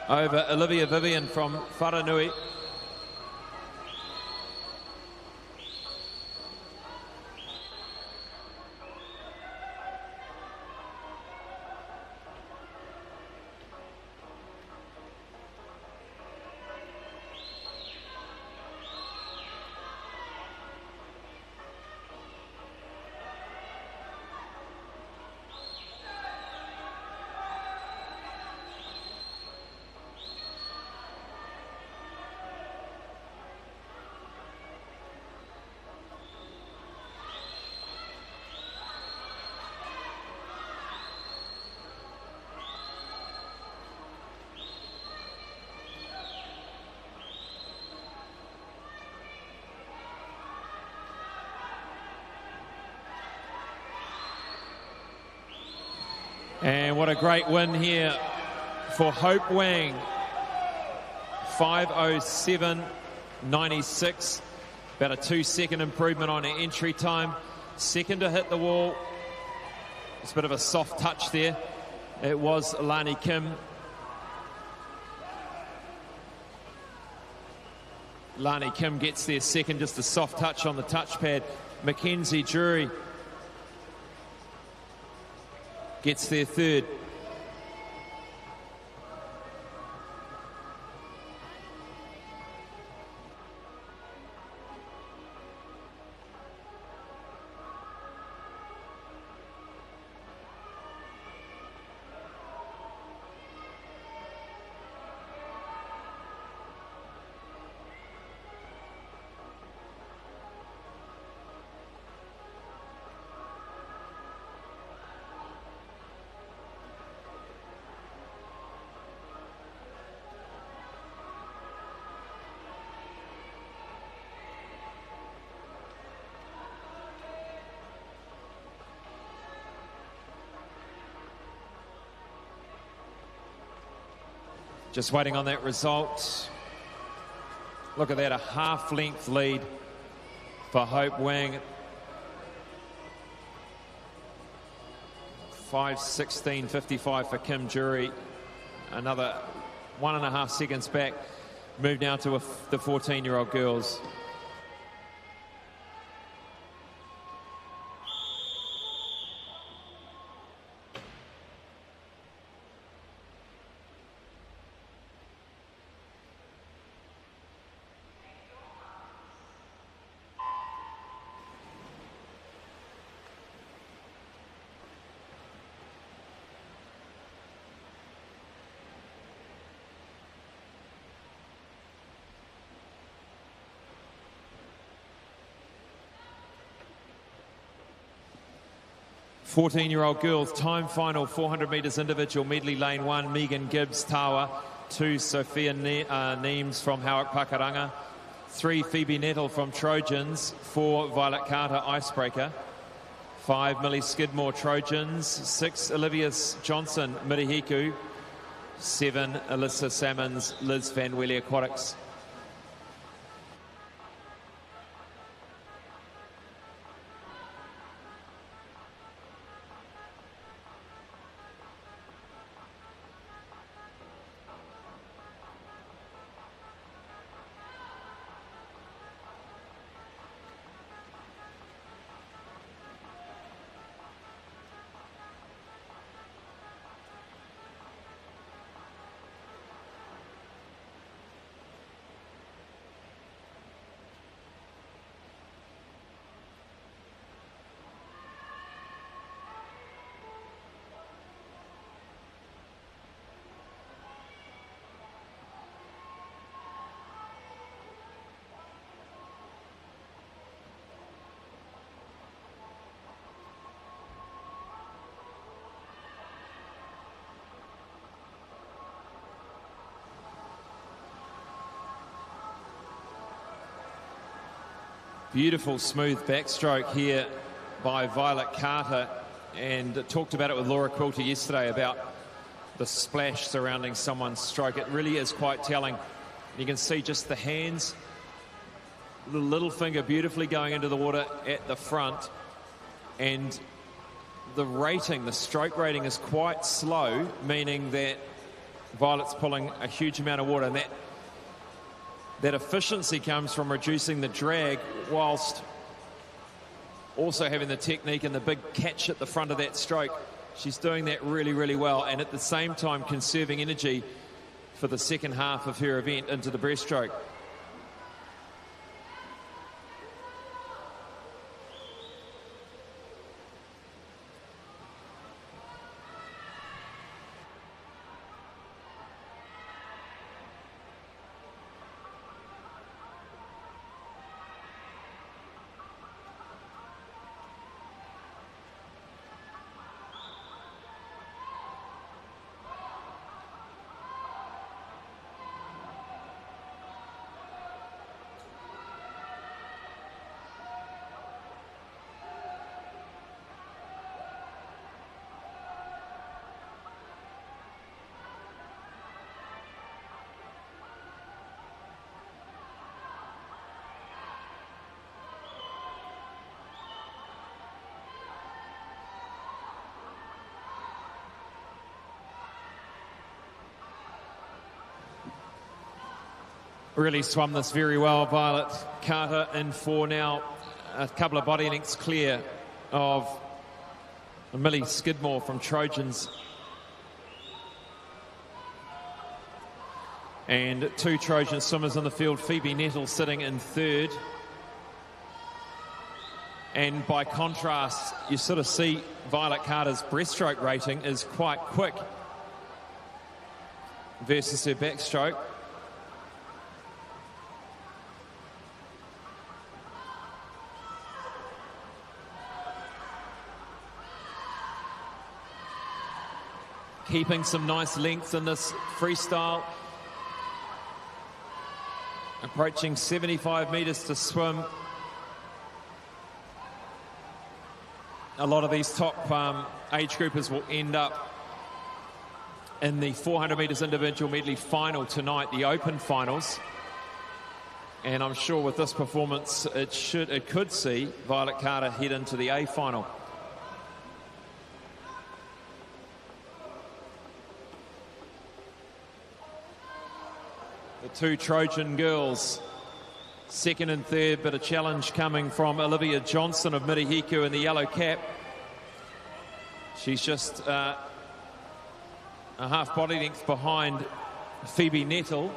[SPEAKER 1] over Olivia Vivian from Wharanui. And what a great win here for Hope Wang. 5:07.96, about a 2-second improvement on her entry time. Second to hit the wall It's a bit of a soft touch there. It was Lani Kim. Lani Kim gets there second, just a soft touch on the touchpad. Mackenzie Drury gets there third. Just waiting on that result. Look at that, a half-length lead for Hope Wang. 5:16.55 for Kim Jury. Another 1.5 seconds back. Move now to the 14-year-old girls. Fourteen-year-old girls, time final, 400 metres individual, medley lane 1, Megan Gibbs, Tawa. 2, Sophia Neems from Howick Pakaranga. 3, Phoebe Nettle from Trojans. 4, Violet Carter, Icebreaker. 5, Millie Skidmore, Trojans. 6, Olivia Johnson, Mirihiku. 7, Alyssa Salmons, Liz Van Welly, Aquatics. Beautiful smooth backstroke here by Violet Carter, and talked about it with Laura Quilter yesterday about the splash surrounding someone's stroke. It really is quite telling. You can see just the hands, the little finger beautifully going into the water at the front, and the rating, the stroke rating is quite slow, meaning that Violet's pulling a huge amount of water, and that efficiency comes from reducing the drag whilst also having the technique and the big catch at the front of that stroke. She's doing that really, really well, and at the same time conserving energy for the second half of her event into the breaststroke. Really swum this very well. Violet Carter in 4 now, a couple of body lengths clear of Millie Skidmore from Trojans. And 2 Trojan swimmers in the field, Phoebe Nettle sitting in 3rd. And by contrast, you sort of see Violet Carter's breaststroke rating is quite quick versus her backstroke. Keeping some nice length in this freestyle. Approaching 75 metres to swim. A lot of these top age groupers will end up in the 400 metres individual medley final tonight, the open finals. And I'm sure with this performance, it could see Violet Carter head into the A final. The 2 Trojan girls, 2nd and 3rd, but a challenge coming from Olivia Johnson of Mirihiku in the yellow cap. She's just a half body length behind Phoebe Nettle.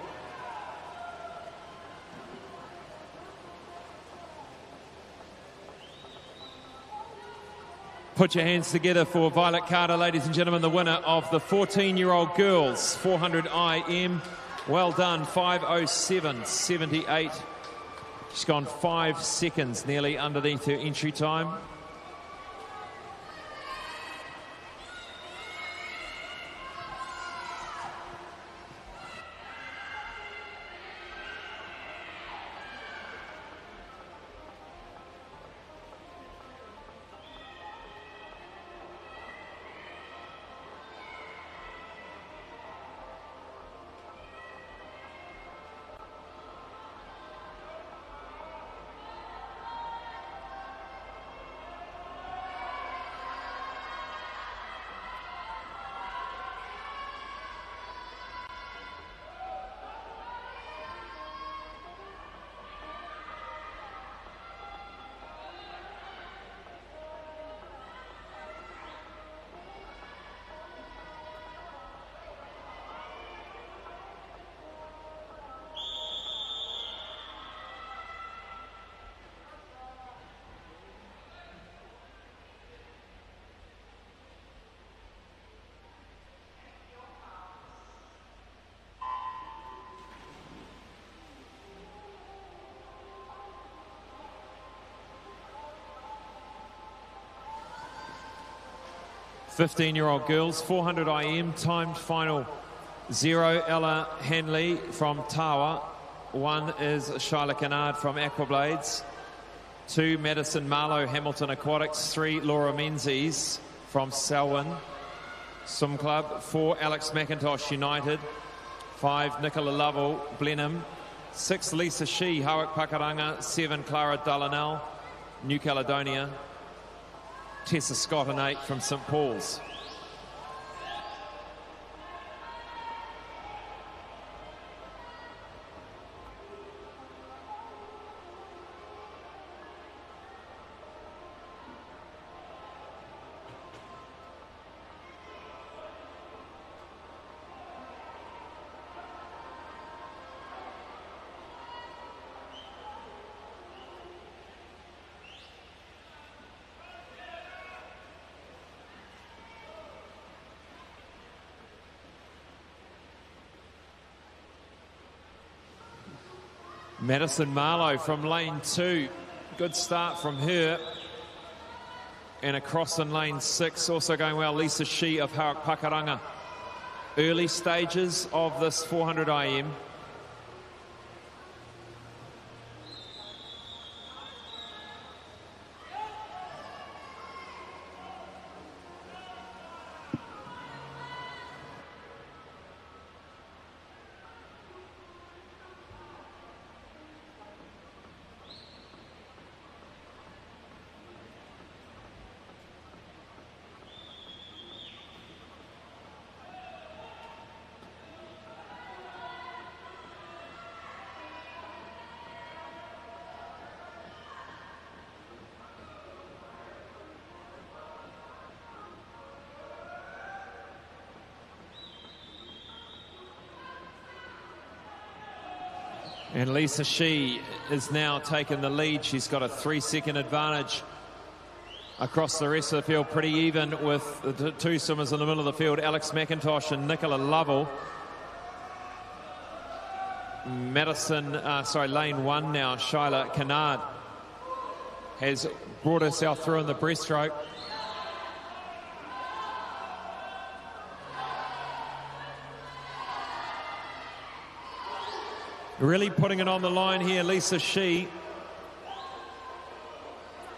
[SPEAKER 1] Put your hands together for Violet Carter, ladies and gentlemen, the winner of the 14-year-old girls 400 IM. Well done, 5:07.78. She's gone 5 seconds nearly underneath her entry time. Fifteen-year-old girls, 400 IM, timed final 0, Ella Hanley from Tawa. 1 is Shyla Kennard from Aquablades. 2, Madison Marlowe, Hamilton Aquatics. 3, Laura Menzies from Selwyn Swim Club. 4, Alex McIntosh United. 5, Nicola Lovell, Blenheim. 6, Lisa Shee, Hawick Pakaranga. 7, Clara Dullinell, New Caledonia. Tessa Scott and 8 from St Paul's. Madison Marlowe from lane 2. Good start from her. And across in lane 6, also going well, Lisa Shee of Hawick Pakaranga. Early stages of this 400 IM. And Lisa Shee is now taking the lead. She's got a 3-second advantage across the rest of the field, pretty even with the two swimmers in the middle of the field, Alex McIntosh and Nicola Lovell. Lane 1 now, Shyla Kennard has brought herself through in the breaststroke. Really putting it on the line here, Lisa Shee.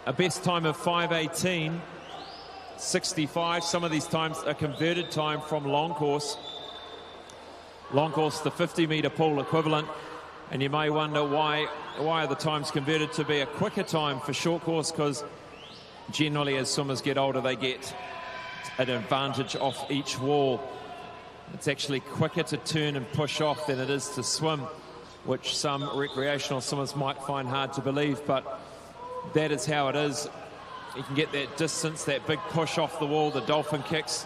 [SPEAKER 1] A best time of 5:18.65. Some of these times a converted time from long course. Long course, the 50-metre pool equivalent. And you may wonder why are the times converted to be a quicker time for short course, because generally as swimmers get older, they get an advantage off each wall. It's actually quicker to turn and push off than it is to swim, which some recreational swimmers might find hard to believe, but that is how it is. You can get that distance, that big push off the wall, the dolphin kicks.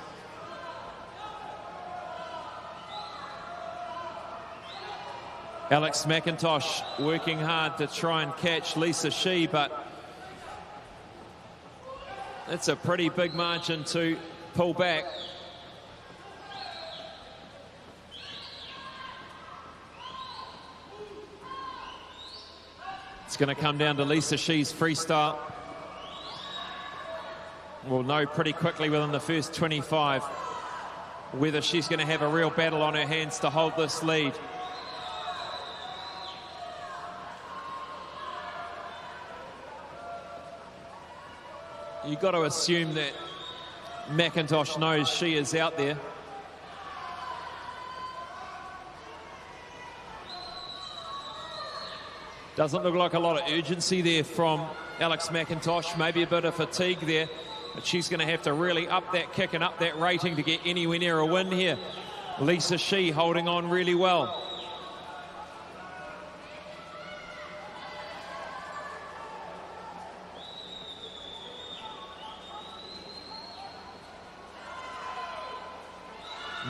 [SPEAKER 1] Alex McIntosh working hard to try and catch Lisa Shee, but it's a pretty big margin to pull back. It's going to come down to Lisa Shee's freestyle. We'll know pretty quickly within the first 25 whether she's going to have a real battle on her hands to hold this lead. You've got to assume that McIntosh knows she is out there. Doesn't look like a lot of urgency there from Alex McIntosh. Maybe a bit of fatigue there, but she's going to have to really up that kick and up that rating to get anywhere near a win here. Lisa Shee holding on really well.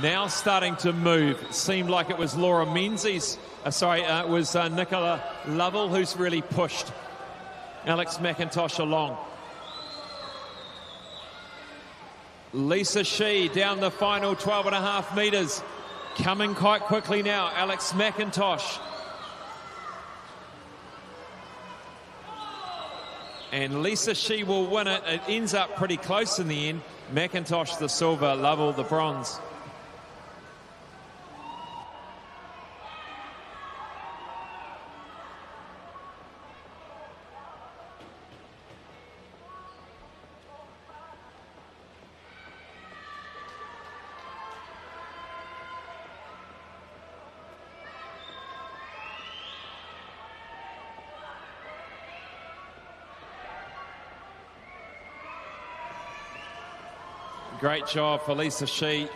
[SPEAKER 1] Now starting to move. It seemed like it was Laura Menzies. It was Nicola Lovell who's really pushed Alex McIntosh along. Lisa Shee down the final 12.5 metres. Coming quite quickly now, Alex McIntosh. And Lisa Shee will win it. It ends up pretty close in the end. McIntosh the silver, Lovell the bronze. Great job for Lisa Shee.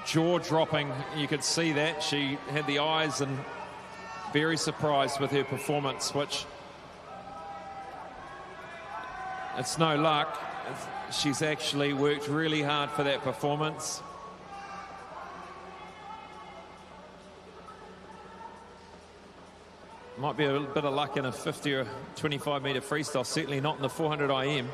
[SPEAKER 1] Jaw dropping, you could see that. She had the eyes and very surprised with her performance, which it's no luck. She's actually worked really hard for that performance. Might be a bit of luck in a 50 or 25 metre freestyle, certainly not in the 400 IM.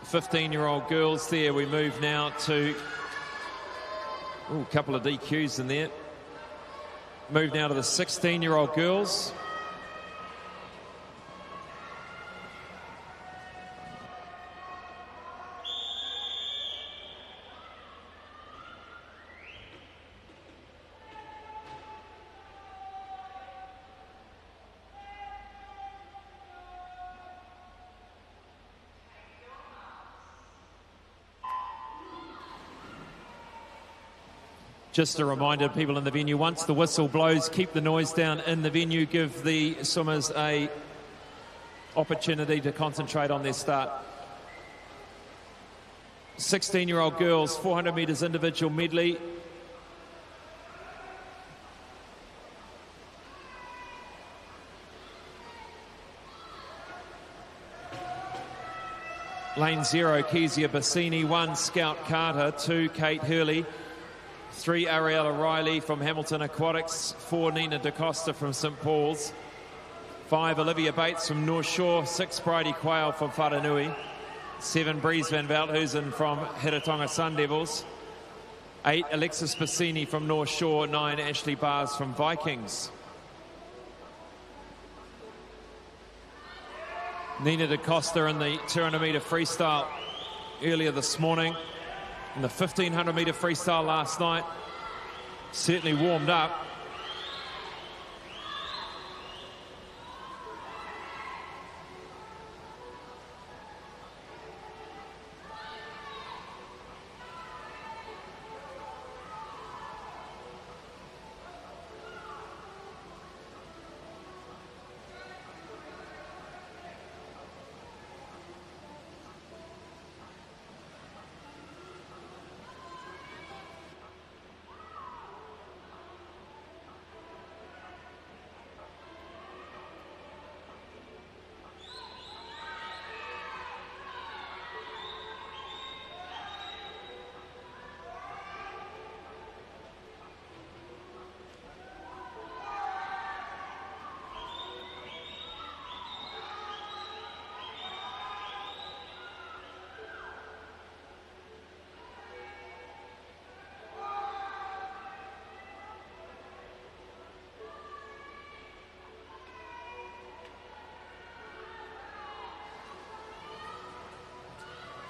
[SPEAKER 1] .15-year-old girls there. We move now to a couple of DQs in there. Move now to the 16-year-old girls. Just a reminder to people in the venue, once the whistle blows, keep the noise down in the venue, give the swimmers a opportunity to concentrate on their start. 16-year-old girls, 400 metres individual medley. Lane 0, Kezia Bassini. 1, Scout Carter. 2, Kate Hurley. 3, Ariella Riley from Hamilton Aquatics. 4, Nina DaCosta from St Paul's. 5, Olivia Bates from North Shore. 6, Bridie Quayle from Wharanui. 7, Breeze van Veldhuizen from Hiratonga Sun Devils. 8, Alexis Bassini from North Shore. 9, Ashley Bars from Vikings. Nina DaCosta in the 200-metre freestyle earlier this morning. In the 1500-metre freestyle last night. Certainly warmed up.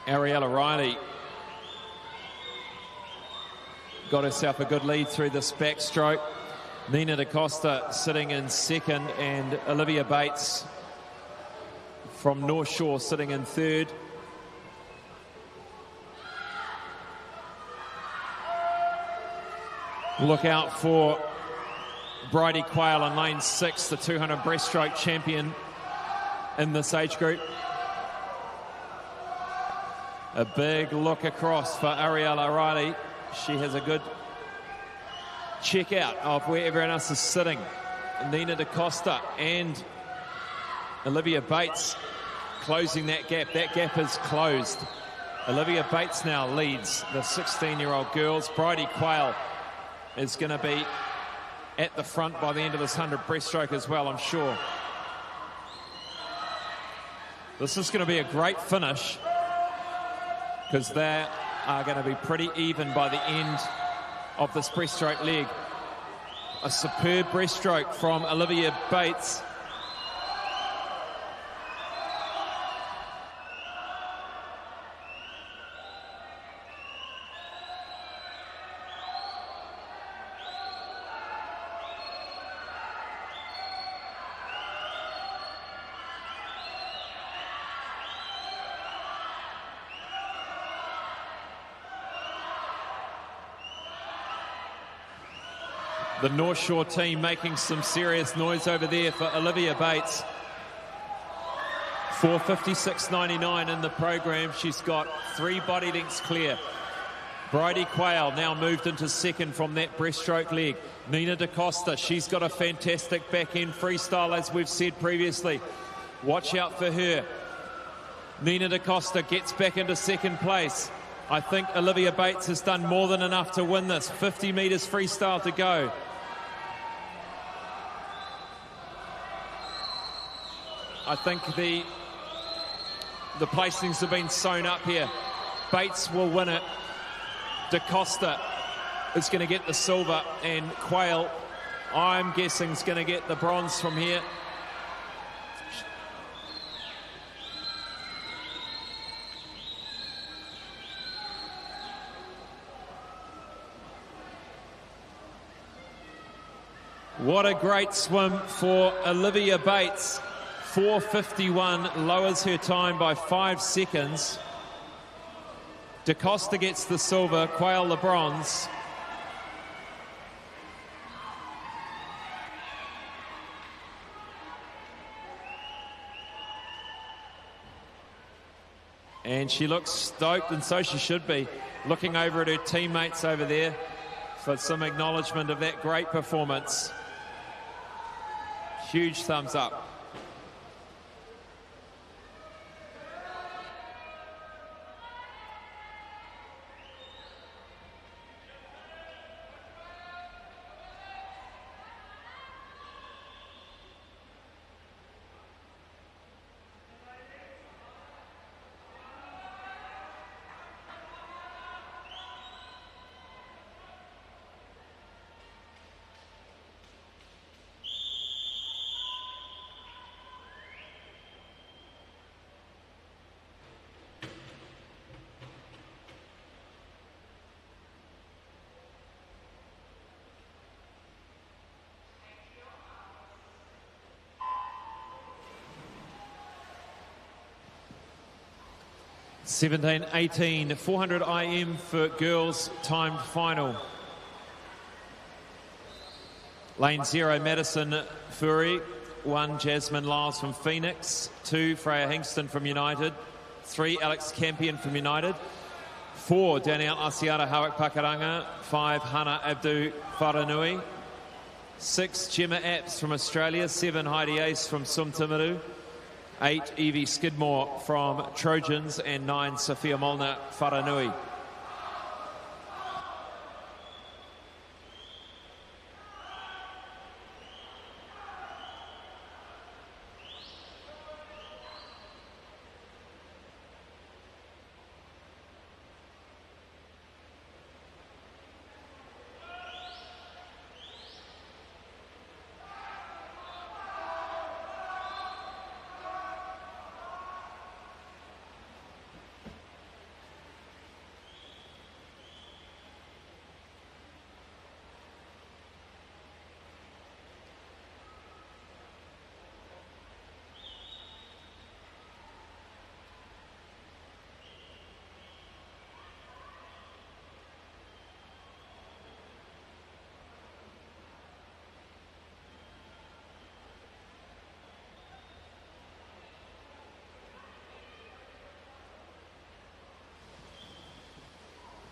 [SPEAKER 1] Ariella Riley got herself a good lead through this backstroke. Nina DaCosta sitting in second, and Olivia Bates from North Shore sitting in third. Look out for Bridie Quayle in lane 6, the 200 breaststroke champion in this age group. A big look across for Ariella Riley. She has a good check out of where everyone else is sitting. Nina DaCosta and Olivia Bates closing that gap. That gap is closed. Olivia Bates now leads the 16-year-old girls. Bridie Quayle is going to be at the front by the end of this 100 breaststroke as well, I'm sure. This is going to be a great finish, because they are going to be pretty even by the end of this breaststroke leg. A superb breaststroke from Olivia Bates. The North Shore team making some serious noise over there for Olivia Bates. 4:56.99 in the program. She's got 3 body lengths clear. Bridie Quayle now moved into second from that breaststroke leg. Nina DaCosta, she's got a fantastic back end freestyle, as we've said previously. Watch out for her. Nina DaCosta gets back into second place. I think Olivia Bates has done more than enough to win this. 50 metres freestyle to go. I think the placings have been sewn up here. Bates will win it. DaCosta is going to get the silver, and Quayle, I'm guessing, is going to get the bronze from here. What a great swim for Olivia Bates. 4:51, lowers her time by 5 seconds. DaCosta gets the silver, Quayle the bronze. And she looks stoked, and so she should be, looking over at her teammates over there for some acknowledgement of that great performance. Huge thumbs up. 17-18, 400 IM for girls timed final. Lane 0, Madison Fury. 1, Jasmine Lyles from Phoenix. 2, Freya Hingston from United. 3, Alex Campion from United. 4, Danielle Asiata Hawak Pakaranga. 5, Hannah Abdu Wharanui. 6, Gemma Apps from Australia. 7, Heidi Ace from Sumtimaru. 8, Evie Skidmore from Trojans. And 9, Sophia Molnar Wharanui.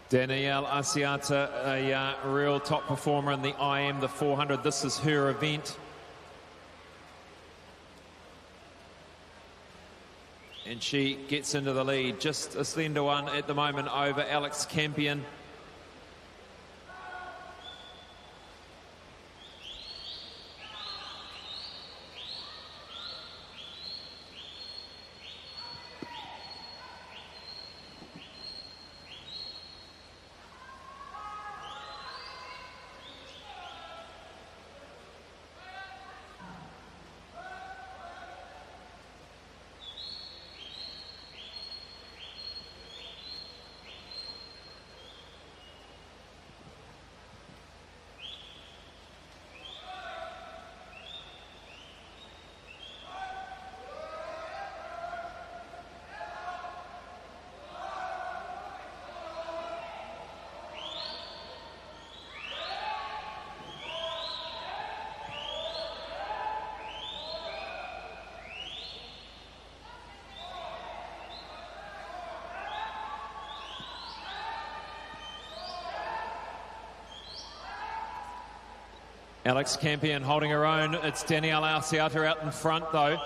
[SPEAKER 1] Danielle Asiata, a real top performer in the IM, the 400. This is her event. And she gets into the lead. Just a slender one at the moment over Alex Campion. Alex Campion holding her own. It's Danielle Asiata out in front, though.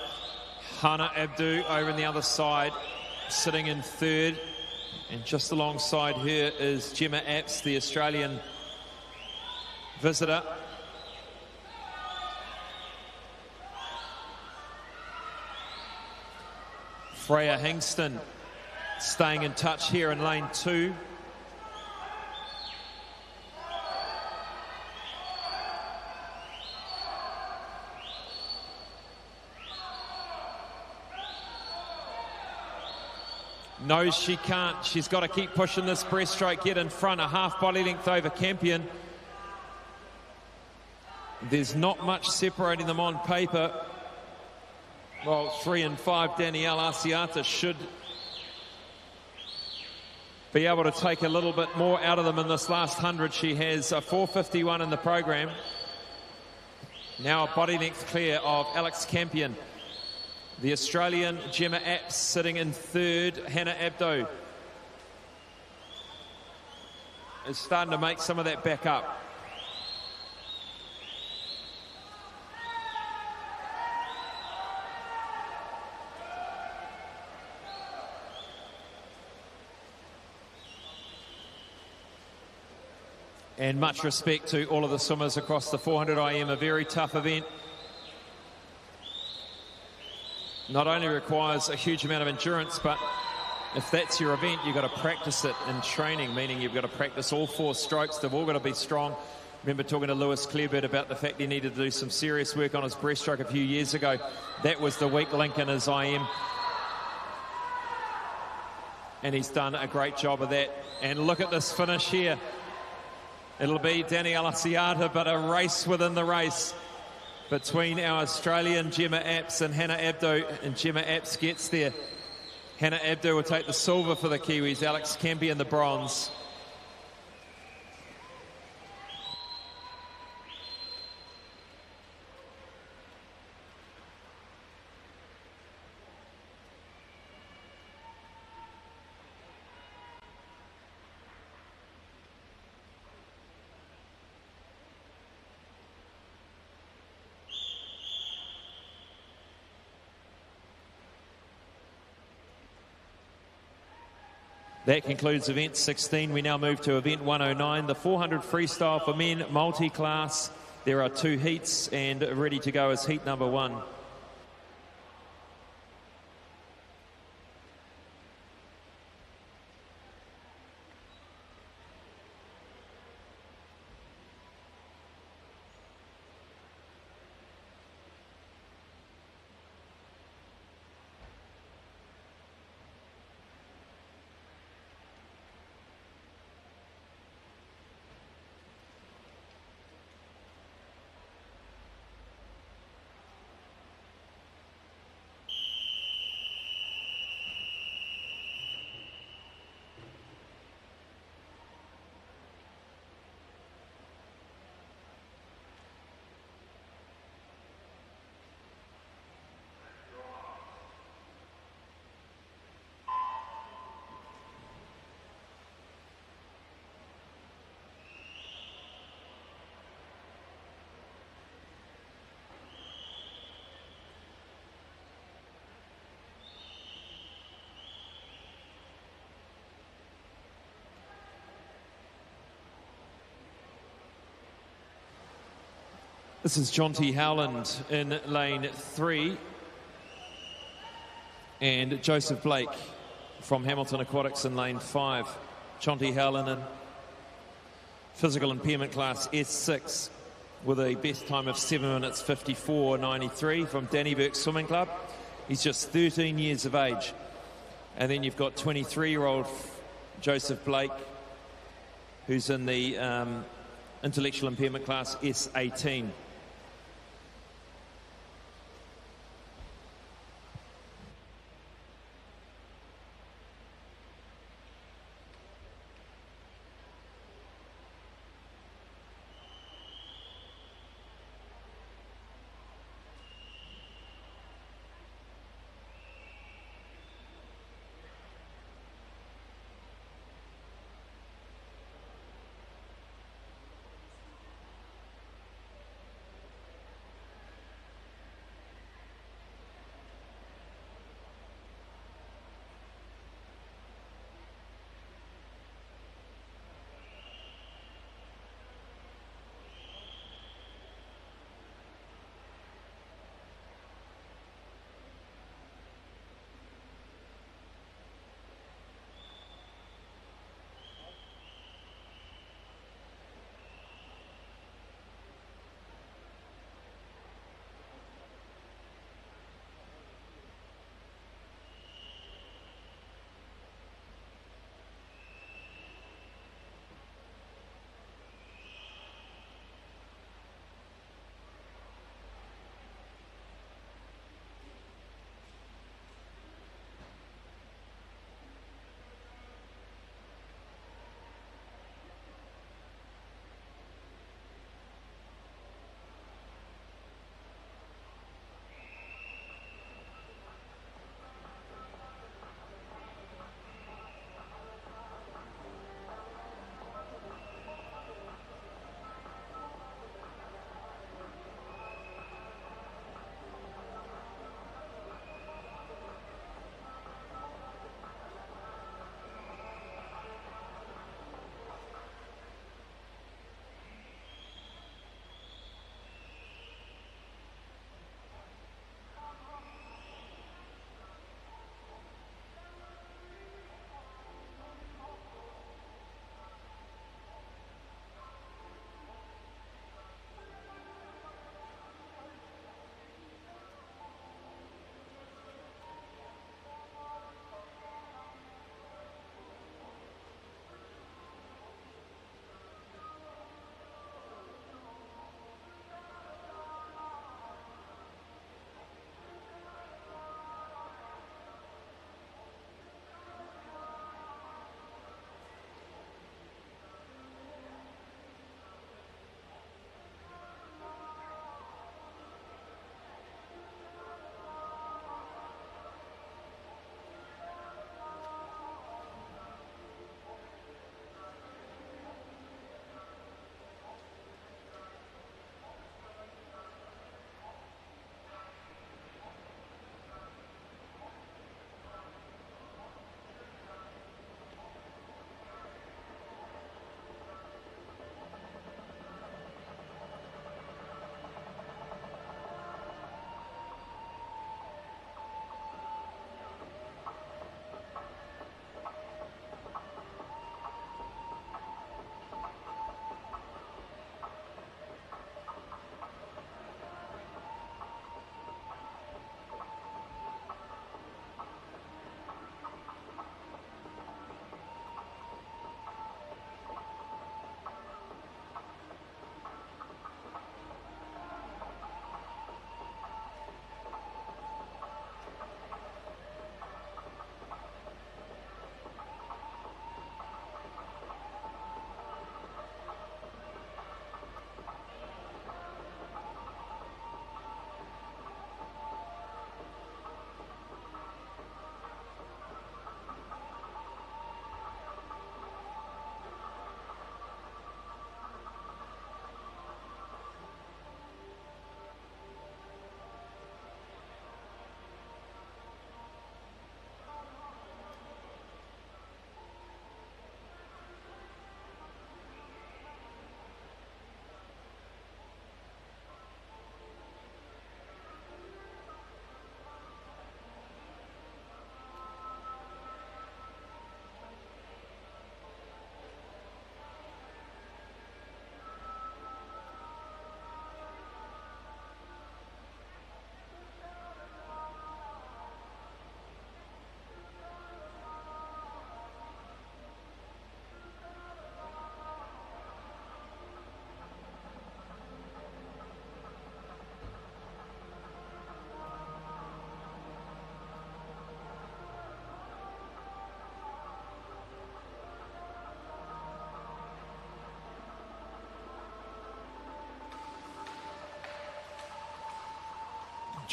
[SPEAKER 1] Hannah Abdu over on the other side, sitting in third. And just alongside her is Gemma Apps, the Australian visitor. Freya Hingston staying in touch here in lane 2. Knows she can't. She's got to keep pushing this breaststroke, get in front, a half body length over Campion. There's not much separating them on paper. Well, 3 and 5, Danielle Asiata should be able to take a little bit more out of them in this last 100. She has a 4:51 in the program. Now a body length clear of Alex Campion. The Australian Gemma Apps sitting in third. Hannah Abdo is starting to make some of that back up. And much respect to all of the swimmers across the 400 IM, a very tough event. Not only requires a huge amount of endurance, but if that's your event, you've got to practice it in training, meaning you've got to practice all 4 strokes. They've all got to be strong. Remember talking to Lewis Clearbird about the fact he needed to do some serious work on his breaststroke a few years ago. That was the weak link in his IM. And he's done a great job of that. And look at this finish here. It'll be Danielle Asiata, but a race within the race between our Australian Gemma Apps and Hannah Abdo, and Gemma Apps gets there Hannah Abdo will take the silver for the Kiwis. Alex Campion the bronze. That concludes event 16. We now move to event 109, the 400 freestyle for men, multi-class. There are 2 heats, and ready to go is heat number 1. This is Jonty Howland in lane 3, and Joseph Blake from Hamilton Aquatics in lane 5. Jonty Howland in physical impairment class S6 with a best time of 7 minutes 54.93 from Danny Burke Swimming Club. He's just 13 years of age. And then you've got 23-year-old Joseph Blake, who's in the intellectual impairment class S18.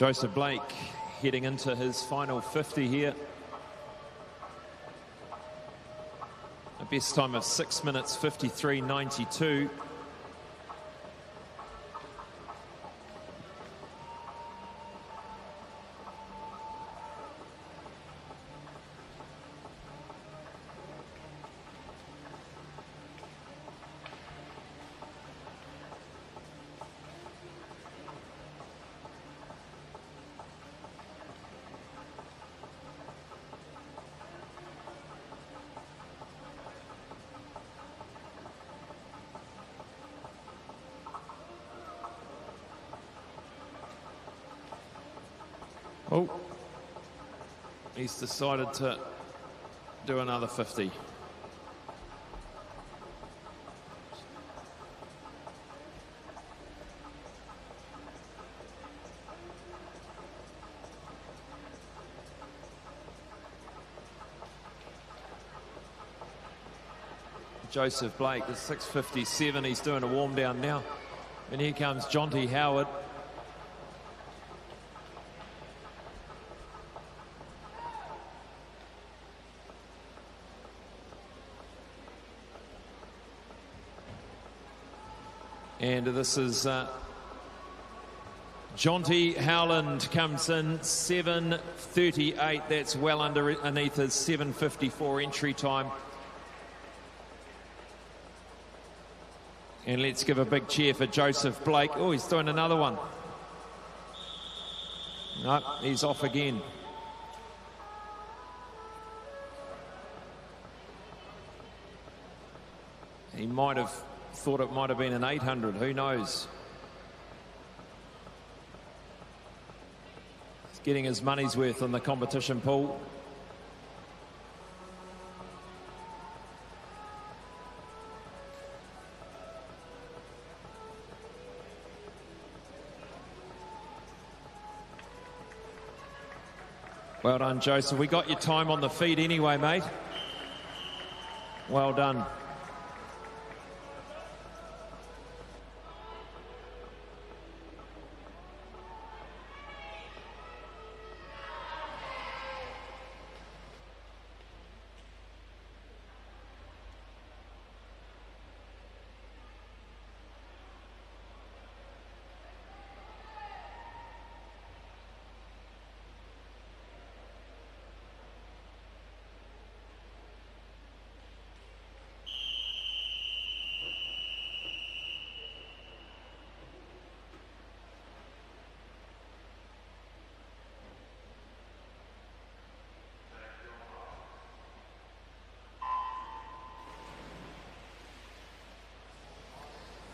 [SPEAKER 1] Joseph Blake heading into his final 50 here. A best time of 6 minutes 53.92. Oh, he's decided to do another 50. Joseph Blake is 6:57. He's doing a warm down now. And here comes Jonty Howard. And this is Jonty Howland comes in 7:38. That's well underneath his 7:54 entry time. And let's give a big cheer for Joseph Blake. Oh, he's doing another one. No, he's off again. He might have thought it might have been an 800, who knows? He's getting his money's worth in the competition pool. Well done, Joseph. We got your time on the feed anyway, mate. Well done.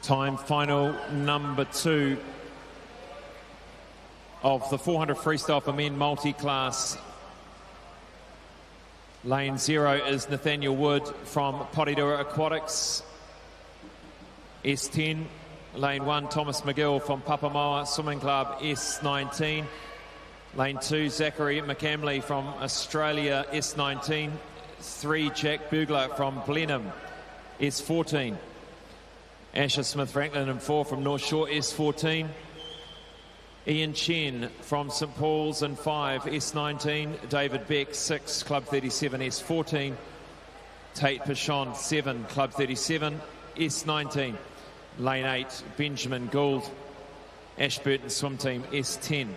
[SPEAKER 1] Time final number 2 of the 400 freestyle for men multi-class. Lane 0 is Nathaniel Wood from Porirua Aquatics. S10. Lane 1, Thomas McGill from Papamoa Swimming Club, S19. Lane 2, Zachary McCamley from Australia, S19. 3, Jack Bugler from Blenheim, S14. Asher Smith-Franklin in 4 from North Shore, S14. Ian Chen from St Paul's in 5, S19. David Beck, 6, Club 37, S14. Tate Pichon, 7, Club 37, S19. Lane 8, Benjamin Gould, Ashburton Swim Team, S10.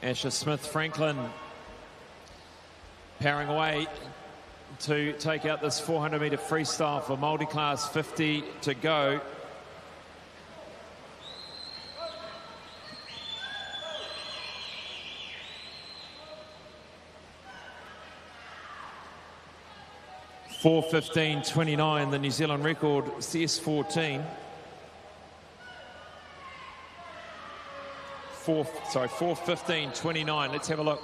[SPEAKER 1] Asher Smith-Franklin powering away to take out this 400-metre freestyle for multiclass. 50 to go. (4:15.29), the New Zealand record, CS14. 4:15.29. Let's have a look.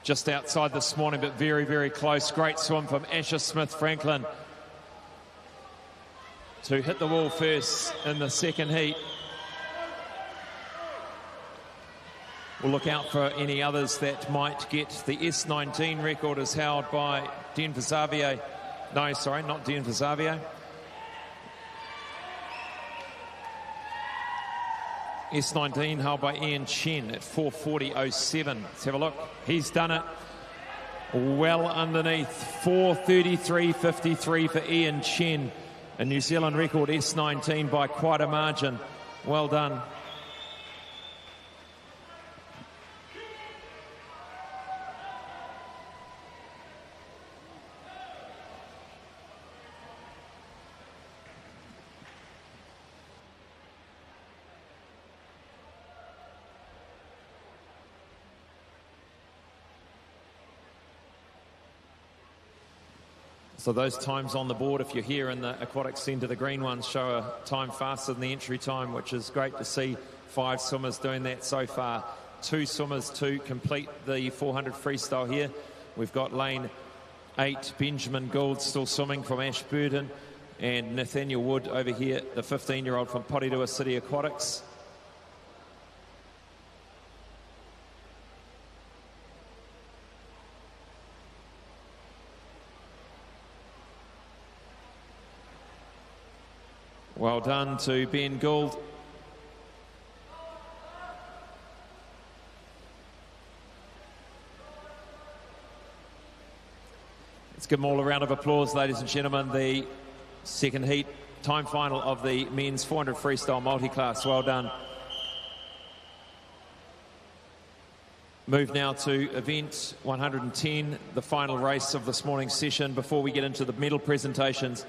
[SPEAKER 1] Just outside this morning, but very, very close. Great swim from Asher Smith-Franklin to hit the wall first in the second heat. We'll look out for any others that might get the S19 record, is held by Denver Xavier. No, sorry, not Denver Xavier. S19 held by Ian Chen at 4:40.07. Let's have a look. He's done it well underneath. 4:33.53 for Ian Chen. A New Zealand record S19 by quite a margin. Well done. So those times on the board, if you're here in the Aquatic Centre, the green ones show a time faster than the entry time, which is great to see. 5 swimmers doing that so far. 2 swimmers to complete the 400 freestyle here. We've got lane 8, Benjamin Gould still swimming from Ashburton, and Nathaniel Wood over here, the 15-year-old from Porirua City Aquatics. Well done to Ben Gould. Let's give them all a round of applause, ladies and gentlemen. The second heat, time final of the men's 400 freestyle multi-class. Well done. Move now to event 110, the final race of this morning's session. Before we get into the medal presentations,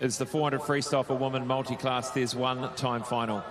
[SPEAKER 1] is the 400 freestyle for women multi-class. There's one time final.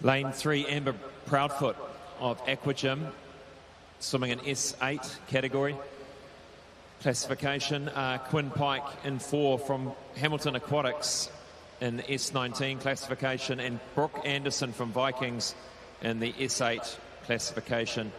[SPEAKER 1] Lane 3, Amber Proudfoot of Aquagym, swimming in S8 category. Classification, Quinn Pike in 4 from Hamilton Aquatics in S19 classification, and Brooke Anderson from Vikings in the S8 classification.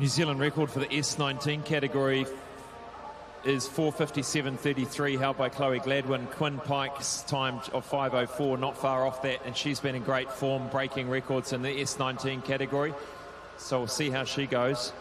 [SPEAKER 1] New Zealand record for the S19 category is 4:57.33, held by Chloe Gladwin. Quinn Pike's time of 5:04, not far off that, and she's been in great form, breaking records in the S19 category. So we'll see how she goes.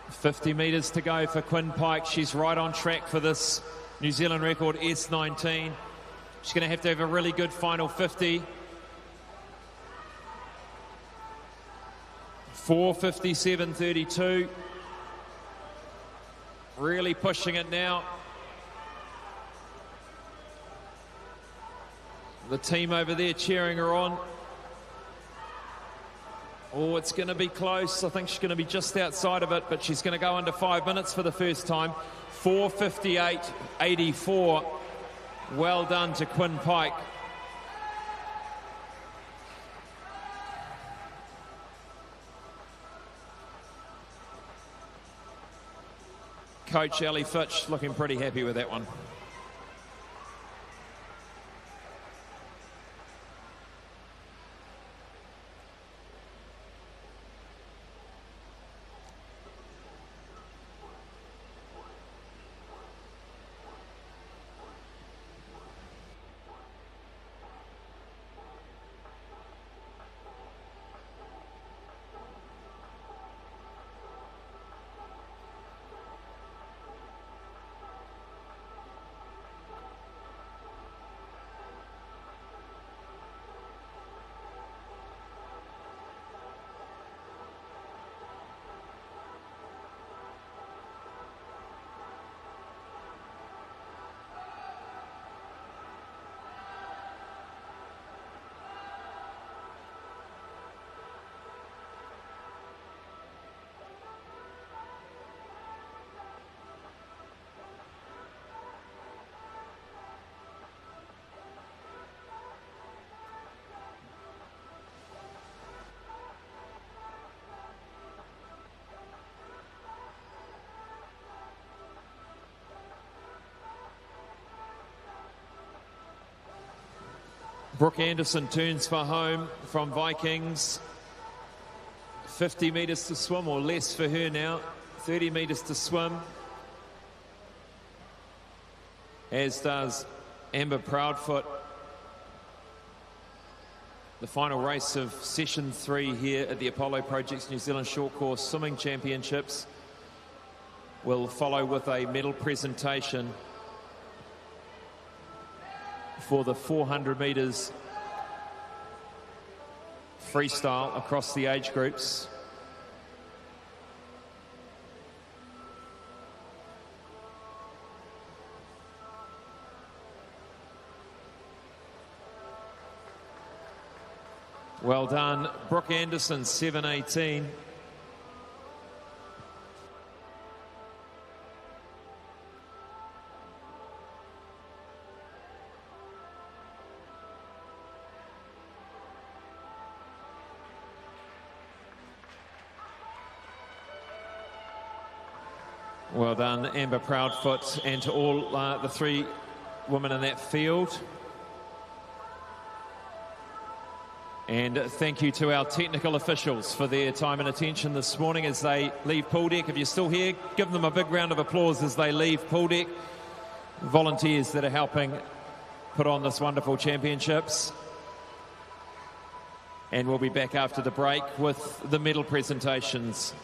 [SPEAKER 1] .50 metres to go for Quinn Pike. She's right on track for this New Zealand record S19. She's going to have a really good final 50. 4:57.32. Really pushing it now. The team over there cheering her on. Oh, it's going to be close. I think she's going to be just outside of it, but she's going to go under 5 minutes for the first time. 4:58.84. Well done to Quinn Pike. Coach Ellie Fitch looking pretty happy with that one. Brooke Anderson turns for home from Vikings. 50 metres to swim, or less for her now. 30 metres to swim. As does Amber Proudfoot. The final race of session 3 here at the Apollo Projects New Zealand Short Course Swimming Championships will follow with a medal presentation for the 400 metres freestyle across the age groups. Well done, Brooke Anderson, 7:18. Well done, Amber Proudfoot, and to all the 3 women in that field. And thank you to our technical officials for their time and attention this morning as they leave pool deck. If you're still here, give them a big round of applause as they leave pool deck. Volunteers that are helping put on this wonderful championships. And we'll be back after the break with the medal presentations.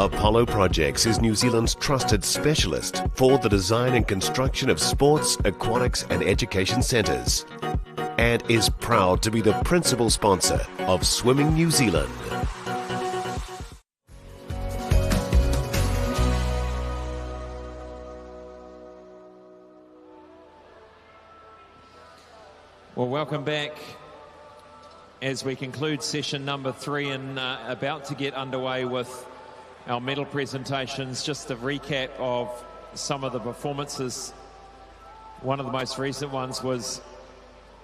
[SPEAKER 2] Apollo Projects is New Zealand's trusted specialist for the design and construction of sports, aquatics and education centres, and is proud to be the principal sponsor of Swimming New Zealand.
[SPEAKER 1] Well, welcome back as we conclude session number 3 and about to get underway with our medal presentations. Just a recap of some of the performances. One of the most recent ones was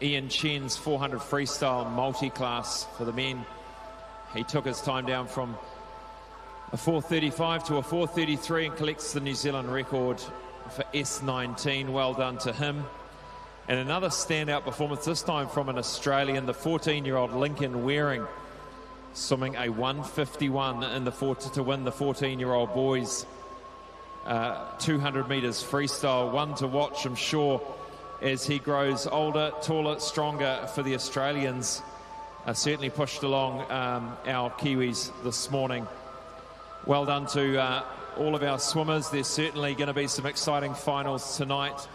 [SPEAKER 1] Ian Chen's 400 freestyle multiclass for the men. He took his time down from a 4:35 to a 4:33 and collects the New Zealand record for S19. Well done to him. And another standout performance, this time from an Australian, the 14-year-old Lincoln Waring, swimming a 1:51 in to win the 14-year-old boys 200 metres freestyle. One to watch, I'm sure, as he grows older, taller, stronger for the Australians. Certainly pushed along our Kiwis this morning. Well done to all of our swimmers. There's certainly going to be some exciting finals tonight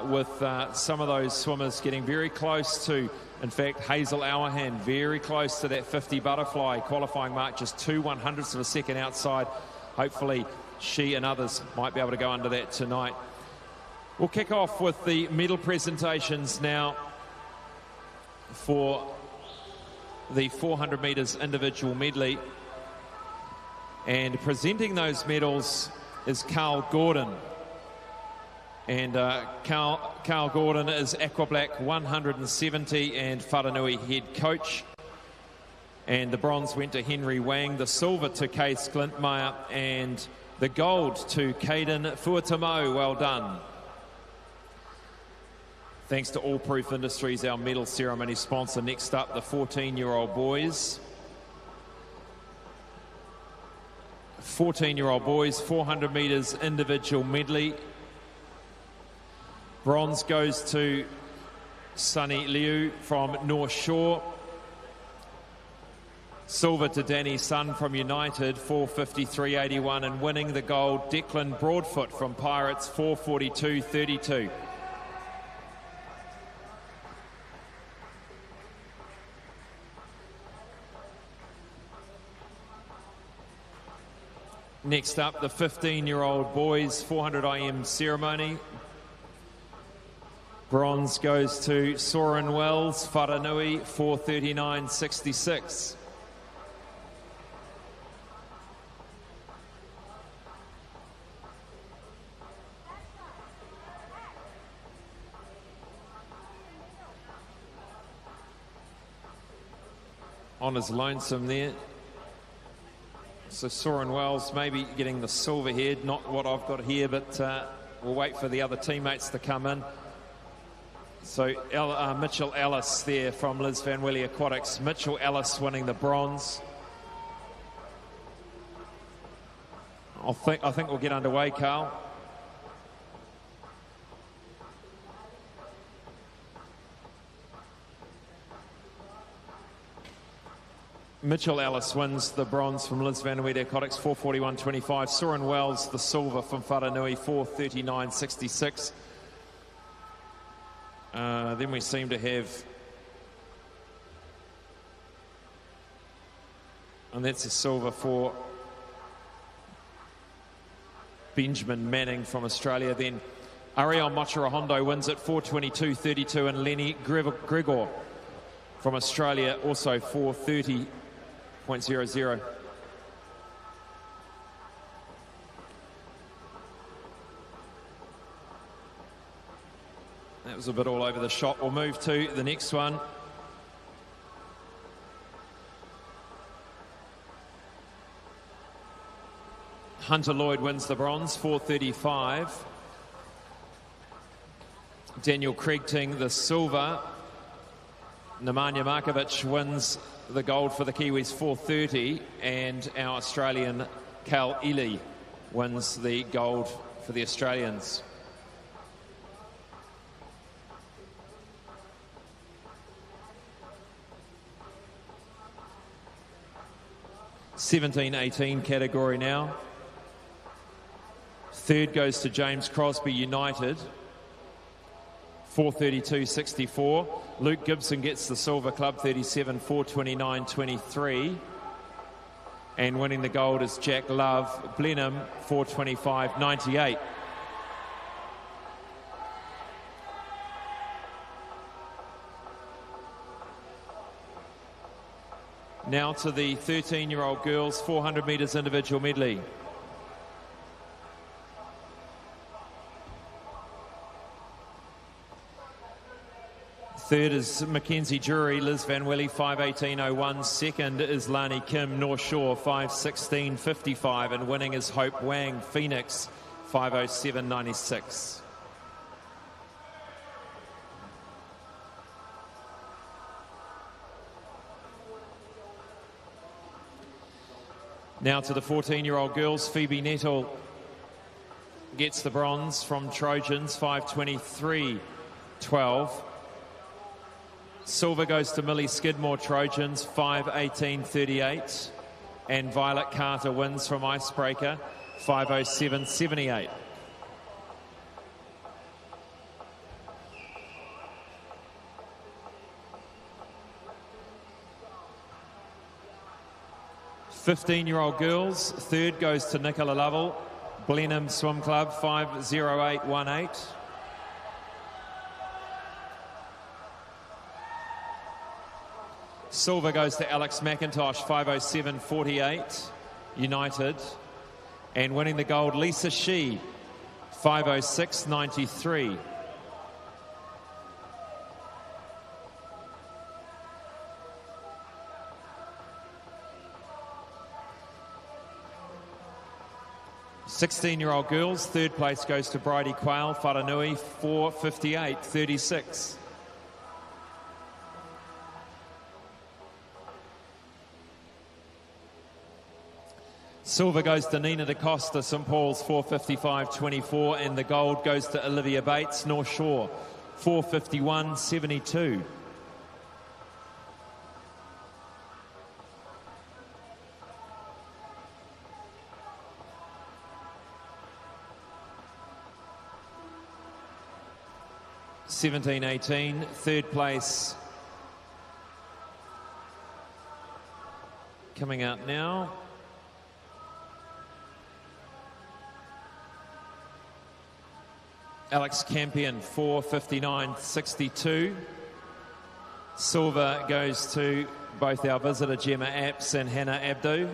[SPEAKER 1] with some of those swimmers getting very close to, in fact, Hazel Auerhan, very close to that 50 butterfly qualifying mark, just 2/100ths of a second outside. Hopefully she and others might be able to go under that tonight. We'll kick off with the medal presentations now for the 400 metres individual medley. And presenting those medals is Carl Gordon. And Carl Gordon is Aquablack 170 and Whananui head coach. And the bronze went to Henry Wang, the silver to Case Glintmeyer, and the gold to Caden Fuatamo. Well done. Thanks to All Proof Industries, our medal ceremony sponsor. Next up, the 14-year-old boys. 14-year-old boys, 400 metres individual medley. Bronze goes to Sunny Liu from North Shore. Silver to Danny Sun from United, 4:53.81, and winning the gold, Declan Broadfoot from Pirates, 4:42.32. Next up, the 15-year-old boys 400 IM ceremony. Bronze goes to Soren Wells, Whananui, 4:39.66. On his lonesome there. So Soren Wells maybe getting the silver head, not what I've got here, but we'll wait for the other teammates to come in. So Mitchell Ellis there from Liz Van Willy Aquatics. Mitchell Ellis winning the bronze. I think we'll get underway, Carl. Mitchell Ellis wins the bronze from Liz Van Willy Aquatics, 4:41.25. Soren Wells the silver from Whananui, 4:39.66. Then we seem to have, and that's a silver for Benjamin Manning from Australia. Then Ariel Mochirahondo wins at 4:22.32, and Lenny Gregor from Australia also 4:30.00. That was a bit all over the shop. We'll move to the next one. Hunter Lloyd wins the bronze, 4:35. Daniel Kriegting the silver. Nemanja Markovic wins the gold for the Kiwis, 4:30. And our Australian Cal Ely wins the gold for the Australians. 17-18 category now. Third goes to James Crosby United, 4:32.64. Luke Gibson gets the silver, Club 37, 4:29.23. And winning the gold is Jack Love, Blenheim, 4:25.98. Now to the 13-year-old girls 400 metres individual medley. Third is Mackenzie Jury, Liz Van Willy, 5:18.01. Second is Lani Kim, North Shore, 5:16.55. And winning is Hope Wang, Phoenix, 5:07.96. Now to the 14-year-old girls, Phoebe Nettle gets the bronze from Trojans, 5:23.12. Silver goes to Millie Skidmore, Trojans, 5:18.38. And Violet Carter wins from Icebreaker, 5:07.78. Fifteen-year-old girls, third goes to Nicola Lovell, Blenheim Swim Club, 5:08.18. Silver goes to Alex McIntosh, 5:07.48, United. And winning the gold, Lisa Shee, 5:06.93. Sixteen-year-old girls, third place goes to Bridie Quayle, Wharanui, 4:58.36. Silver goes to Nina DaCosta, St Paul's, 4:55.24, and the gold goes to Olivia Bates, North Shore, 4:51.72. (17-18), third place coming out now. Alex Campion, 4:59.62. Silver goes to both our visitor Gemma Apps and Hannah Abdu.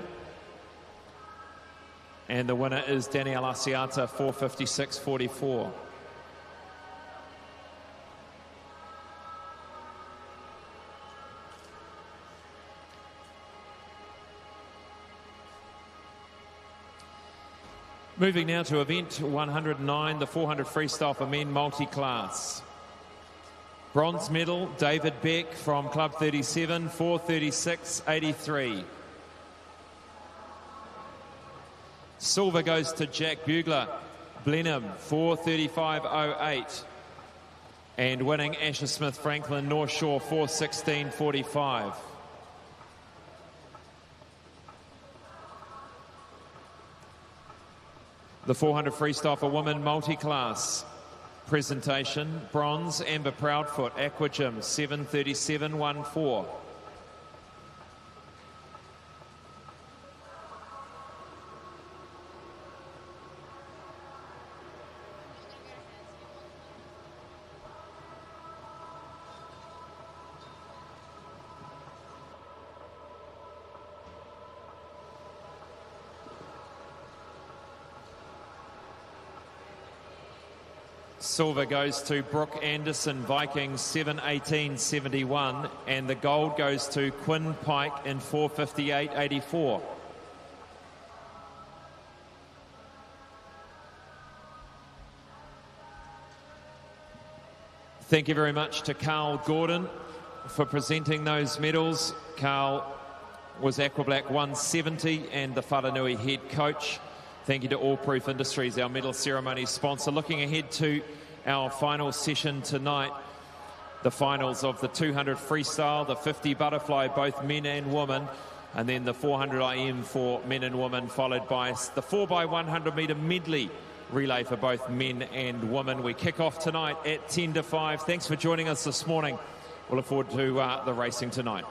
[SPEAKER 1] And the winner is Danielle Asiata, 4:56.44. Moving now to event 109, the 400 freestyle for men multi-class. Bronze medal, David Beck from Club 37, 4:36.83. Silver goes to Jack Bugler, Blenheim, 4:35.08. And winning Asher Smith Franklin, North Shore, 4:16.45. The 400 freestyle for women multi-class presentation, bronze, Amber Proudfoot, Aquagym, 7:37.14. Silver goes to Brooke Anderson, Vikings, 7:18.71, and the gold goes to Quinn Pike in 4:58.84. Thank you very much to Carl Gordon for presenting those medals. Carl was Aqua Black 170 and the Wharanui head coach. Thank you to All Proof Industries, our medal ceremony sponsor. Looking ahead to our final session tonight, the finals of the 200 freestyle, the 50 butterfly, both men and women. And then the 400 IM for men and women, followed by the 4x100 metre medley relay for both men and women. We kick off tonight at 10 to 5. Thanks for joining us this morning. We'll look forward to the racing tonight.